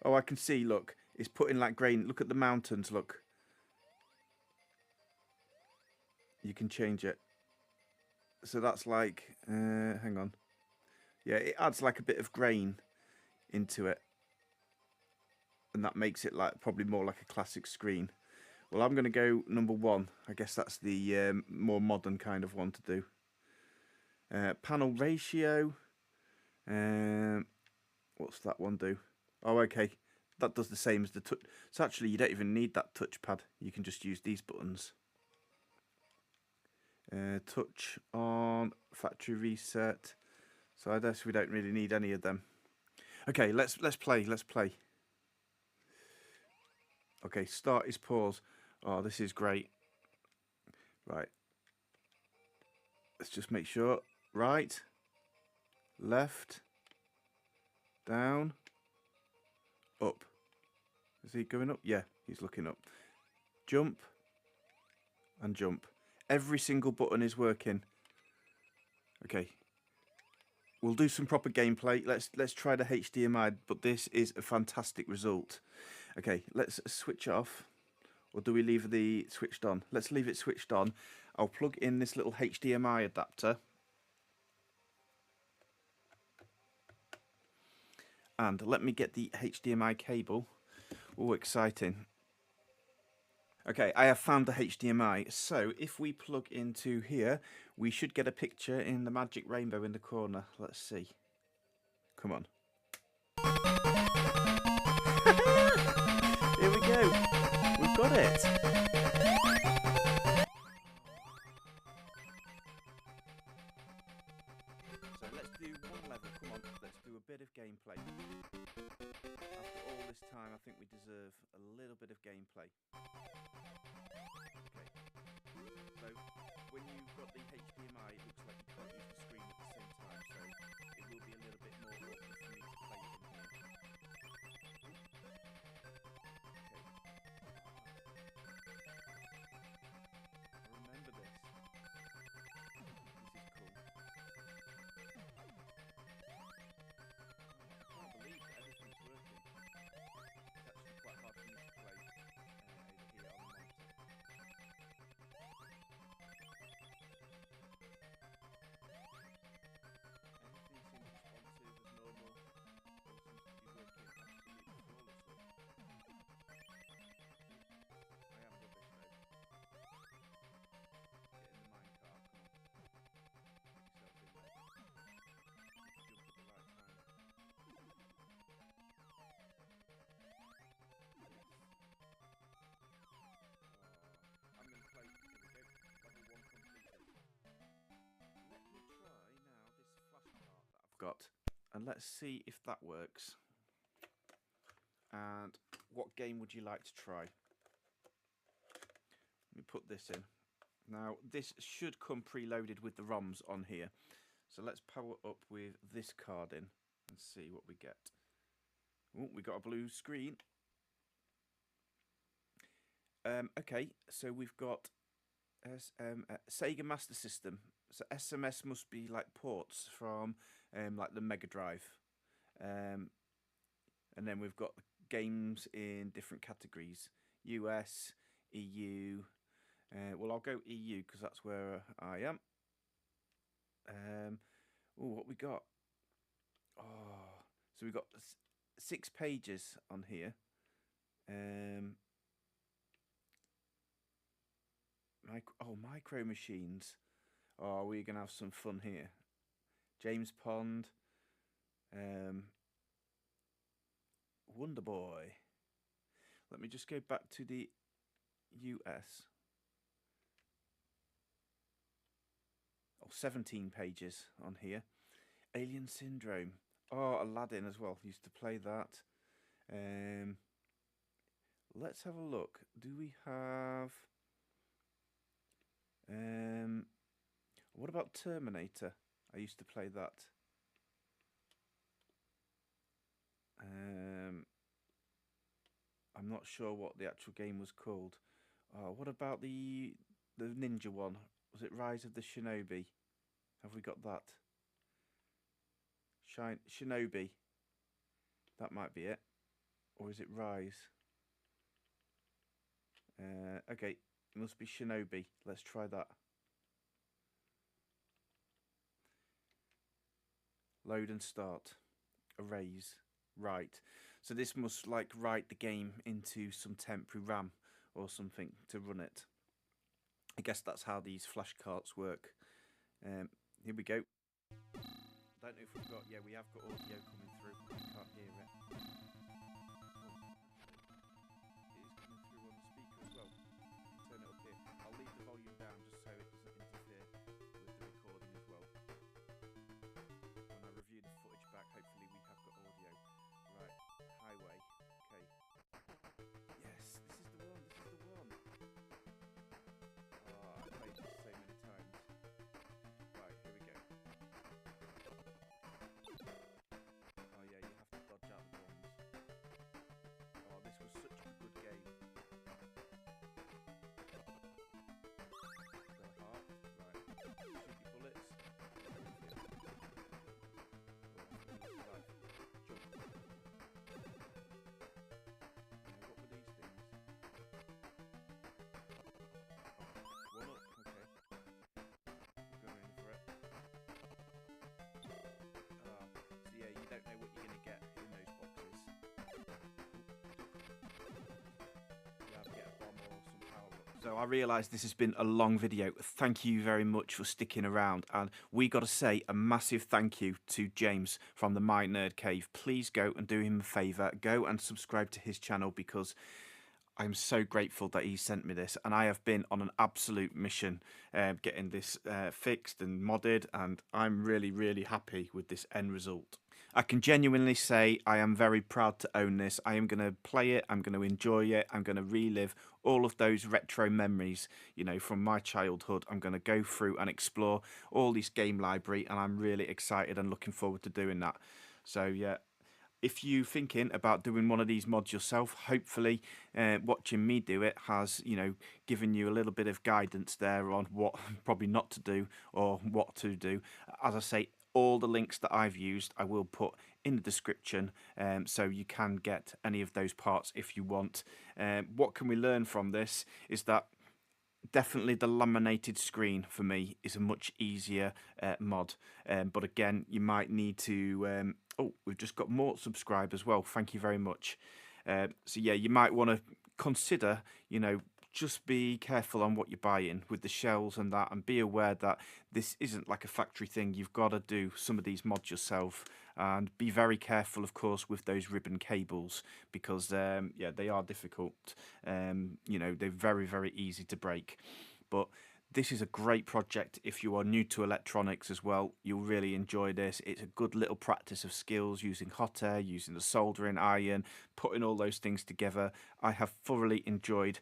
Oh, I can see, look. It's putting like grain. Look at the mountains, look. You can change it. So that's like, hang on. Yeah, it adds like a bit of grain into it. And that makes it like probably more like a classic screen. Well, I'm going to go number 1. I guess that's the more modern kind of one to do. Panel ratio. What's that one do? Oh, okay. That does the same as the touch. So actually, you don't even need that touchpad. You can just use these buttons. Touch on, factory reset. So I guess we don't really need any of them. Okay, let's play. Let's play. Okay, start is pause. Oh, this is great. Right. Let's just make sure. Right. Left. Down. Up. Is he going up? Yeah, he's looking up. Jump. And jump. Every single button is working. Okay. We'll do some proper gameplay. Let's try the HDMI, but this is a fantastic result. Okay, let's switch off. Or do we leave the switched on? Let's leave it switched on. I'll plug in this little HDMI adapter. And let me get the HDMI cable. Oh, exciting. Okay, I have found the HDMI. So if we plug into here, we should get a picture in the magic rainbow in the corner. Let's see. Come on. Here we go. We've got it. So let's do one level. Come on, let's do a bit of gameplay. After all this time, I think we deserve a little bit of gameplay. Okay. So when you've got the HDMI, it looks like you can't use the screen at the same time, so it will be a little bit more awkward for me to play it in here. Okay. I remember this. This is cool. I can't believe that everything's working. It's actually quite hard for me to play over here on the monitor. Everything seems responsive as normal. All seems to be working absolutely flawlessly. I am rubbish though. Get in the minecart, come on. Get yourself in there. Jump at the right time. I'm going to play, here we go, level 1 completed. Let me try now this flashcart that I've got, and let's see if that works. And what game would you like to try? Let me put this in. Now, this should come preloaded with the ROMs on here. So let's power up with this card in and see what we get. Oh, we got a blue screen. Okay, so we've got SEGA Master System. So SMS must be like ports from like the Mega Drive. And then we've got games in different categories. US, EU. Well, I'll go EU because that's where I am. Oh, what we got? Oh, so we've got 6 pages on here. Micro machines. Oh, we're gonna have some fun here. James Pond. Wonder Boy. Let me just go back to the US. Oh, 17 pages on here. Alien Syndrome. Oh, Aladdin as well. Used to play that. Let's have a look. Do we have... what about Terminator? I used to play that. I'm not sure what the actual game was called. What about the ninja one? Was it Rise of the Shinobi? Have we got that? Shinobi. That might be it. Or is it Rise? Okay, it must be Shinobi. Let's try that. Load and start. Erase. Right. So this must like write the game into some temporary RAM or something to run it. I guess that's how these flashcarts work. Here we go. Don't know if we've got... Yeah, we have got audio coming through. I can't hear it. Oh. It is coming through on the speaker as well. Turn it up here. I'll leave the volume down just so it doesn't interfere with the recording as well. When I review the footage back, hopefully we have got audio. Right, highway. Okay. Yes, this is the one. This is the one. Oh, I've played this so many times. Right, here we go. Oh yeah, you have to dodge out the bombs. Oh, this was such a good game. The heart, right. Shoot your bullets. Life. Jump. What were these things? One up, okay. Going in for it. So yeah, you don't know what you're going to get in those boxes. You have to get a bomb or some power up. So I realise this has been a long video. Thank you very much for sticking around, and we got to say a massive thank you to James from the My Nerd Cave. Please go and do him a favour. Go and subscribe to his channel because I'm so grateful that he sent me this, and I have been on an absolute mission getting this fixed and modded, and I'm really happy with this end result. I can genuinely say I am very proud to own this. I am going to play it, I'm going to enjoy it, I'm going to relive all of those retro memories, you know, from my childhood. I'm going to go through and explore all this game library, and I'm really excited and looking forward to doing that. So yeah, if you're thinking about doing one of these mods yourself, hopefully watching me do it has, you know, given you a little bit of guidance there on what probably not to do or what to do. As I say, all the links that I've used I will put in the description, so you can get any of those parts if you want. What can we learn from this is that definitely the laminated screen for me is a much easier mod, but again, you might need to oh, we've just got more subscribers as well, thank you very much. So yeah, you might want to consider, you know, just be careful on what you're buying with the shells and that, and be aware that this isn't like a factory thing. You've got to do some of these mods yourself, and be very careful, of course, with those ribbon cables because yeah, they are difficult. You know, they're very easy to break, but this is a great project if you are new to electronics as well. You'll really enjoy this. It's a good little practice of skills using hot air, using the soldering iron, putting all those things together. I have thoroughly enjoyed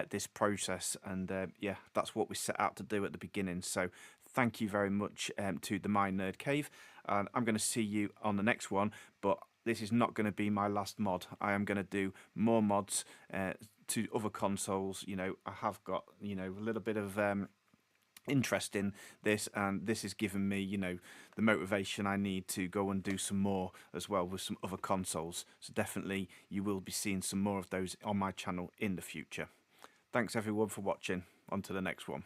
this process, and yeah, that's what we set out to do at the beginning. So thank you very much to the My Nerd Cave, and I'm going to see you on the next one, but this is not going to be my last mod. I am going to do more mods to other consoles. You know, I have got, you know, a little bit of interest in this, and this has given me, you know, the motivation I need to go and do some more as well with some other consoles. So definitely you will be seeing some more of those on my channel in the future. Thanks everyone for watching. On to the next one.